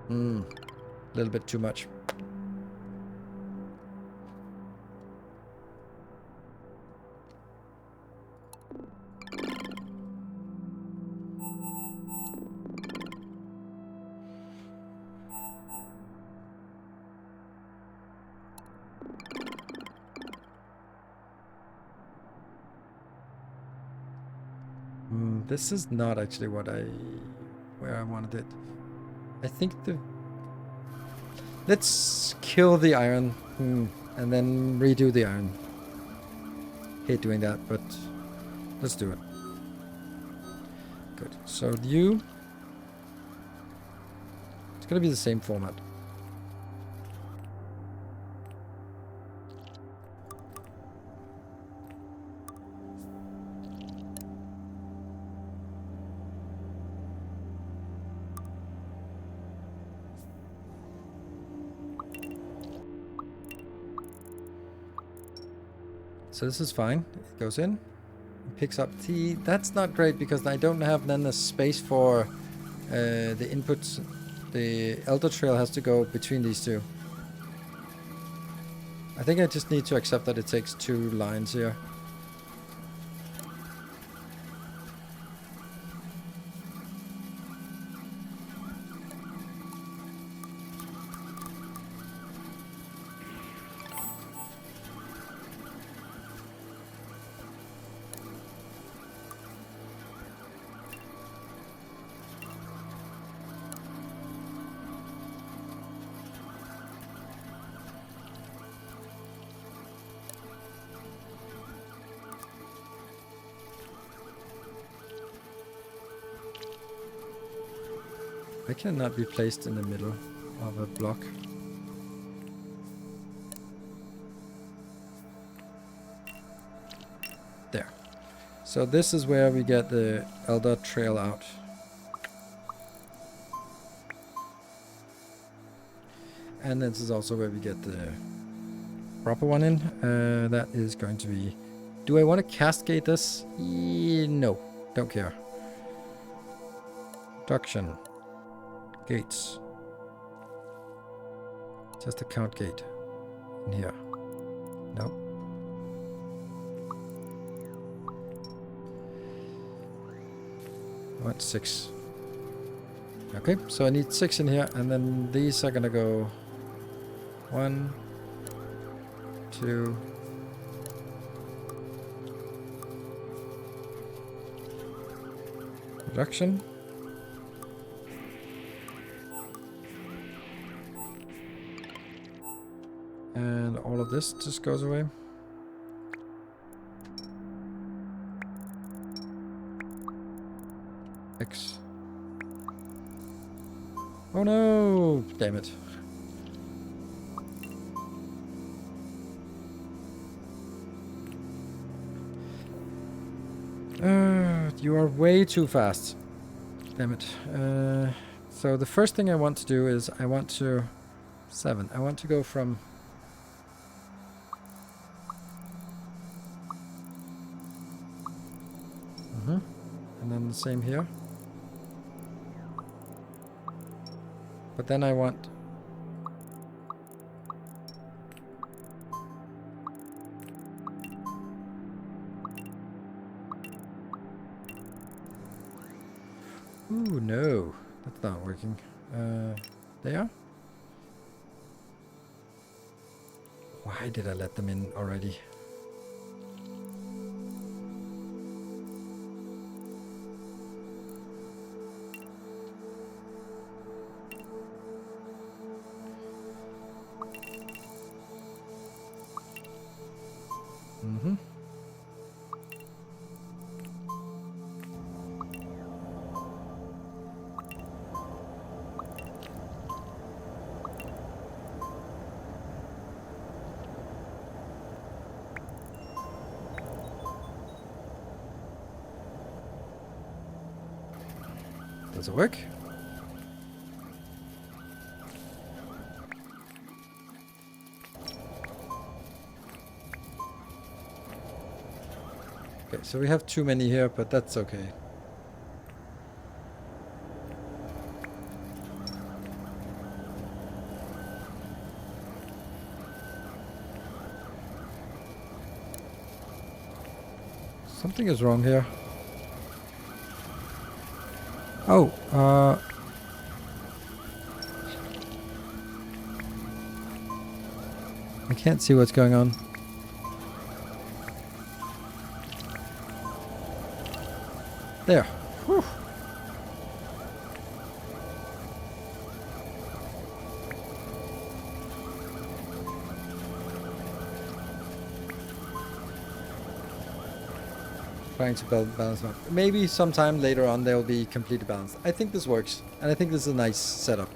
A little bit too much. This is not actually where I wanted it. I think Let's kill the iron. And then redo the iron. Hate doing that, but let's do it. Good. So you... It's gonna be the same format. So this is fine. It goes in, picks up T. That's not great because I don't have then the space for the inputs. The Elder Trail has to go between these two. I think I just need to accept that it takes 2 lines here. I cannot be placed in the middle of a block. There. So this is where we get the Elder Trail out. And this is also where we get the proper one in. That is going to be... Do I want to cascade this? No. Don't care. Production. Gates. Just a count gate in here. No. I want 6. Okay, so I need 6 in here, and then these are gonna go 1, 2. Production. And all of this just goes away. X. Oh no! Damn it. You are way too fast. Damn it. So the first thing I want to do is I want to... 7. I want to go from... And then the same here. But then I want... Ooh, no. That's not working. There? Why did I let them in already? Does it work? Okay, so we have too many here, but that's okay. Something is wrong here. Oh, I can't see what's going on. There. Whew. Trying to balance them out. Maybe sometime later on they'll be completely balanced. I think this works, and I think this is a nice setup.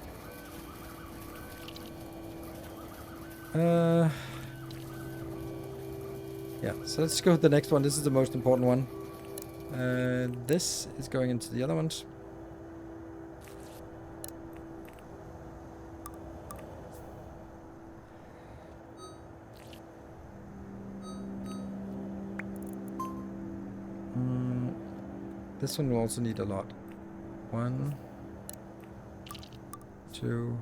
Yeah, so let's go with the next one. This is the most important one. This is going into the other ones. This one will also need a lot. 1, 2.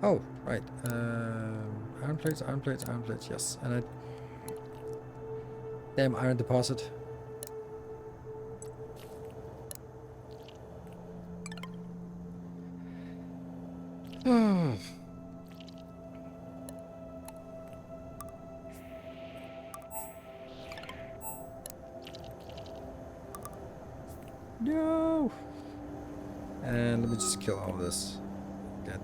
Oh, right. Iron plates, iron plates, iron plates, yes. And I... Damn, iron deposit. No! And let me just kill all this. Good.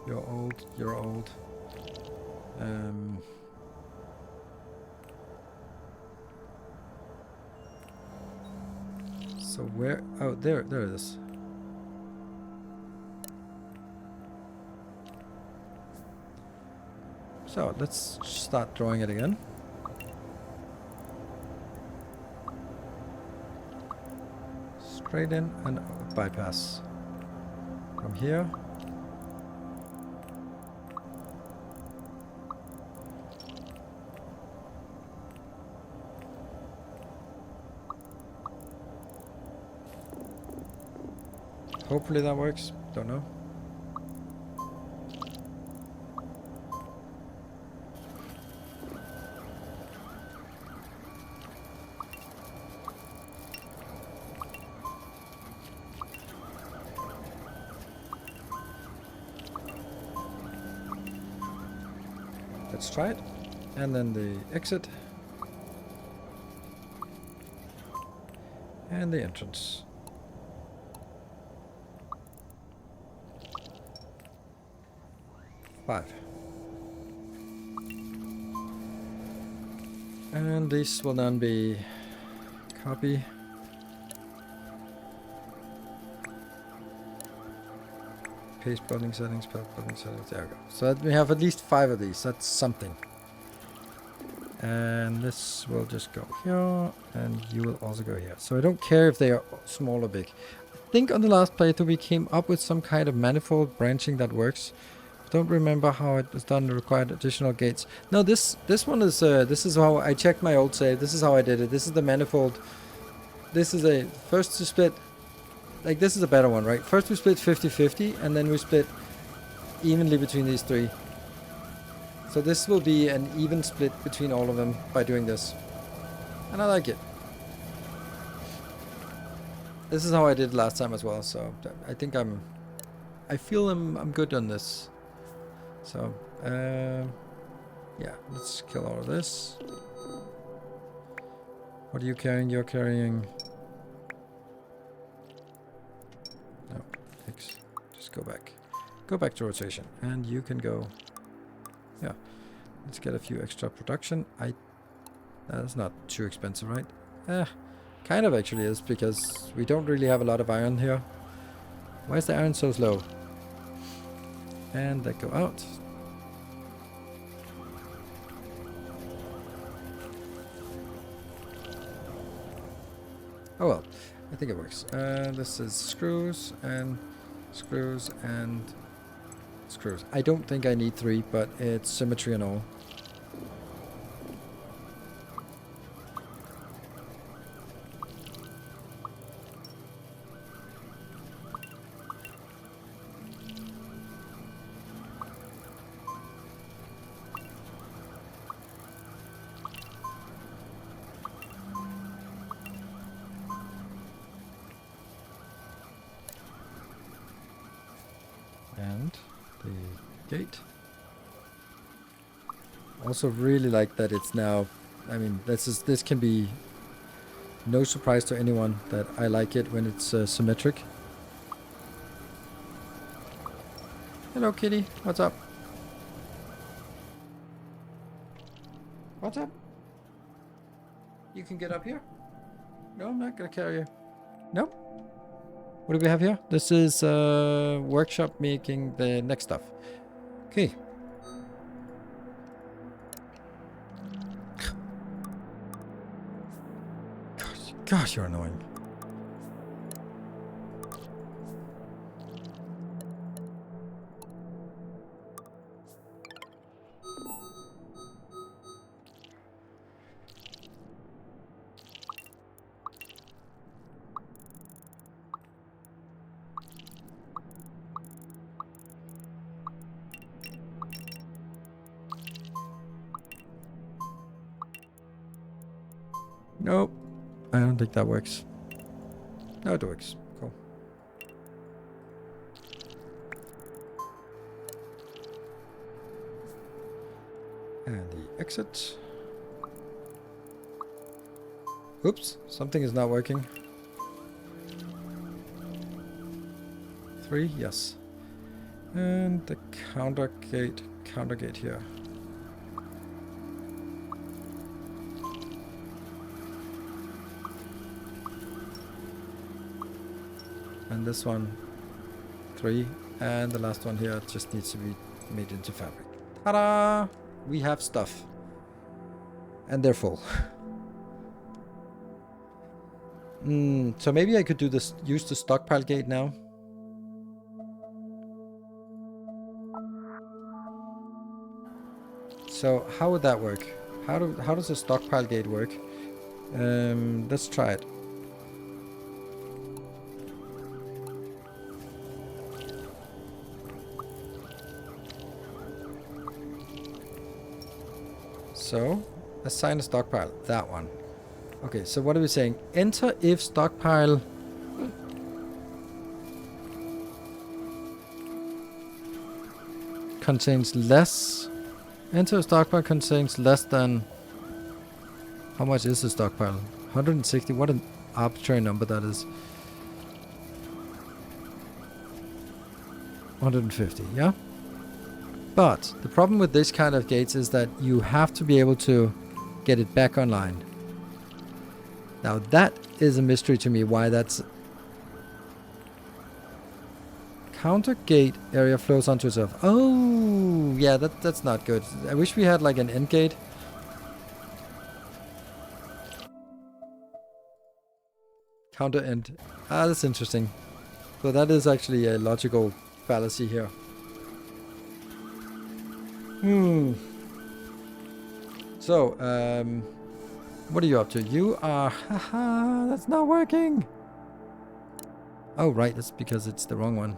You're old, you're old. So where... Oh, there it is. So, let's start drawing it again. Straight in and bypass. From here. Hopefully that works. Don't know. Let's try it. And then the exit. And the entrance. And this will then be copy. Paste building settings, building settings. There we go. So we have at least 5 of these. That's something. And this will just go here, and you will also go here. So I don't care if they are small or big. I think on the last playthrough we came up with some kind of manifold branching that works. Don't remember how it was done. Required additional gates. No, this one is this is how I checked my old save. This is how I did it. This is the manifold. This is a first to split. Like this is a better one, right? First we split 50-50, and then we split evenly between these 3. So this will be an even split between all of them by doing this, and I like it. This is how I did last time as well. So I think I feel I'm good on this. So, yeah, let's kill all of this. What are you carrying? You're carrying... No, X. Just go back. Go back to rotation. And you can go... Yeah. Let's get a few extra production. That's not too expensive, right? Kind of actually is, because we don't really have a lot of iron here. Why is the iron so slow? And that go out. Oh well, I think it works. This is screws and screws and screws. I don't think I need 3, but it's symmetry and all. And the gate. Also really like that it's now, I mean, this can be no surprise to anyone that I like it when it's symmetric. Hello, kitty. What's up? What's up? You can get up here. No, I'm not gonna carry you. Nope. What do we have here? This is workshop making the next stuff. Okay. Gosh, you're annoying. Nope. I don't think that works. No, it works. Cool. And the exit. Oops, something is not working. 3, yes. And the counter gate here. And this one, 3. And the last one here just needs to be made into fabric. Ta-da! We have stuff. And they're full. So maybe I could do this, use the stockpile gate now. So how would that work? How does the stockpile gate work? Let's try it. So, assign a stockpile. That one. Okay, so what are we saying? Enter if stockpile contains less. Enter stockpile contains less than. How much is the stockpile? 160. What an arbitrary number that is. 150, yeah? But the problem with this kind of gates is that you have to be able to get it back online. Now that is a mystery to me why that's... Counter gate area flows onto itself. Oh, yeah, that's not good. I wish we had like an end gate. Counter end. Ah, that's interesting. So that is actually a logical fallacy here. So, what are you up to? You are... Haha, that's not working! Oh, right, that's because it's the wrong one.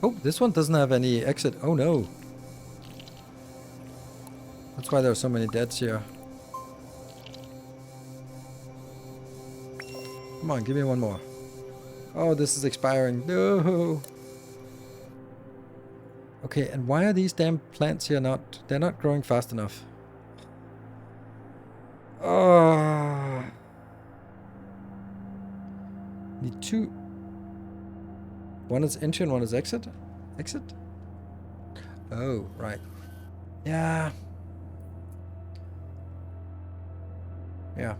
Oh, this one doesn't have any exit. Oh, no. That's why there are so many deaths here. Come on, give me one more. Oh, this is expiring. No. Okay, and why are these damn plants here not... They're not growing fast enough. Oh. Need 2. One is entry and one is exit? Exit? Oh, right. Yeah. Yeah.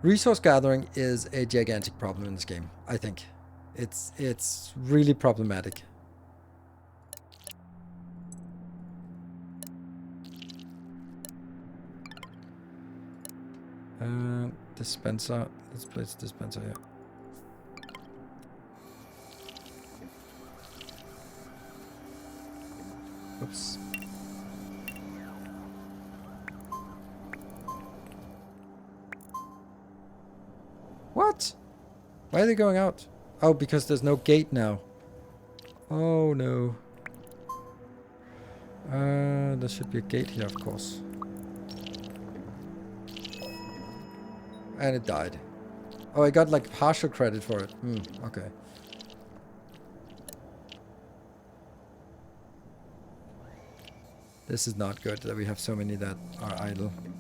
Resource gathering is a gigantic problem in this game, I think. It's really problematic. Dispenser. Let's place dispenser here. Oops. What? Why are they going out? Oh, because there's no gate now. Oh no. There should be a gate here, of course. And it died. Oh, I got like partial credit for it. Okay. This is not good that we have so many that are idle. Bing.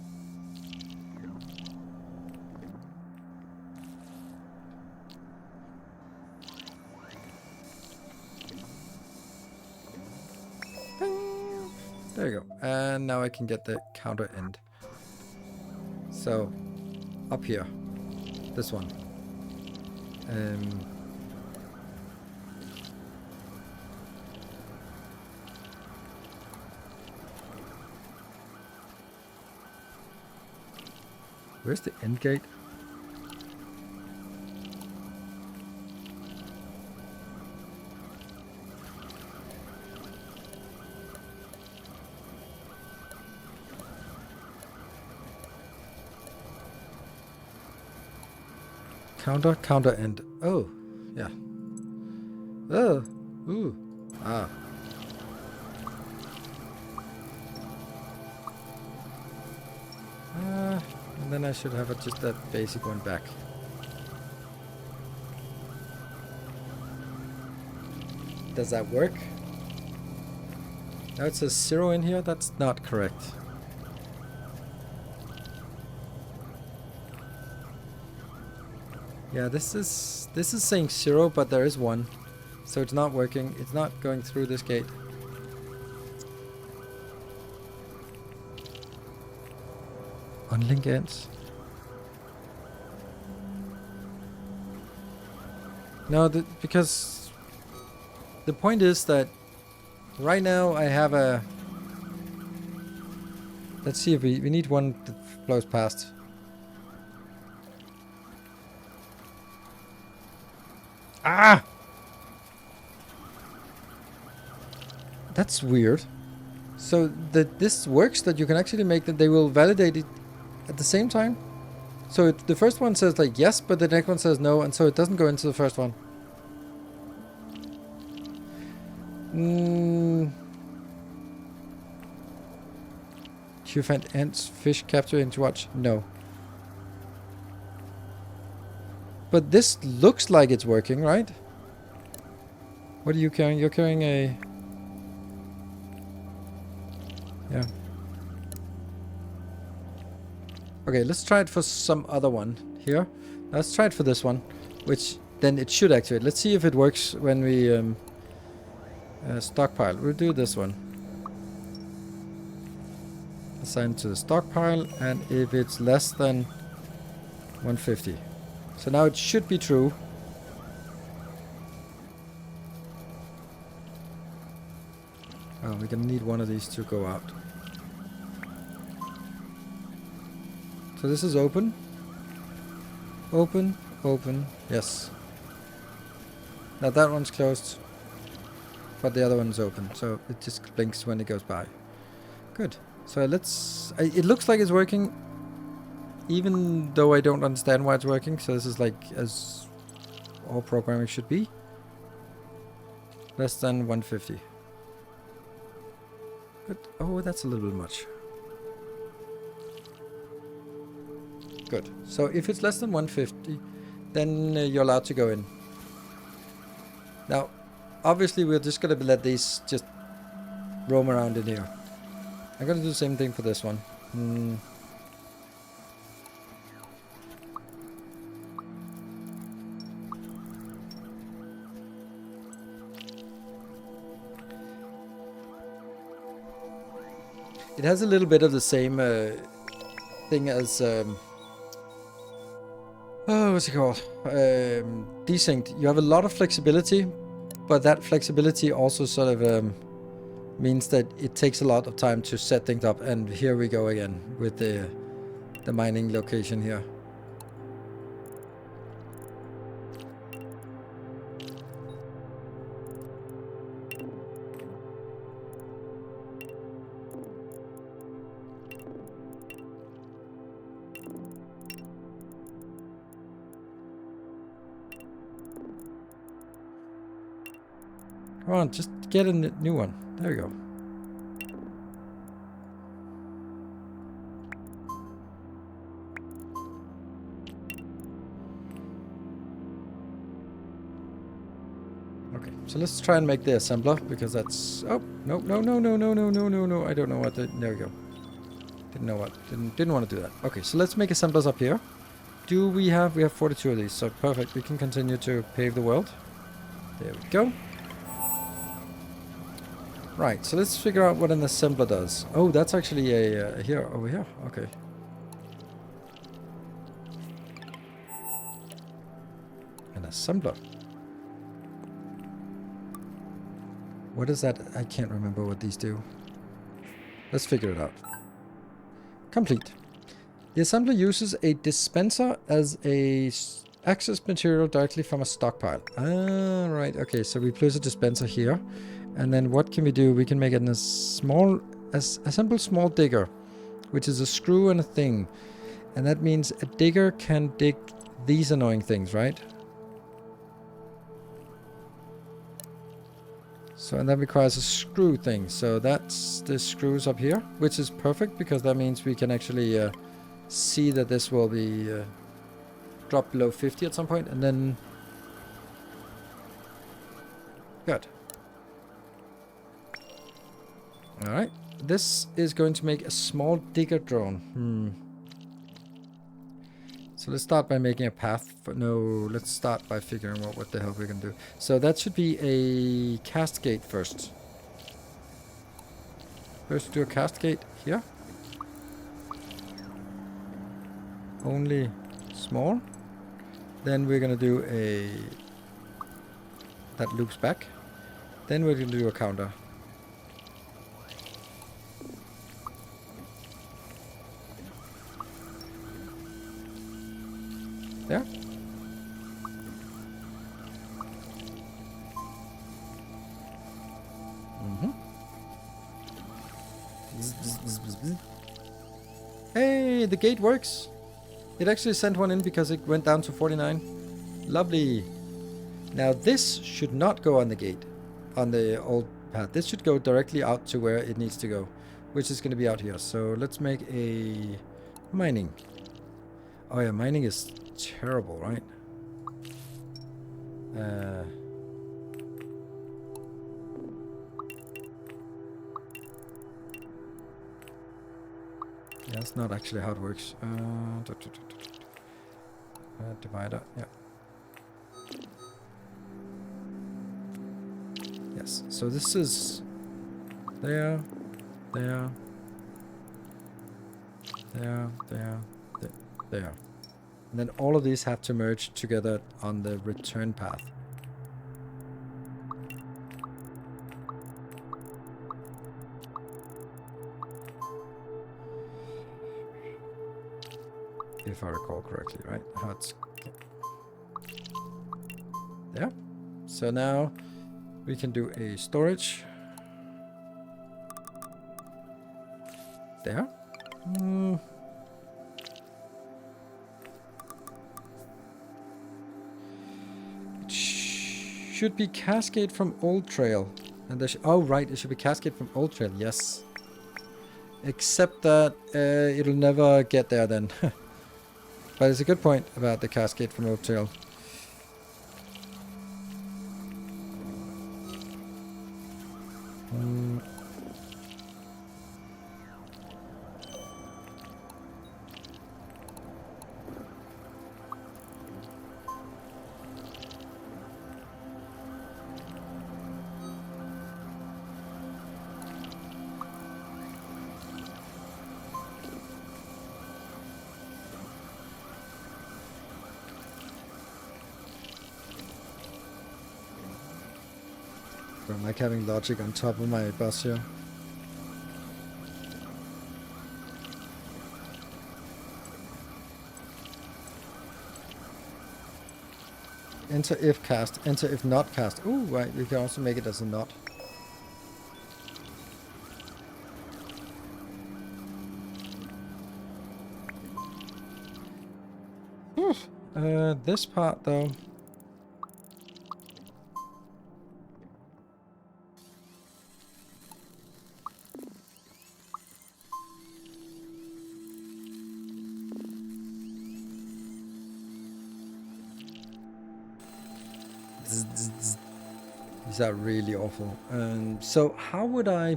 There you go. And now I can get the counter end. So, up here. This one. Where's the end gate? Counter end. Oh, yeah. Oh, ooh, ah. And then I should have just that basic one back. Does that work? Now it says 0 in here. That's not correct. Yeah, this is saying 0, but there is 1. So it's not working. It's not going through this gate. Unlink ends. No, because the point is that right now I have a... Let's see if we need one that flows past. Ah! That's weird. So this works, that you can actually make that they will validate it at the same time. So the first one says like yes, but the next one says no, and so it doesn't go into the first one. Do you find ants, fish capture into watch? No. But this looks like it's working, right? What are you carrying? You're carrying a... Yeah. Okay, let's try it for some other one here. Let's try it for this one, which then it should activate. Let's see if it works when we stockpile. We'll do this one. Assign to the stockpile, and if it's less than 150. So now it should be true. Oh, we're gonna need one of these to go out. So this is open. Open, open, yes. Now that one's closed, but the other one's open, so it just blinks when it goes by. Good. So let's... it looks like it's working, even though I don't understand why it's working. So this is like as all programming should be. Less than 150. Good. Oh, that's a little bit much. Good. So if it's less than 150, then you're allowed to go in. Now, obviously we're just going to let these just roam around in here. I'm going to do the same thing for this one. It has a little bit of the same thing as... what's it called? Desynced. You have a lot of flexibility, but that flexibility also sort of means that it takes a lot of time to set things up. And here we go again with the mining location here. Come on, just get a new one. There we go. Okay, so let's try and make the assembler, because that's... Oh, no, no, no, no, no, no, no, no, no. I don't know what the... There we go. Didn't know what... Didn't want to do that. Okay, so let's make assemblers up here. Do we have... We have 42 of these, so perfect. We can continue to pave the world. There we go. Right, so let's figure out what an assembler does. Oh, that's actually a... here, over here. Okay. An assembler. What is that? I can't remember what these do. Let's figure it out. Complete. The assembler uses a dispenser as a access material directly from a stockpile. Ah, right. Okay, so we place a dispenser here. And then what can we do? We can make it a small... assemble small digger, which is a screw and a thing. And that means a digger can dig these annoying things, right? So, and that requires a screw thing. So that's the screws up here, which is perfect because that means we can actually see that this will be drop below 50 at some point, and then... Good. Alright. This is going to make a small digger drone. So let's start by making a path. No, let's start by figuring out what the hell we're going to do. So that should be a cast gate first. First do a cast gate here. Only small. Then we're going to do a... that loops back. Then we're going to do a counter. There. Hey, the gate works. It actually sent one in because it went down to 49. Lovely. Now this should not go on the gate, on the old path. This should go directly out to where it needs to go, which is going to be out here. So let's make a mining. Oh yeah, mining is terrible, right? Yeah, that's not actually how it works. Divider, yeah. Yes, so this is there, there, there, there, there. And then all of these have to merge together on the return path. If I recall correctly, right? How it's... There. So now we can do a storage. There. Should be cascade from old trail. And there oh right, it should be cascade from old trail, yes. Except that it'll never get there then. But it's a good point about the cascade from old trail. I'm like having logic on top of my bus here. Enter if cast, enter if not cast. Ooh, right, we can also make it as a not. This part though. These are really awful. So how would I...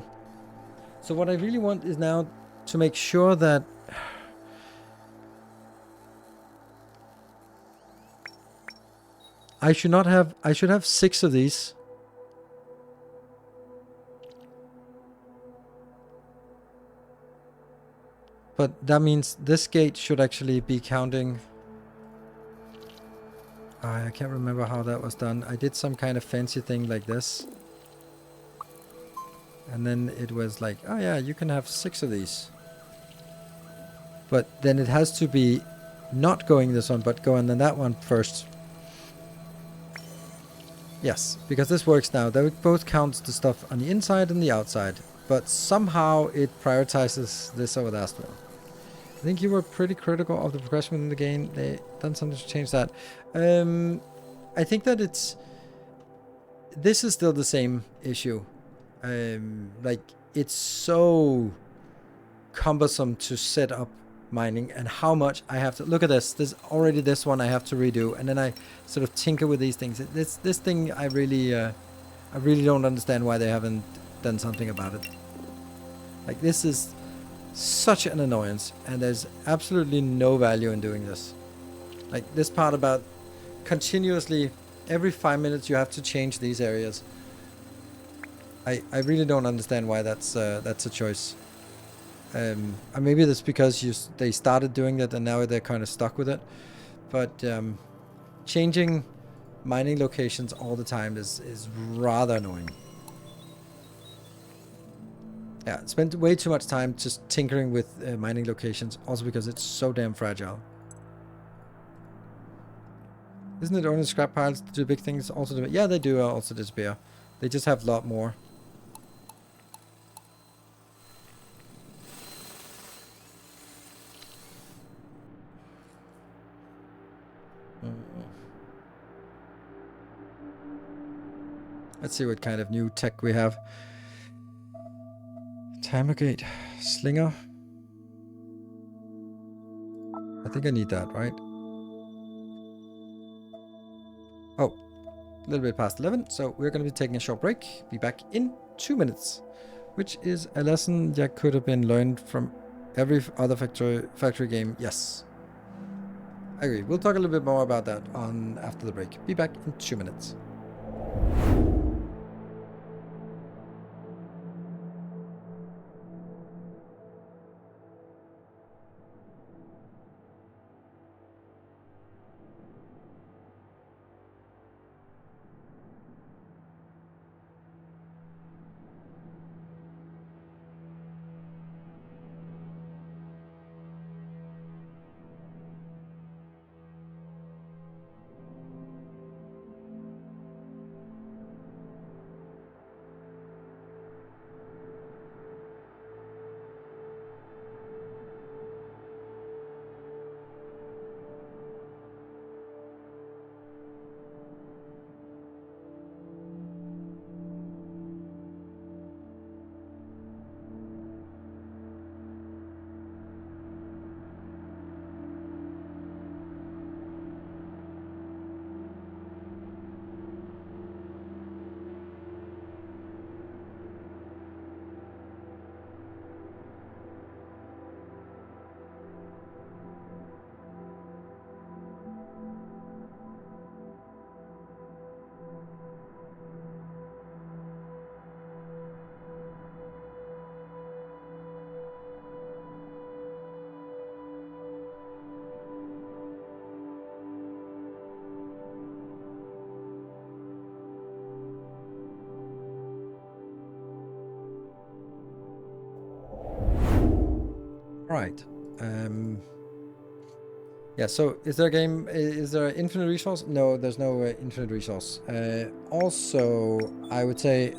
So what I really want is now to make sure that... I should have 6 of these. But that means this gate should actually be counting... I can't remember how that was done. I did some kind of fancy thing like this. And then it was like, oh yeah, you can have 6 of these. But then it has to be not going this one, but going on that one first. Yes, because this works now. That both counts the stuff on the inside and the outside. But somehow it prioritizes this over the last one. I think you were pretty critical of the progression within the game. They done something to change that. I think that this is still the same issue. Like, it's so cumbersome to set up mining, and how much I have to look at this. There's already this one I have to redo, and then I sort of tinker with these things. This thing I really don't understand why they haven't done something about it. Like, this is such an annoyance, and there's absolutely no value in doing this. Like, this part about continuously every 5 minutes you have to change these areas. I really don't understand why that's a choice. Maybe that's because they started doing that and now they're kind of stuck with it. But changing mining locations all the time is rather annoying. Yeah, spent way too much time just tinkering with mining locations, also because it's so damn fragile. Isn't it only scrap piles to do big things also do? Yeah, they do also disappear. They just have a lot more. Let's see what kind of new tech we have. Timer gate. Slinger. I think I need that, right? Oh, a little bit past 11, so we're going to be taking a short break. Be back in 2 minutes, which is a lesson that could have been learned from every other factory game. Yes, I agree. We'll talk a little bit more about that after the break. Be back in 2 minutes. Right. Yeah, so is there infinite resource? No, there's no infinite resource. Also, I would say,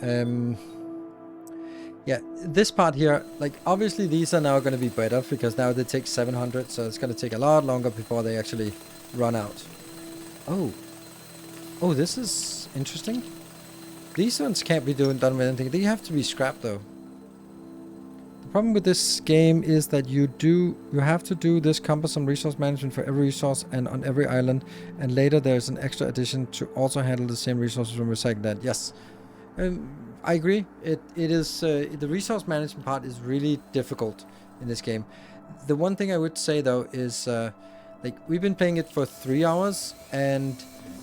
yeah, this part here, like, obviously these are now going to be better because now they take 700, so it's going to take a lot longer before they actually run out. Oh, this is interesting. These ones can't be done with anything. They have to be scrapped though. The problem with this game is that you have to do this cumbersome resource management for every resource and on every island, and later there's an extra addition to also handle the same resources from recycling that. Yes, I agree. It is the resource management part is really difficult in this game. The one thing I would say though is like we've been playing it for 3 hours, and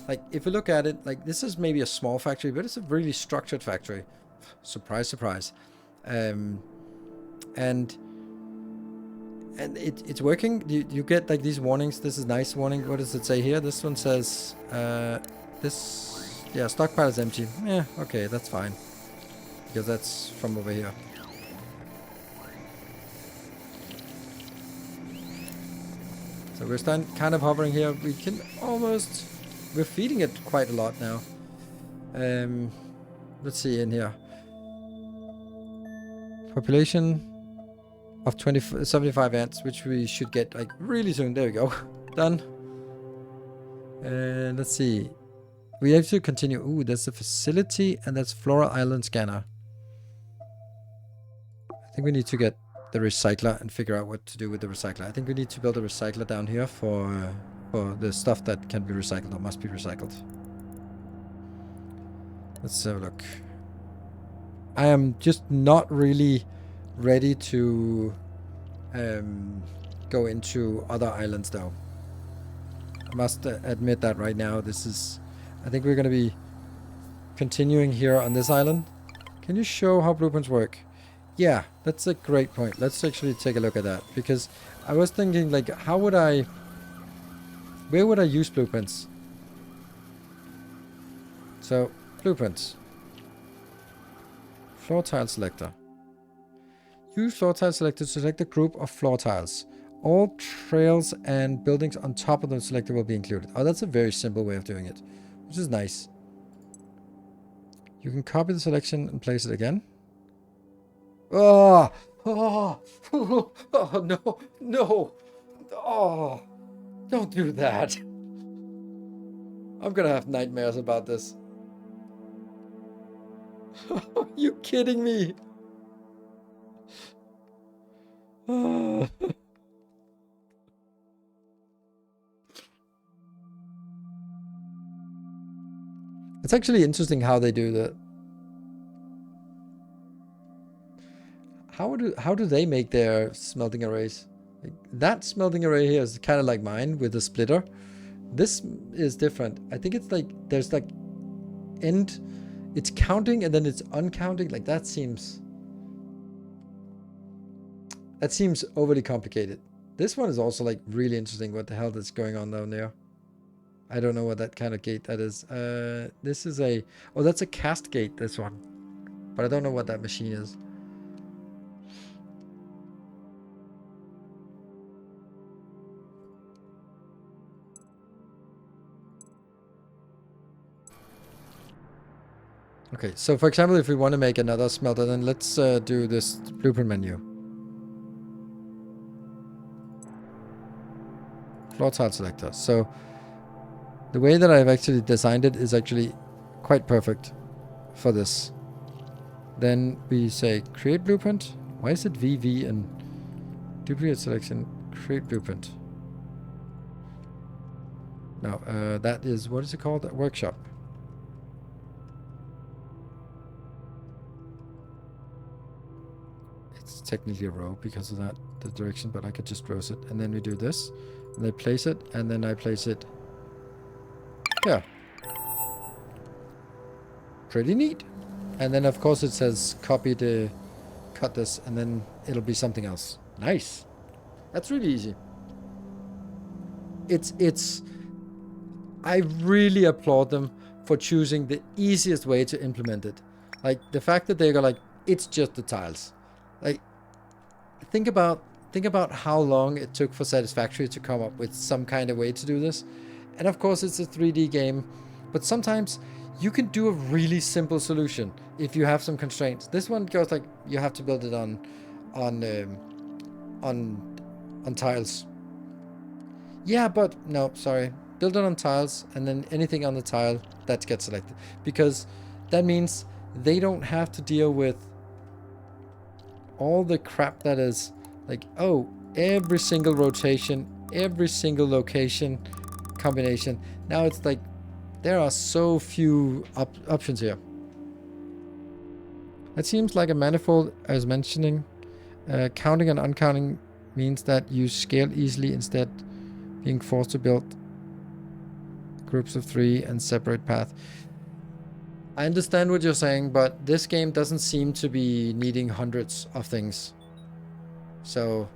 like if you look at it, like this is maybe a small factory, but it's a really structured factory. Surprise, surprise. And it's working. You get like these warnings. This is nice warning. What does it say here? This one says this, yeah, stockpile is empty. Yeah, okay, that's fine, because that's from over here. So we're kind of hovering here. We can almost, we're feeding it quite a lot now. Let's see in here. Population of 75 ants, which we should get like really soon. There we go. Done. Let's see. We have to continue. Ooh, there's a facility, and that's Flora Island scanner. I think we need to get the recycler and figure out what to do with the recycler. I think we need to build a recycler down here for the stuff that can be recycled or must be recycled. Let's have a look. I am just not really ready to go into other islands though. I must admit that right now. This is, I think we're going to be continuing here on this island. Can you show how blueprints work? Yeah, that's a great point. Let's actually take a look at that, because I was thinking like, where would I use blueprints? So, blueprints. Floor tile selector. Use floor tile selector to select a group of floor tiles. All trails and buildings on top of the selector will be included. Oh, that's a very simple way of doing it, which is nice. You can copy the selection and place it again. Oh, oh, oh, oh, no, no. Oh, don't do that. I'm gonna have nightmares about this. Are you kidding me? Oh. It's actually interesting how they do that. How do they make their smelting arrays? Like, that smelting array here is kind of like mine with the splitter. This is different. I think it's like there's like end. It's counting and then it's uncounting. Like that seems overly complicated. This one is also like really interesting. What the hell is going on down there? I don't know what that kind of gate that is. This is a, oh, that's a cast gate, this one. But I don't know what that machine is. Okay, so for example, if we want to make another smelter, then let's do this blueprint menu. Floor tile selector. So the way that I've actually designed it is actually quite perfect for this. Then we say create blueprint. Why is it VV and duplicate selection? Create blueprint. No, that is, what is it called? Workshop. It's technically a row because of that, the direction, but I could just row it. And then we do this, and I place it, and then I place it here. Pretty neat. And then of course it says copy the, cut this, and then it'll be something else. Nice. That's really easy. I really applaud them for choosing the easiest way to implement it. Like the fact that they go like, it's just the tiles. Like, think about how long it took for Satisfactory to come up with some kind of way to do this. And of course it's a 3D game, but sometimes you can do a really simple solution if you have some constraints. This one goes like, you have to build it on tiles. Yeah, but no, sorry. Build it on tiles, and then anything on the tile that gets selected, because that means they don't have to deal with all the crap that is like, oh, every single rotation, every single location combination. Now it's like there are so few options here. It seems like a manifold, as mentioning. Counting and uncounting means that you scale easily instead being forced to build groups of 3 and separate path. I understand what you're saying, but this game doesn't seem to be needing hundreds of things. So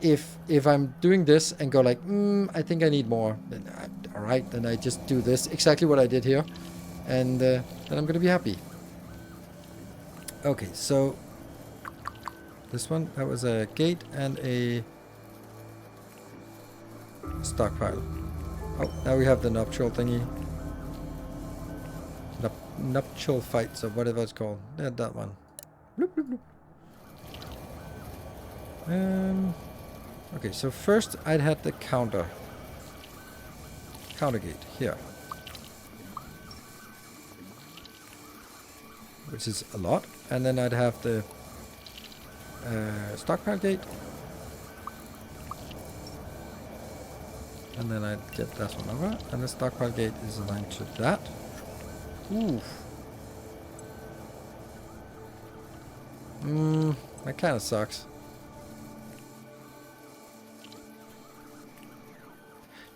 if I'm doing this and go like, I think I need more, then all right, then I just do this, exactly what I did here, and then I'm gonna be happy. Okay, so this one, that was a gate and a stockpile. Oh, now we have the nuptial thingy. Nuptial fights, or whatever it's called. Yeah, that one. Bloop, bloop, bloop. Okay, so first I'd had the counter gate here, which is a lot, and then I'd have the stockpile gate, and then I'd get that one over, and the stockpile gate is aligned to that. Oof. That kind of sucks.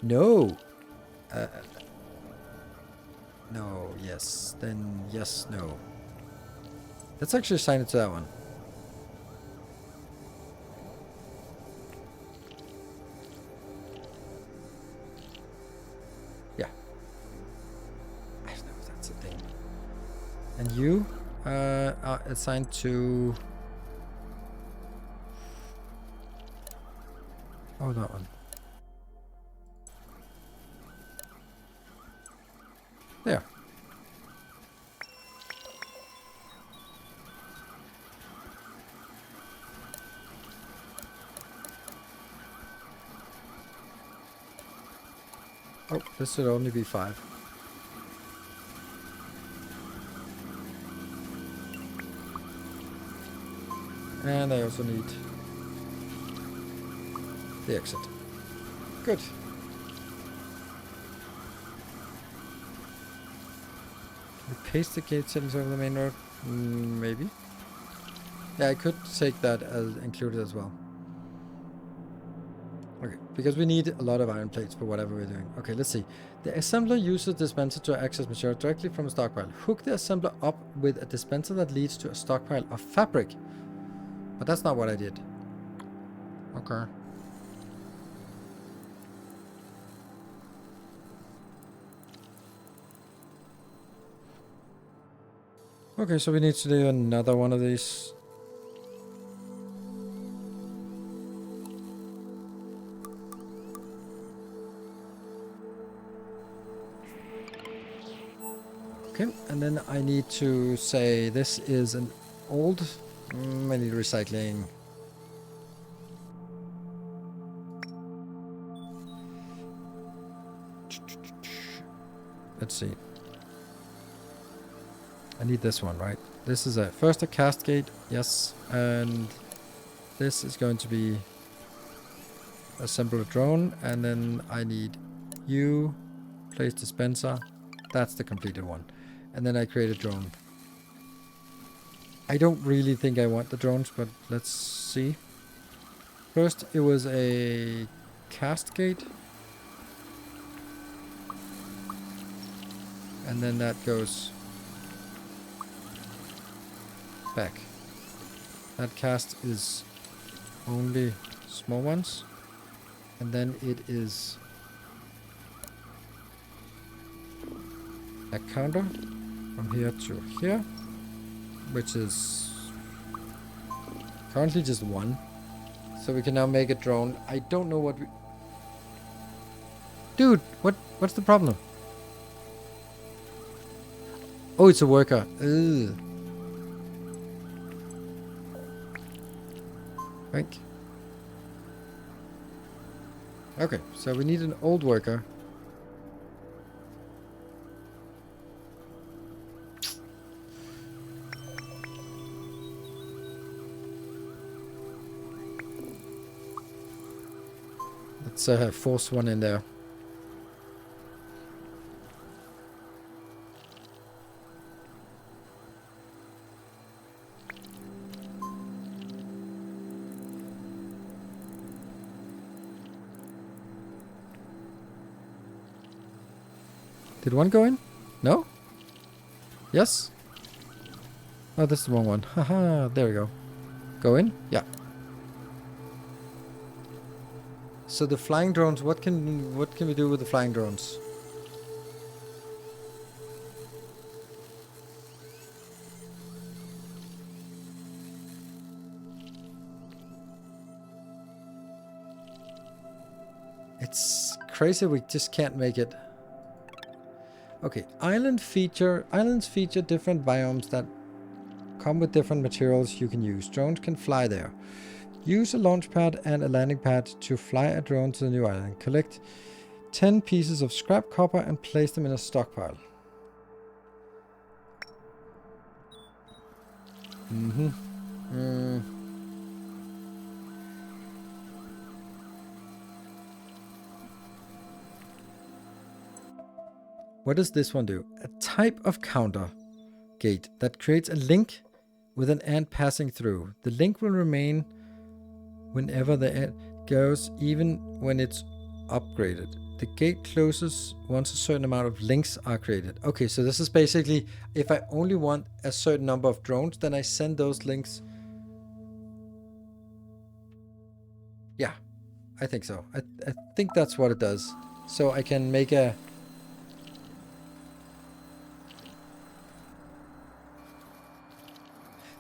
No. No, yes. Then yes, no. Let's actually assign it to that one. Yeah. I don't know if that's a thing. And you are assigned to... Oh, that one. There. Oh, this should only be 5. And I also need the exit. Good. Paste the gate settings over the main road? Maybe. Yeah, I could take that as included as well. Okay, because we need a lot of iron plates for whatever we're doing. Okay, let's see. The assembler uses dispenser to access material directly from a stockpile. Hook the assembler up with a dispenser that leads to a stockpile of fabric. But that's not what I did. Okay. Okay, so we need to do another one of these. Okay, and then I need to say this is an old... I need recycling. Let's see. I need this one, right? This is first a cast gate, yes, and this is going to be assemble a drone, and then I need you, place dispenser. That's the completed one, and then I create a drone. I don't really think I want the drones, but let's see. First, it was a cast gate, and then that goes back. That cast is only small ones, and then it is a counter from here to here, which is currently just 1. So we can now make a drone. I don't know what we... Dude, what's the problem? Oh, it's a worker. Ugh. Right. Okay, so we need an old worker. Let's force one in there. Did one go in? No? Yes? Oh, that's the wrong one. Haha, there we go. Go in? Yeah. So the flying drones, what can we do with the flying drones? It's crazy we just can't make it. Okay, islands feature different biomes that come with different materials you can use. Drones can fly there. Use a launch pad and a landing pad to fly a drone to the new island. Collect 10 pieces of scrap copper and place them in a stockpile. What does this one do? A type of counter gate that creates a link with an ant passing through. The link will remain whenever the ant goes, even when it's upgraded. The gate closes once a certain amount of links are created. Okay, so this is basically, if I only want a certain number of drones, then I send those links. Yeah, I think so. I think that's what it does. So I can make a...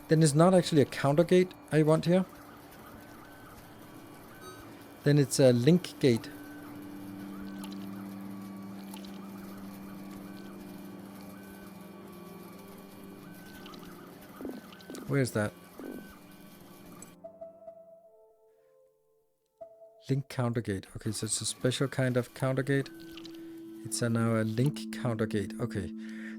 Then it's not actually a counter gate I want here. Then it's a link gate. Where's that? Link counter gate. Okay, so it's a special kind of counter gate. It's now a link counter gate. Okay.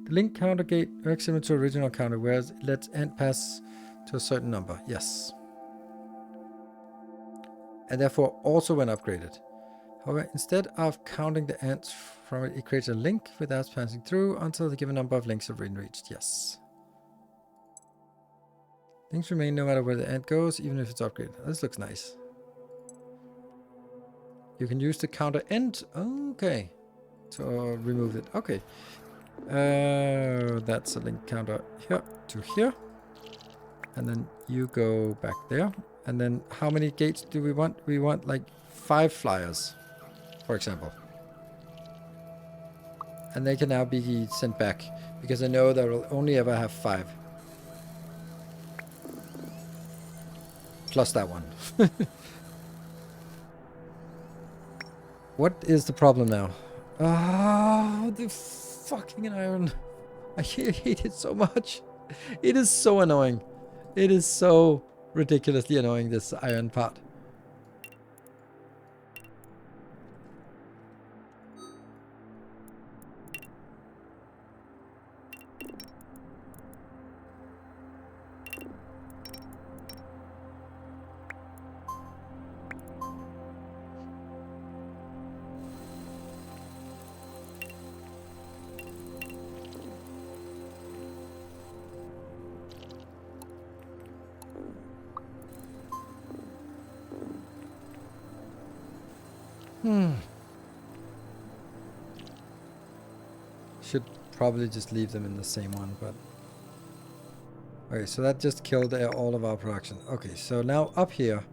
The link counter gate works similar to original counter, whereas it lets ant pass to a certain number. Yes. And therefore also when upgraded. However, instead of counting the ants from it, it creates a link with ants passing through until the given number of links have been reached. Yes. Links remain no matter where the ant goes, even if it's upgraded. This looks nice. You can use the counter end. Okay. To remove it. Okay. That's a link counter here to here. And then you go back there. And then how many gates do we want? We want like 5 flyers, for example. And they can now be sent back because I know that will only ever have 5. Plus that one. What is the problem now? Oh, the fucking iron. I hate it so much. It is so annoying. It is so ridiculously annoying, this iron part. Should probably just leave them in the same one, but... Okay, so that just killed all of our production. Okay, so now up here,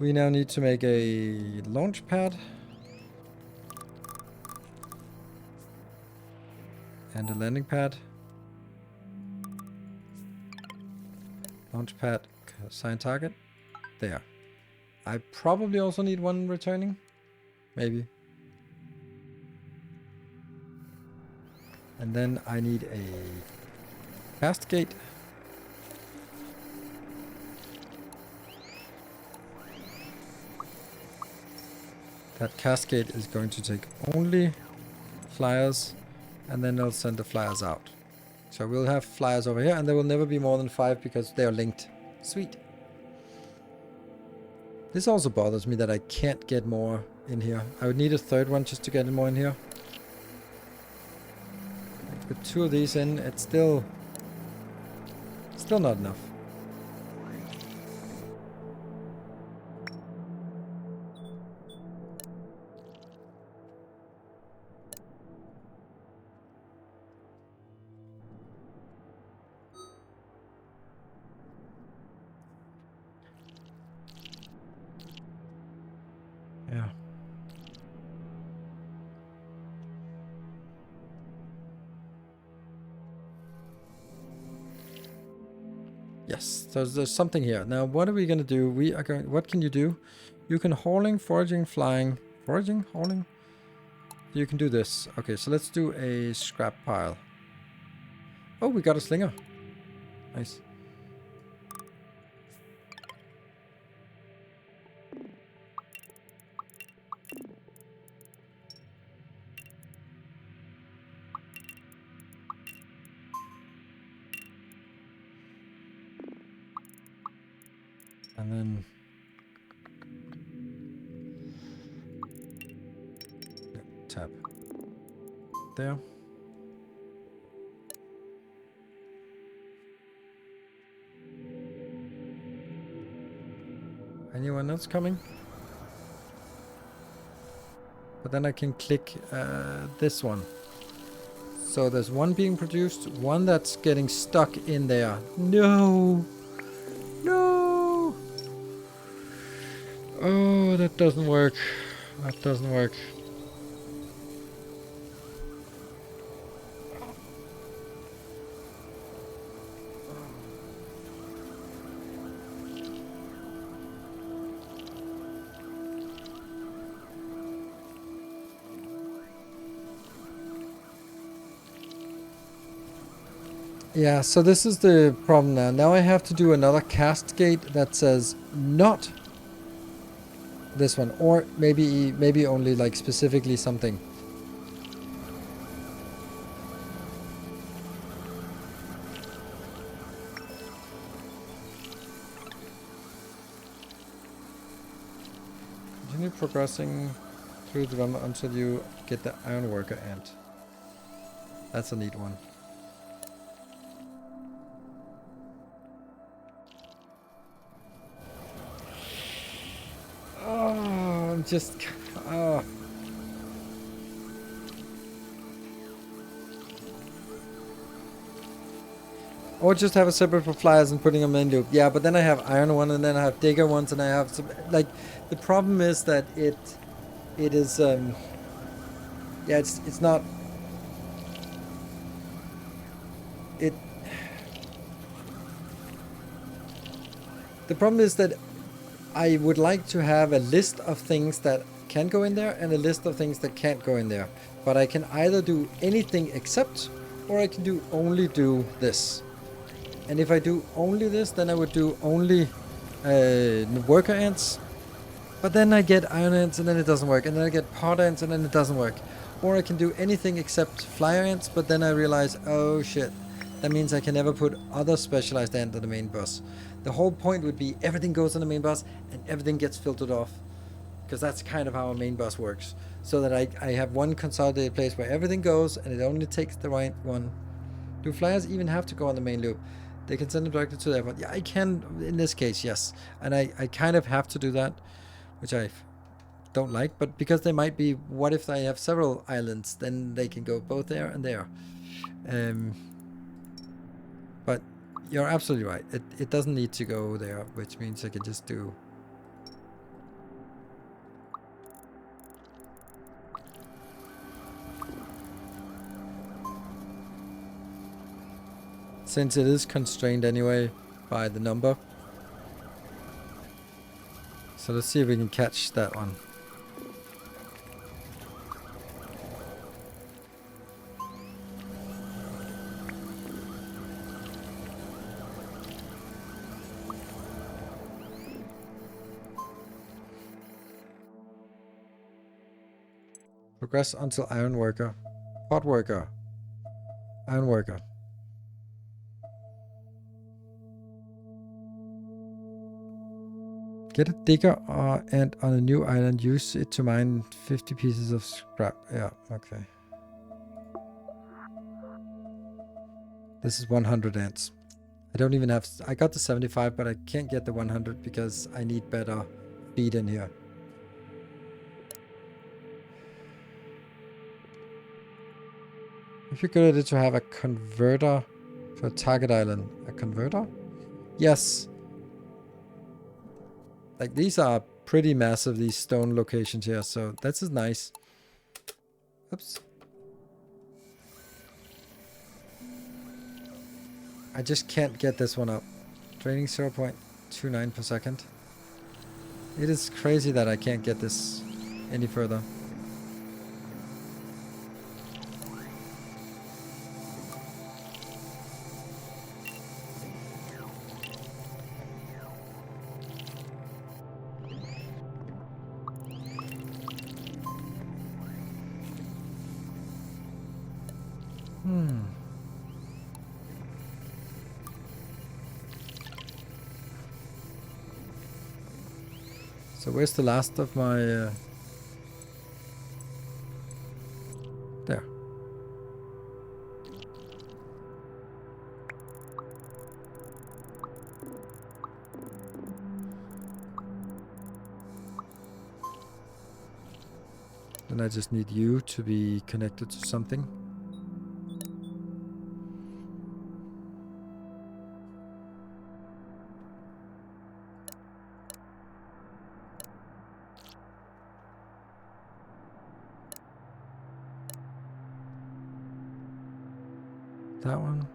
we now need to make a launch pad. And a landing pad. Launch pad, assign target. There. I probably also need one returning. Maybe. And then I need a cast gate. That cast gate is going to take only flyers, and then they'll send the flyers out. So we'll have flyers over here, and there will never be more than 5 because they are linked. Sweet. This also bothers me that I can't get more in here. I would need a 3rd one just to get more in here. With 2 of these in, it's still not enough. Yes, so there's something here. Now, what are we going to do? We are going... What can you do? You can hauling, foraging, flying. Foraging? Hauling? You can do this. Okay, so let's do a scrap pile. Oh, we got a slinger. Nice. And then... Tap. There. Anyone else coming? But then I can click this one. So there's one being produced, one that's getting stuck in there. No! No! Oh, that doesn't work. That doesn't work. Yeah, so this is the problem now. Now I have to do another cast gate that says not this one, or maybe only like specifically something. Continue progressing through the development until you get the ironworker ant. That's a neat one. Oh, I'm just... Oh. Or just have a separate for flyers and putting them in loop. Yeah, but then I have iron one, and then I have digger ones, and I have some... Like, the problem is that it is... yeah, it's not... The problem is that I would like to have a list of things that can go in there and a list of things that can't go in there. But I can either do anything except, or I can only do this. And if I do only this, then I would do only worker ants. But then I get iron ants and then it doesn't work. And then I get pod ants and then it doesn't work. Or I can do anything except flyer ants, but then I realize, oh shit, that means I can never put other specialized ant on the main bus. The whole point would be everything goes on the main bus and everything gets filtered off. Because that's kind of how a main bus works. So that I have one consolidated place where everything goes and it only takes the right one. Do flyers even have to go on the main loop? They can send them directly to everyone. Yeah, I can in this case, yes. And I kind of have to do that, which I don't like. But because they might be, what if I have several islands? Then they can go both there and there. But you're absolutely right. It doesn't need to go there, which means I can just do... Since it is constrained anyway by the number. So let's see if we can catch that one. Progress until iron worker. Pot worker. Iron worker. Get a digger and on a new island, use it to mine 50 pieces of scrap. Yeah, okay. This is 100 ants. I don't even have... I got the 75, but I can't get the 100 because I need better feed in here. If you're good at it to have a converter for a target island. A converter? Yes. Like, these are pretty massive, these stone locations here, so this is nice. Oops. I just can't get this one up. Draining 0.29 per second. It is crazy that I can't get this any further. So where's the last of my... There. Then I just need you to be connected to something. That one.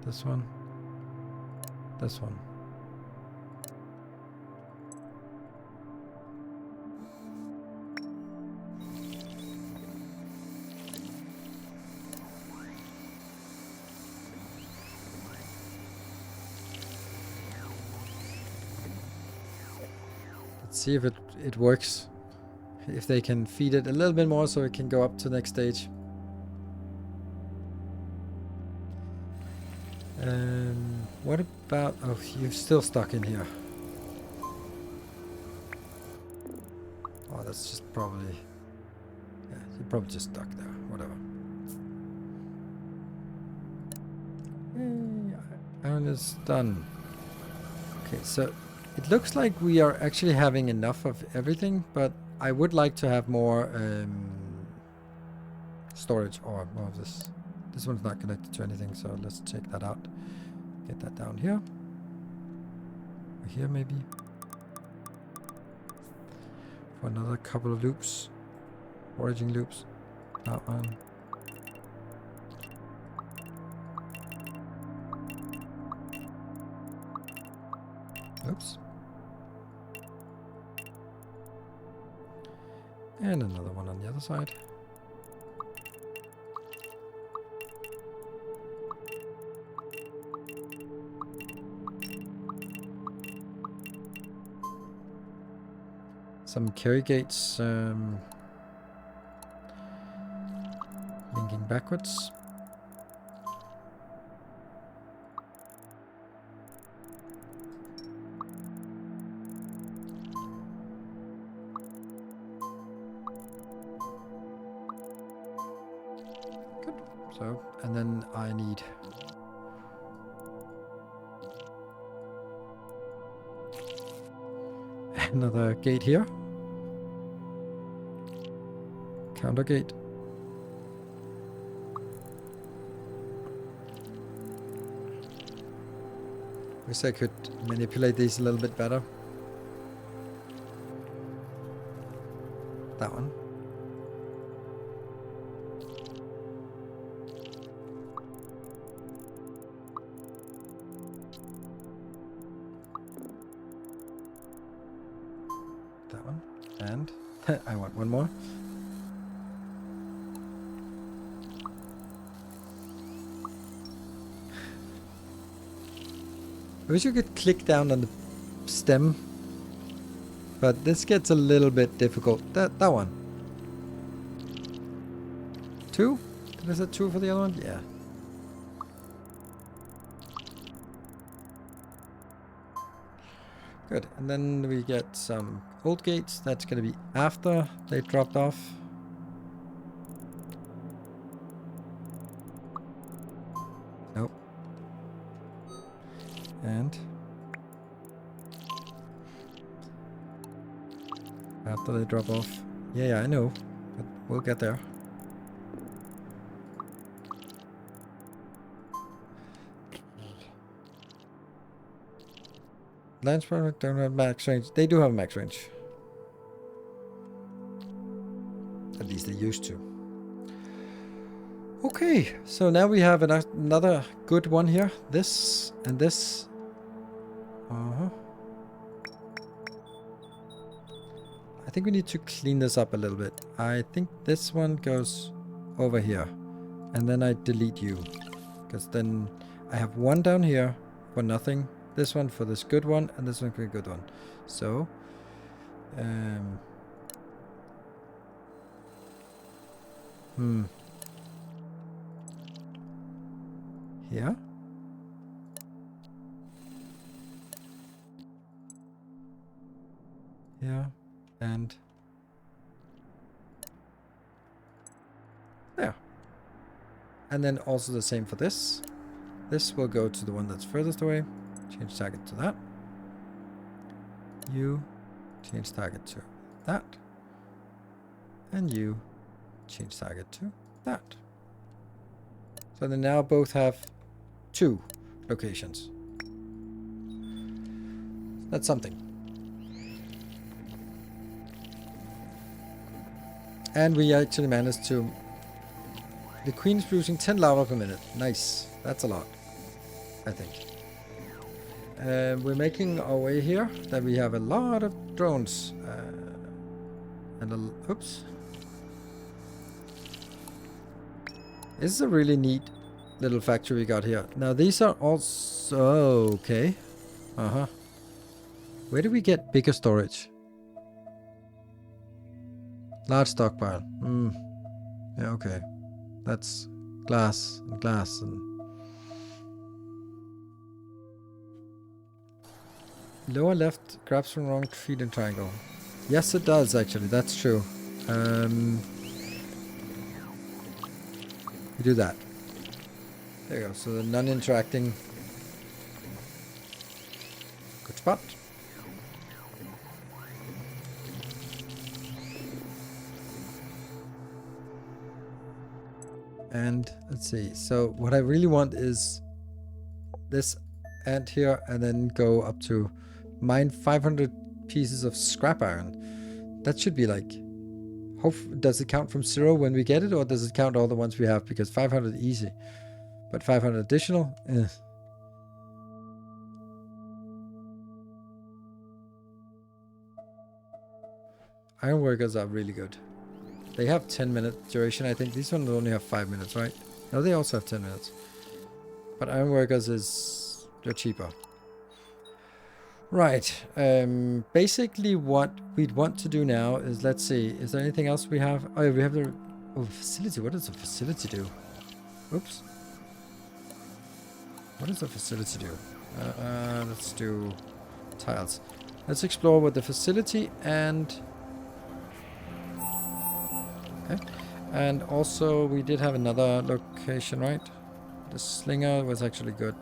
This one. This one. Let's see if it works. If they can feed it a little bit more so it can go up to the next stage. What about... Oh, you're still stuck in here. Oh, that's just probably... Yeah, you're probably just stuck there. Whatever. And it's done. Okay, so it looks like we are actually having enough of everything, but I would like to have more storage or more of this. This one's not connected to anything, so let's check that out. Get that down here. Or here maybe. For another couple of loops. Foraging loops. That one. Oops. And another one on the other side. Some carry gates linking backwards. Good. So, and then I need another gate here. Counter gate. Wish I could manipulate these a little bit better. That one. That one. And I want one more. I wish you could click down on the stem, but this gets a little bit difficult. That one. 2? Did I say 2 for the other one? Yeah. Good. And then we get some old gates. That's going to be after they dropped off. Nope. And after they drop off. Yeah, I know, but we'll get there. Lance product don't have max range. They do have max range. At least they used to. Okay, so now we have another good one here. This and this I think we need to clean this up a little bit. I think this one goes over here. And then I delete you. Because then I have one down here for nothing. This one for this good one. And this one for a good one. So. Here. Here. And there. And then also the same for this. This will go to the one that's furthest away. Change target to that. You change target to that. And you change target to that. So they now both have 2 locations. That's something. And we actually managed to... The queen is producing 10 lava per minute. Nice. That's a lot, I think. We're making our way here. That we have a lot of drones. Oops. This is a really neat little factory we got here. Now these are also... Okay. Uh-huh. Where do we get bigger storage? Large stockpile. Yeah, okay. That's glass and glass and... Lower left grabs from wrong feed triangle. Yes, it does actually. That's true. We do that. There you go. So the non-interacting. Good spot. And let's see. So what I really want is this ant here, and then go up to mine 500 pieces of scrap iron. That should be like... Does it count from 0 when we get it, or does it count all the ones we have? Because 500 easy, but 500 additional? Iron workers are really good. They have 10-minute duration, I think. These ones only have 5 minutes, right? No, they also have 10 minutes. But iron workers is... they're cheaper. Right. Basically what we'd want to do now is, let's see, is there anything else we have? Oh, yeah, we have the facility. What does the facility do? Oops. What does the facility do? Let's do tiles. Let's explore with the facility and... Okay. And also we did have another location, right? The slinger was actually good.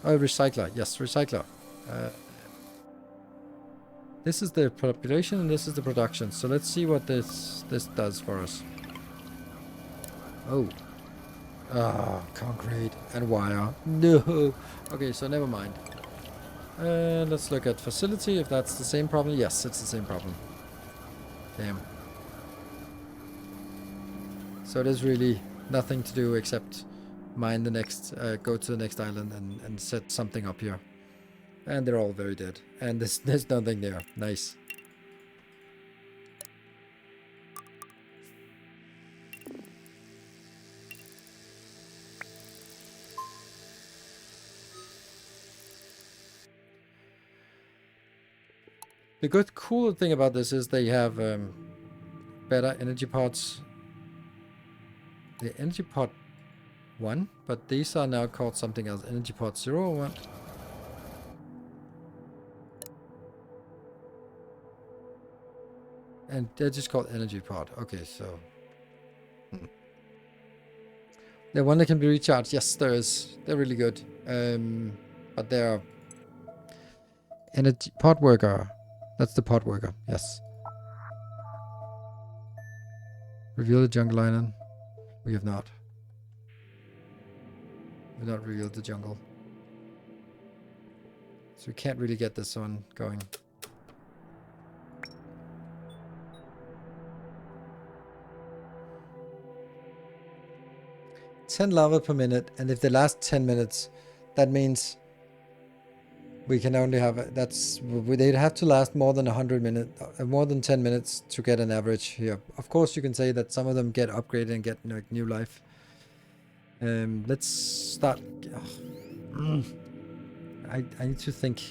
Oh, recycler. Yes, recycler. This is the population and this is the production. So let's see what this does for us. Oh. Ah, concrete and wire. No. Okay, so never mind. Let's look at facility, if that's the same problem. Yes, it's the same problem. Damn. So there's really nothing to do except mine the next, go to the next island and set something up here. And they're all very dead. And there's nothing there. Nice. The good, cool thing about this is they have better energy pods. The energy pod 1, but these are now called something else. Energy pod 0 or what? And they're just called energy pod. Okay, so... The one that can be recharged. Yes, there is. They're really good. But they're... Energy pod worker. That's the pod worker. Yes. Reveal the jungle island. We have not. We've not revealed the jungle. So we can't really get this one going. $10 lava per minute, and if they last 10 minutes, that means We can only have they'd have to last more than 100 minutes, more than 10 minutes to get an average here. Of course, you can say that some of them get upgraded and get like new life. Let's start. I need to think.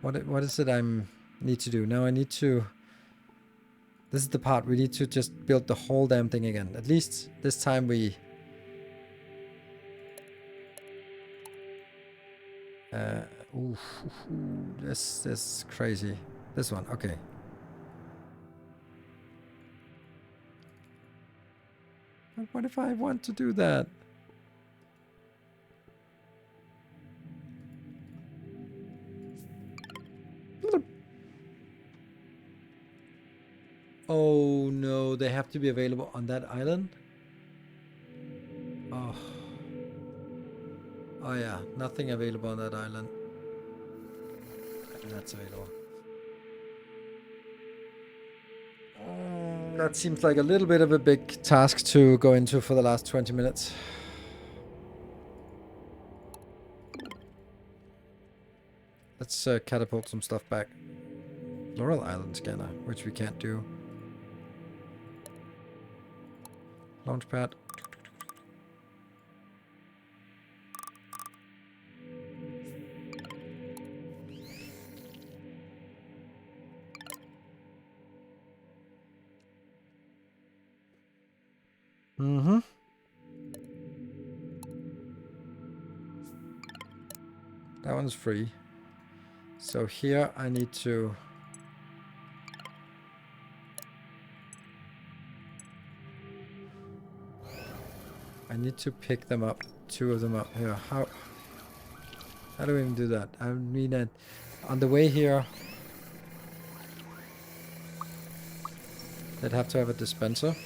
What is it I need to do now? I need to. This is the part we need to just build the whole damn thing again. At least this time we. This is crazy. This one, okay. But what if I want to do that? Oh no, they have to be available on that island? Oh. Oh yeah, nothing available on that island. And that's available. That seems like a little bit of a big task to go into for the last 20 minutes. Let's catapult some stuff back. Laurel Island scanner, which we can't do. Launchpad. Mm-hmm. That one's free. So here I need to... I need to pick them up. 2 of them up here. How do we even do that? I mean, on the way here, they'd have to have a dispenser.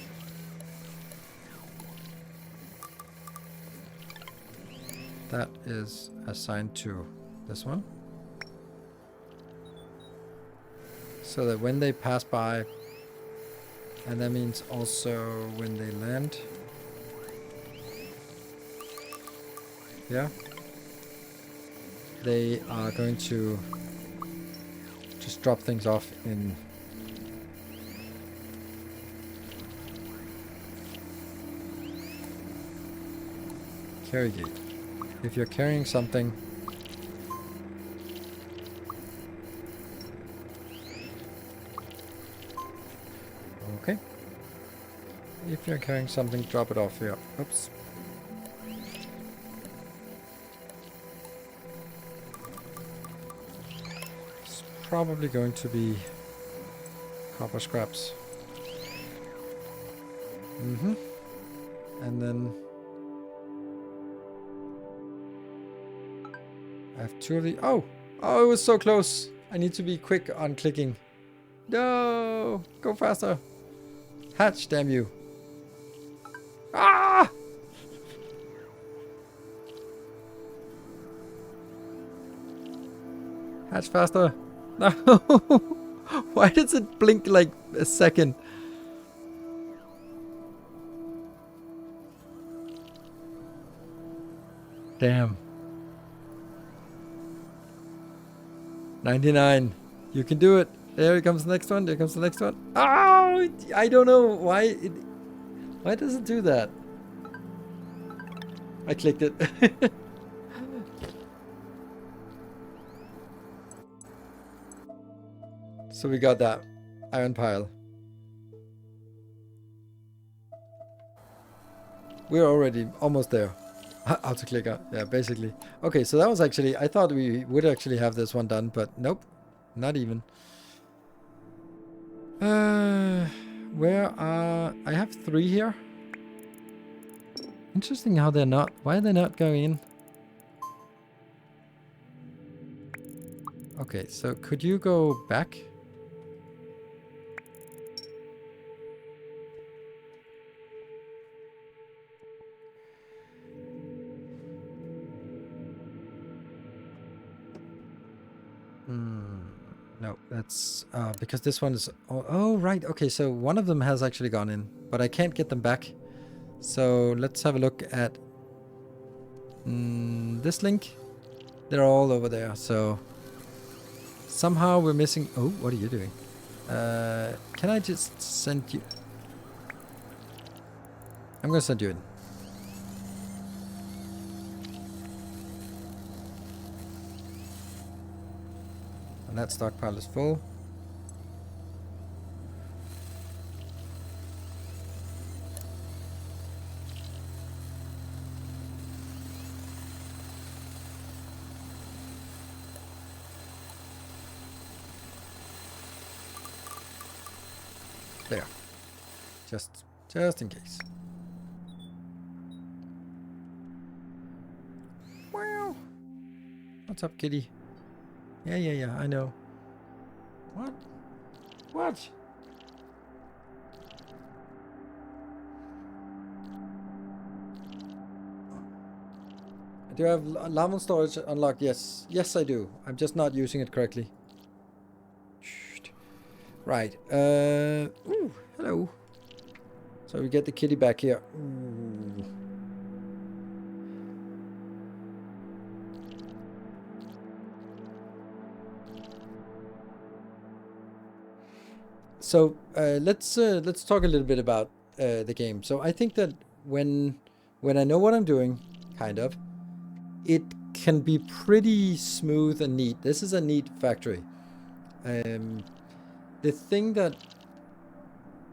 That is assigned to this one. So that when they pass by, and that means also when they land. Yeah. They are going to just drop things off in carry gate. If you're carrying something, okay. If you're carrying something, drop it off here. Oops. It's probably going to be copper scraps. Mm-hmm. And then I have 2 of the... Oh! Oh, it was so close! I need to be quick on clicking. No! Go faster! Hatch, damn you! Ah! Hatch faster! No! Why does it blink like a second? Damn. 99. You can do it. There comes the next one. There comes the next one. Oh, I don't know why why does it do that? I clicked it. So we got that iron pile. We're already almost there. Auto clicker, yeah, basically. Okay, so that was actually, I thought we would actually have this one done, but nope, not even. Where are, I have 3 here. Interesting how they're not, why are they not going in? Okay, so could you go back? No, that's because this one is... Oh, right. Okay, so one of them has actually gone in, but I can't get them back. So let's have a look at this link. they're all over there. So somehow we're missing. Oh, what are you doing? Can I just send you? I'm gonna send you in. And that stockpile is full. There. Just in case. Wow. What's up, kitty? Yeah, I know. What? What? Do I have llama storage unlocked? Yes. Yes, I do. I'm just not using it correctly. Right. Ooh, hello. So we get the kitty back here. Ooh. So let's talk a little bit about the game. So I think that when I know what I'm doing, kind of, it can be pretty smooth and neat. This is a neat factory. The thing that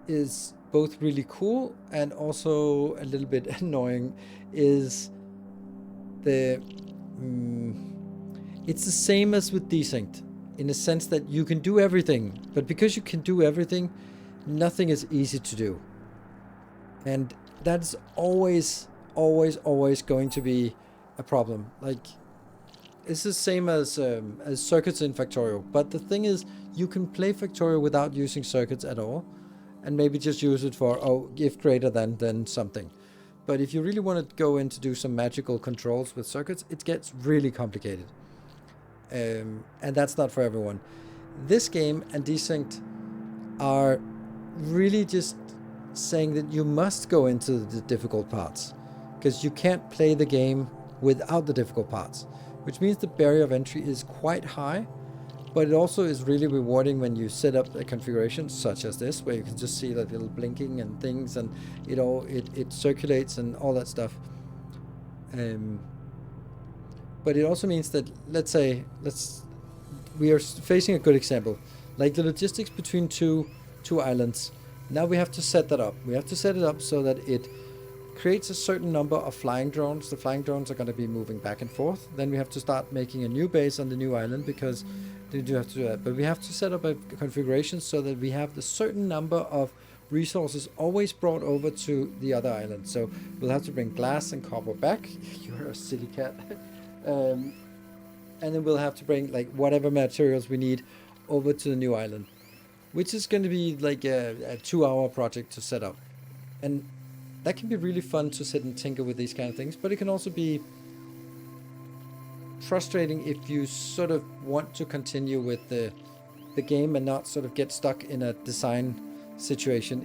is both really cool and also a little bit annoying is the it's the same as with Desync in the sense that you can do everything, but because you can do everything, nothing is easy to do, and that's always going to be a problem. Like, it's the same as circuits in Factorio, but the thing is, you can play Factorio without using circuits at all, and maybe just use it for, oh, if greater than something. But if you really want to go in to do some magical controls with circuits, it gets really complicated. And that's not for everyone. This game and Desync are really just saying that you must go into the difficult parts, because you can't play the game without the difficult parts, which means the barrier of entry is quite high, but it also is really rewarding when you set up a configuration such as this, where you can just see like little blinking and things, and it circulates and all that stuff. But it also means that, we are facing a good example, like the logistics between two islands. Now we have to set that up. We have to set it up so that it creates a certain number of flying drones. The flying drones are going to be moving back and forth. Then we have to start making a new base on the new island, because they do have to do that. But we have to set up a configuration so that we have the certain number of resources always brought over to the other island. So we'll have to bring glass and copper back. You're a silly cat. And then we'll have to bring like whatever materials we need over to the new island, which is going to be like a 2-hour project to set up. And that can be really fun to sit and tinker with these kind of things, but it can also be frustrating if you sort of want to continue with the game and not sort of get stuck in a design situation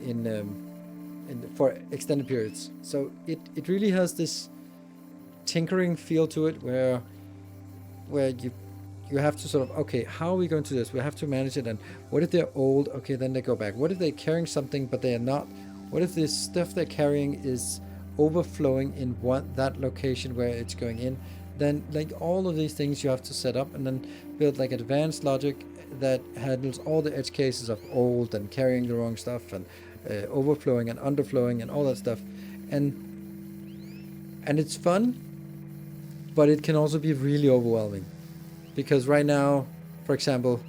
for extended periods. So it really has this tinkering feel to it, where you have to sort of, okay, how are we going to do this? We have to manage it. And what if they're old? Okay, then they go back. What if they're carrying something but they are not? What if this stuff they're carrying is overflowing in that location where it's going in? Then like all of these things you have to set up and then build like advanced logic that handles all the edge cases of old and carrying the wrong stuff and overflowing and underflowing and all that stuff. And it's fun, but it can also be really overwhelming, because right now, for example,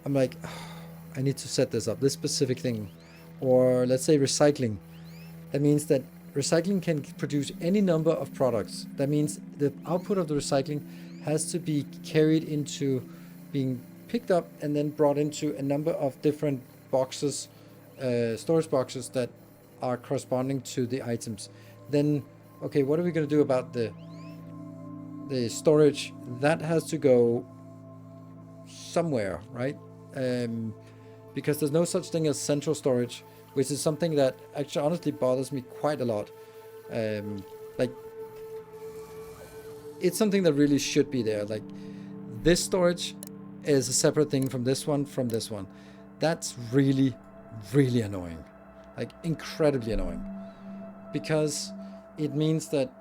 I'm like, oh, I need to set this up, this specific thing. Or let's say recycling. That means that recycling can produce any number of products. That means the output of the recycling has to be carried into being picked up and then brought into a number of different boxes, storage boxes that are corresponding to the items. Then, okay, what are we going to do about the storage? That has to go somewhere, right? Because there's no such thing as central storage, which is something that actually honestly bothers me quite a lot. Like, it's something that really should be there. Like, this storage is a separate thing from this one, That's really, really annoying. Like, incredibly annoying. Because it means that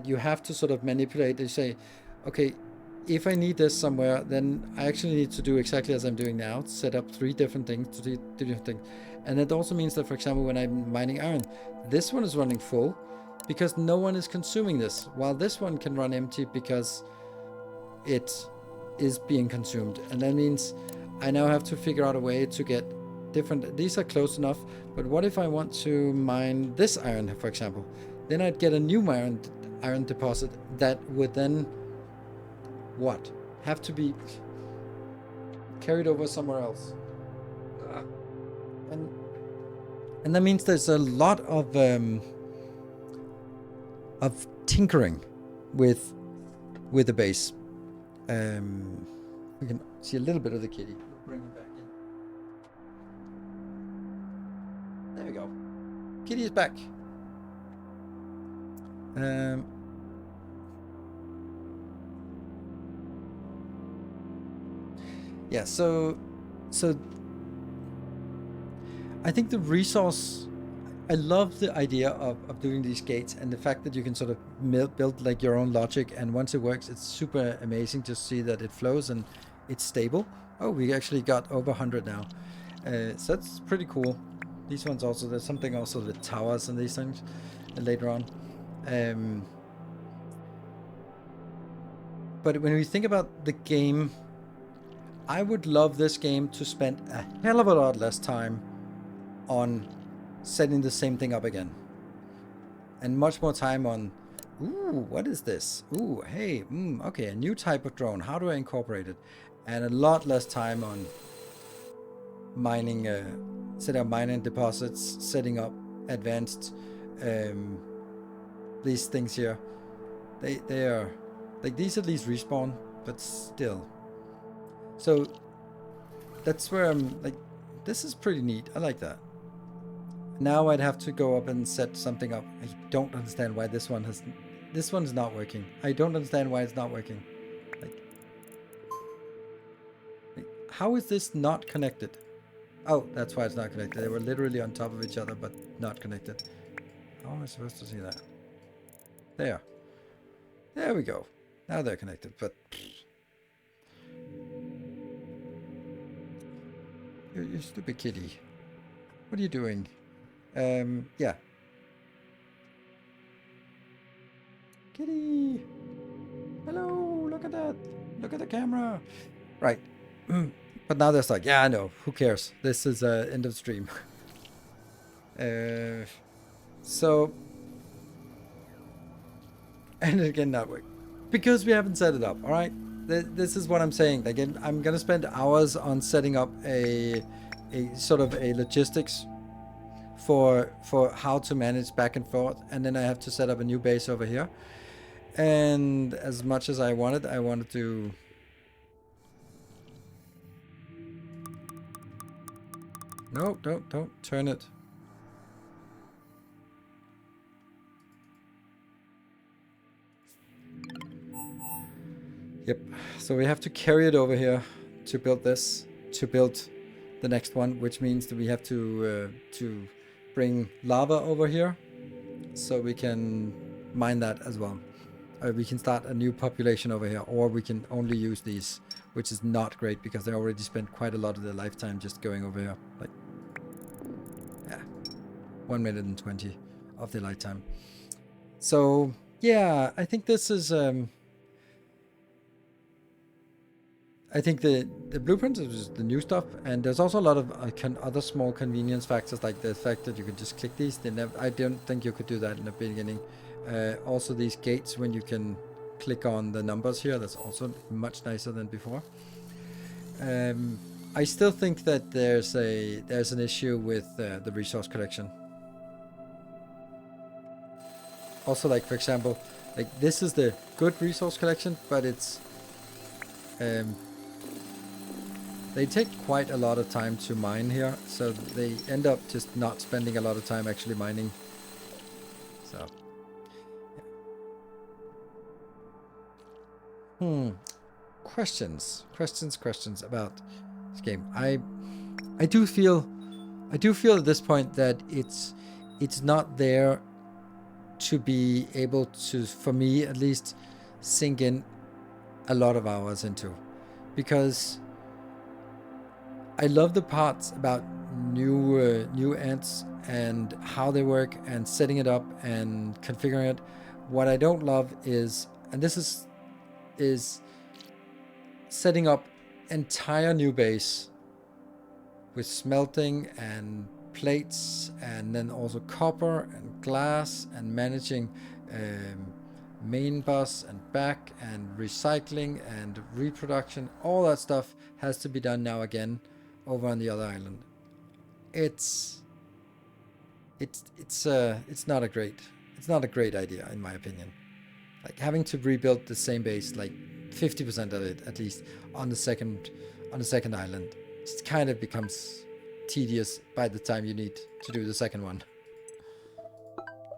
you have to sort of manipulate. You say, okay, if I need this somewhere, then I actually need to do exactly as I'm doing now, set up 3 different things to do different things. And it also means that, for example, when I'm mining iron, this one is running full because no one is consuming this, while this one can run empty because it is being consumed. And that means I now have to figure out a way to get different. These are close enough, but what if I want to mine this iron, for example? Then I'd get a new iron deposit that would then have to be carried over somewhere else. And that means there's a lot of tinkering with the base. We can see a little bit of the kitty. Bring it back in. There we go. Kitty is back. Yeah, so I think the resource, I love the idea of doing these gates and the fact that you can sort of build like your own logic, and once it works, it's super amazing to see that it flows and it's stable. Oh, we actually got over 100 now. So that's pretty cool. These ones also, there's something also with towers and these things later on. But when we think about the game, I would love this game to spend a hell of a lot less time on setting the same thing up again. And much more time on, ooh, what is this? Ooh, hey, okay, a new type of drone. How do I incorporate it? And a lot less time on mining, setting up mining deposits, setting up advanced, these things here. They are, like, these at least respawn, but still. So that's where I'm like, this is pretty neat. I like that. Now I'd have to go up and set something up. I don't understand why this one's not working. I don't understand why it's not working. Like, how is this not connected? Oh, that's why it's not connected. They were literally on top of each other, but not connected. How am I supposed to see that? There we go. Now they're connected, but you stupid kitty. What are you doing? Yeah. Kitty! Hello! Look at that! Look at the camera! Right. But now there's like, yeah, I know. Who cares? This is end of stream. So... And again, not work. Because we haven't set it up, alright? This is what I'm saying. Again, I'm gonna spend hours on setting up a sort of a logistics for how to manage back and forth, and then I have to set up a new base over here. And as much as I wanted to no, don't turn it. Yep, so we have to carry it over here to build this, to build the next one, which means that we have to bring lava over here so we can mine that as well. We can start a new population over here, or we can only use these, which is not great because they already spent quite a lot of their lifetime just going over here. Like, yeah, 1 minute and 20 of their lifetime. So yeah, I think this is I think the blueprint is the new stuff, and there's also a lot of other small convenience factors, like the fact that you can just click these. I don't think you could do that in the beginning. Also these gates, when you can click on the numbers here, that's also much nicer than before. I still think that there's an issue with the resource collection. Also, like, for example, like, this is the good resource collection, but it's they take quite a lot of time to mine here, so they end up just not spending a lot of time actually mining. So, Questions about this game. I do feel at this point that it's not there to be able to, for me at least, sink in a lot of hours into, because I love the parts about new ants and how they work and setting it up and configuring it. What I don't love is, and this is setting up entire new base with smelting and plates, and then also copper and glass, and managing main bus and back, and recycling and reproduction. All that stuff has to be done now again over on the other island. It's not a great idea, in my opinion. Like having to rebuild the same base, like 50% of it at least, on the second island, it kind of becomes tedious by the time you need to do the second one.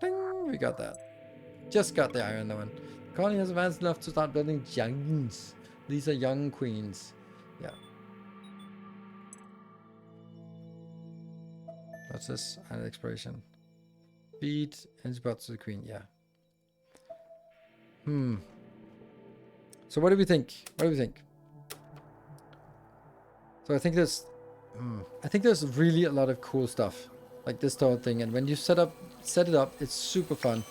Ding, we got that. Just got the iron one. The colony has advanced enough to start building youngs. These are young queens. Yeah. What's this? Island exploration. Feed energy pots to the queen. Yeah. So what do we think? So I think there's really a lot of cool stuff, like this whole thing. And when you set it up, it's super fun.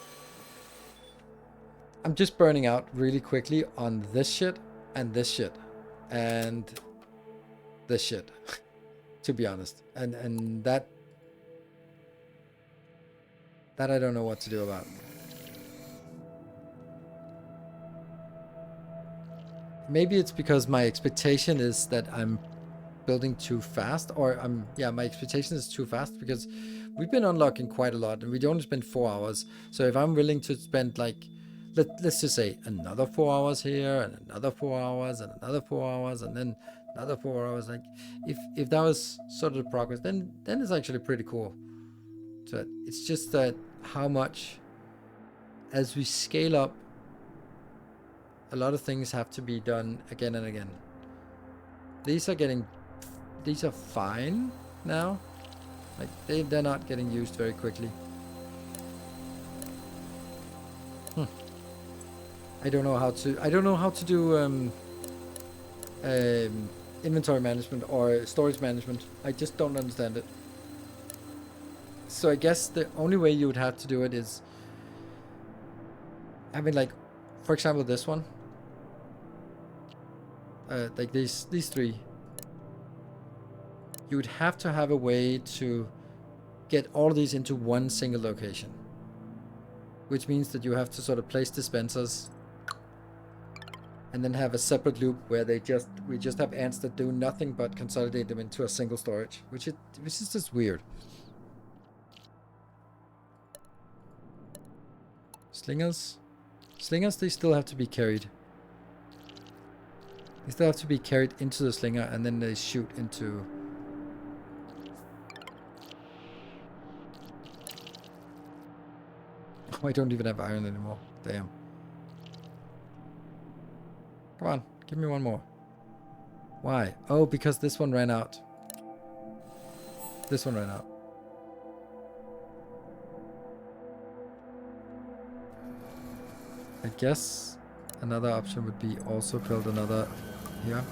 I'm just burning out really quickly on this shit and this shit and this shit, to be honest. And that I don't know what to do about. Maybe it's because my expectation is that I'm building too fast, or my expectation is too fast, because we've been unlocking quite a lot and we only spend 4 hours. So if I'm willing to spend, like, let's just say another 4 hours here and another 4 hours and another 4 hours and then another 4 hours, like if that was sort of the progress, then it's actually pretty cool. So it's just that how much, as we scale up, a lot of things have to be done again and again. These are fine now. Like they're not getting used very quickly. I don't know how to do inventory management or storage management. I just don't understand it. So I guess the only way you would have to do it is having, like, for example, this one. Like these three. You would have to have a way to get all of these into one single location, which means that you have to sort of place dispensers and then have a separate loop where we just have ants that do nothing but consolidate them into a single storage, which is just weird. Slingers, they still have to be carried. They still have to be carried into the slinger, and then they shoot into... Oh, I don't even have iron anymore. Damn. Come on, give me one more. Why? Oh, because this one ran out. This one ran out. I guess another option would be also build another here.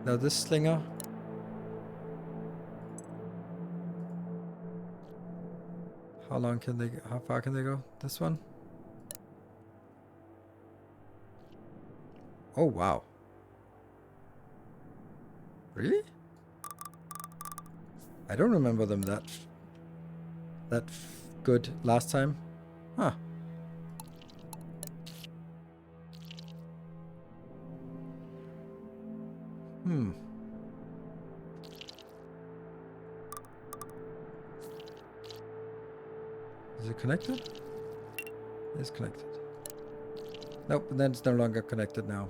Now this slinger, how far can they go? This one? Oh wow. Really? I don't remember them that good last time. Huh. Is it connected? It's connected. Nope, and then it's no longer connected now.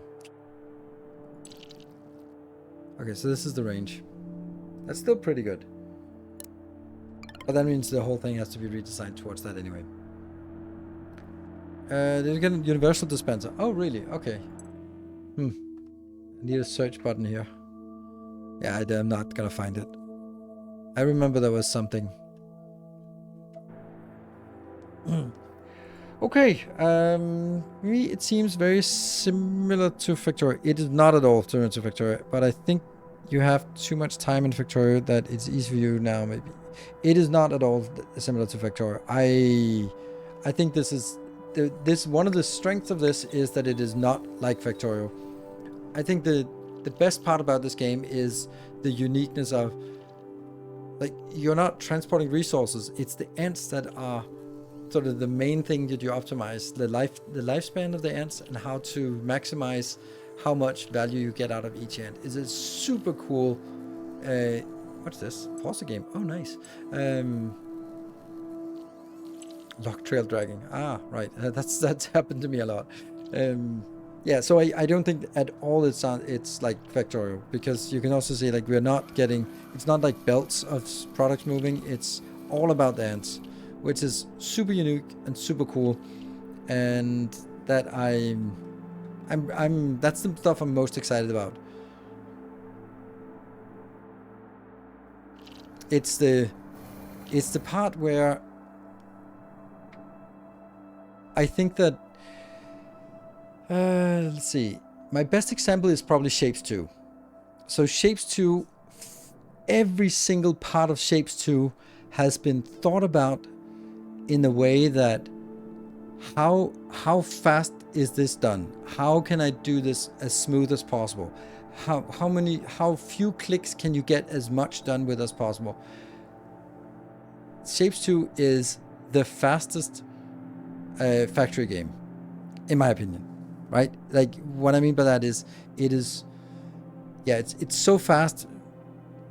Okay, so this is the range. That's still pretty good. But that means the whole thing has to be redesigned towards that anyway. Did you get a universal dispenser? Oh, really? Okay. I need a search button here. Yeah, I'm not gonna find it. I remember there was something. Okay, me, it seems very similar to Factorio. It is not at all similar to Factorio, but I think you have too much time in Factorio that it's easy for you now, maybe. It is not at all similar to Factorio. I think this is one of the strengths of this is that it is not like Factorio. I think the best part about this game is the uniqueness of, like, you're not transporting resources. It's the ants that are sort of the main thing that you optimize, the lifespan of the ants and how to maximize how much value you get out of each ant. Is a super cool. What's this? Pause the game. Oh, nice. Lock trail dragging. Ah, right. That's happened to me a lot. Yeah, so I don't think at all it's like Factorio, because you can also see, like, we're not getting, it's not like belts of products moving. It's all about the ants, which is super unique and super cool, and that that's the stuff I'm most excited about. It's the part where I think that let's see. My best example is probably Shapes 2. So Shapes 2, every single part of Shapes 2 has been thought about in a way that how fast is this done? How can I do this as smooth as possible? How few clicks can you get as much done with as possible? Shapes 2 is the fastest factory game, in my opinion. Right? Like, what I mean by that is, it's so fast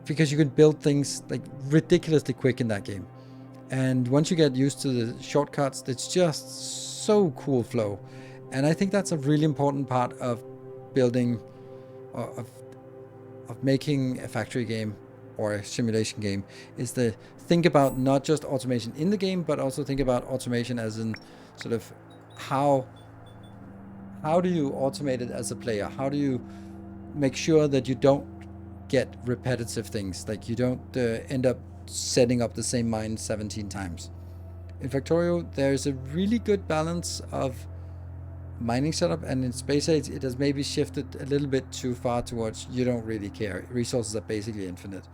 because you can build things like ridiculously quick in that game. And once you get used to the shortcuts, it's just so cool flow. And I think that's a really important part of building, of making a factory game or a simulation game, is to think about not just automation in the game, but also think about automation as in sort of how do you automate it as a player? How do you make sure that you don't get repetitive things? Like, you don't end up setting up the same mine 17 times. In Factorio, there's a really good balance of mining setup, and in Space Age, it has maybe shifted a little bit too far towards you don't really care. Resources are basically infinite.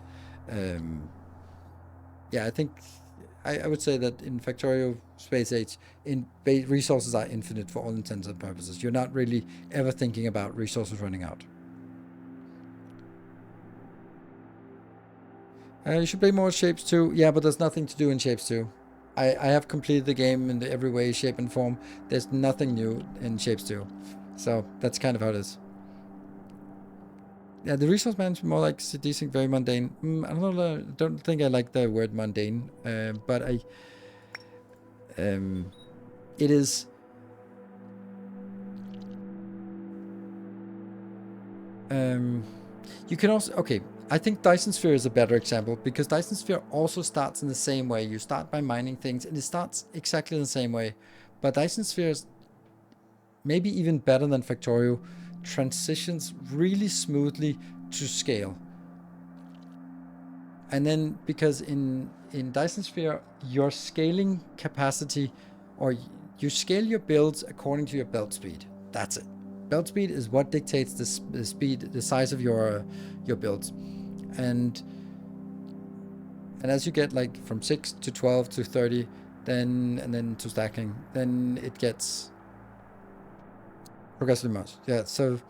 Yeah, I think I would say that in Factorio, Space Age, resources are infinite for all intents and purposes. You're not really ever thinking about resources running out. You should play more Shapes 2. Yeah, but there's nothing to do in Shapes 2. I have completed the game in every way, shape, and form. There's nothing new in Shapes 2. So that's kind of how it is. Yeah, the resource management more like seducing, very mundane. I don't think I like the word mundane, but it is. You can also, okay, I think Dyson Sphere is a better example, because Dyson Sphere also starts in the same way. You start by mining things, and it starts exactly the same way. But Dyson Sphere is maybe even better than Factorio, transitions really smoothly to scale. And then, because in Dyson Sphere, your scaling capacity, or you scale your builds according to your belt speed. That's it. Belt speed is what dictates the speed, the size of your builds. And as you get, like, from 6 to 12 to 30, and then to stacking, then it gets progressively much. Yeah, so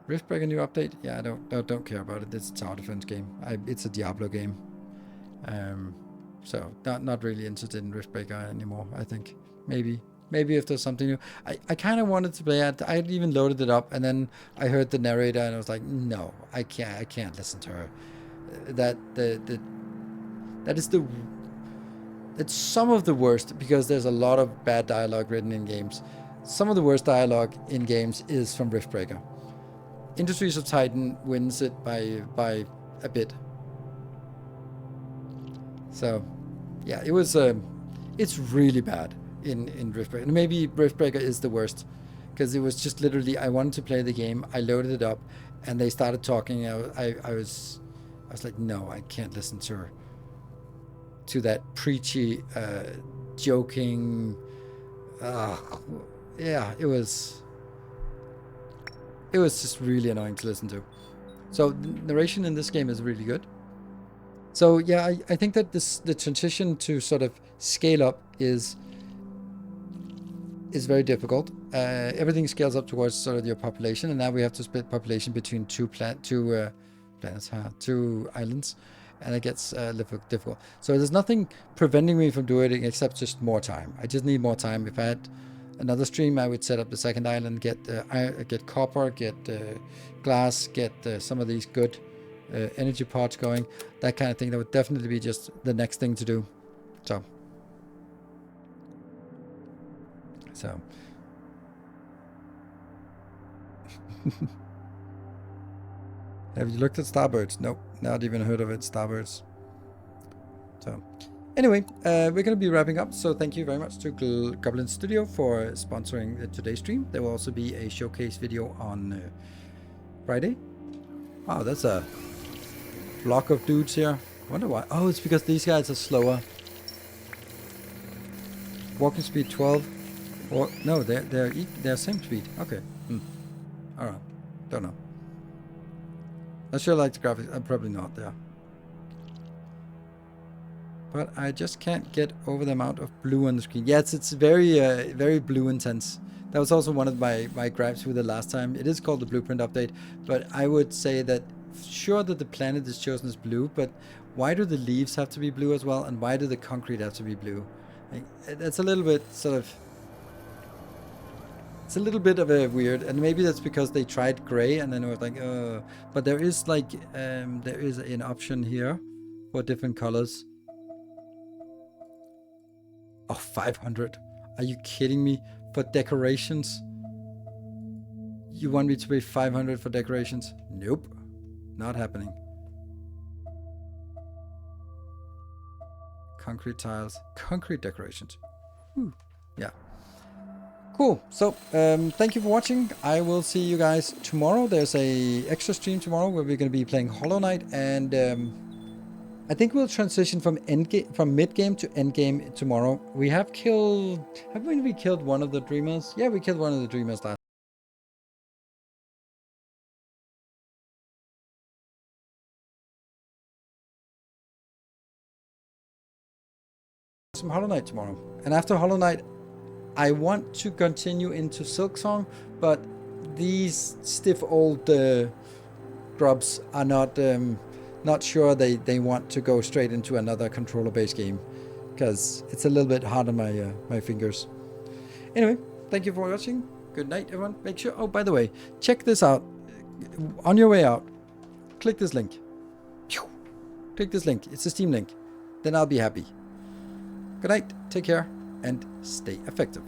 Riftbreaker new update? Yeah, I don't care about it. It's a tower defense game. It's a Diablo game. So not really interested in Riftbreaker anymore, I think. Maybe if there's something new. I kind of wanted to play it. I even loaded it up, and then I heard the narrator, and I was like, no, I can't listen to her. It's some of the worst, because there's a lot of bad dialogue written in games. Some of the worst dialogue in games is from Riftbreaker. Industries of Titan wins it by a bit. So, yeah, it's really bad. in Riftbreaker. And maybe Riftbreaker is the worst, because it was just literally, I wanted to play the game, I loaded it up, and they started talking. I was like, no, I can't listen to that preachy, joking. Yeah, it was just really annoying to listen to. So the narration in this game is really good. So yeah, I think that the transition to sort of scale up is very difficult. Everything scales up towards sort of your population, and now we have to split population between two islands, and it gets difficult. So there's nothing preventing me from doing it except just more time. I just need more time. If I had another stream, I would set up the second island, get copper, get glass, get some of these good energy pods going, that kind of thing. That would definitely be just the next thing to do. So have you looked at Starbirds? Nope, not even heard of it. Starbirds. So anyway, we're going to be wrapping up. So thank you very much to Goblin Studio for sponsoring today's stream. There will also be a showcase video on Friday. Wow, that's a block of dudes here. I wonder why. Oh, it's because these guys are slower. Walking speed 12. Or no, they're same speed. Okay. Alright. Don't know. I sure like the graphics. I'm probably not there. But I just can't get over the amount of blue on the screen. Yeah, it's very very blue intense. That was also one of my gripes with the last time. It is called the blueprint update, but I would say that sure that the planet is chosen as blue, but why do the leaves have to be blue as well, and why do the concrete have to be blue? Like, that's a little bit sort of... It's a little bit of a weird, and maybe that's because they tried gray and then it was like, but there is like, there is an option here for different colors. Oh, 500. Are you kidding me? For decorations? You want me to pay 500 for decorations? Nope. Not happening. Concrete tiles. Concrete decorations. Yeah. Cool. So, thank you for watching. I will see you guys tomorrow. There's a extra stream tomorrow where we're going to be playing Hollow Knight, and I think we'll transition from mid game to end game tomorrow. We have killed... Haven't we killed one of the Dreamers? Yeah, we killed one of the Dreamers last. Some Hollow Knight tomorrow, and after Hollow Knight, I want to continue into Silksong, but these stiff old grubs are not sure they want to go straight into another controller-based game, because it's a little bit hard on my fingers. Anyway, thank you for watching. Good night, everyone. Make sure... Oh, by the way, check this out. On your way out, click this link. Click this link. It's a Steam link. Then I'll be happy. Good night. Take care. And stay effective.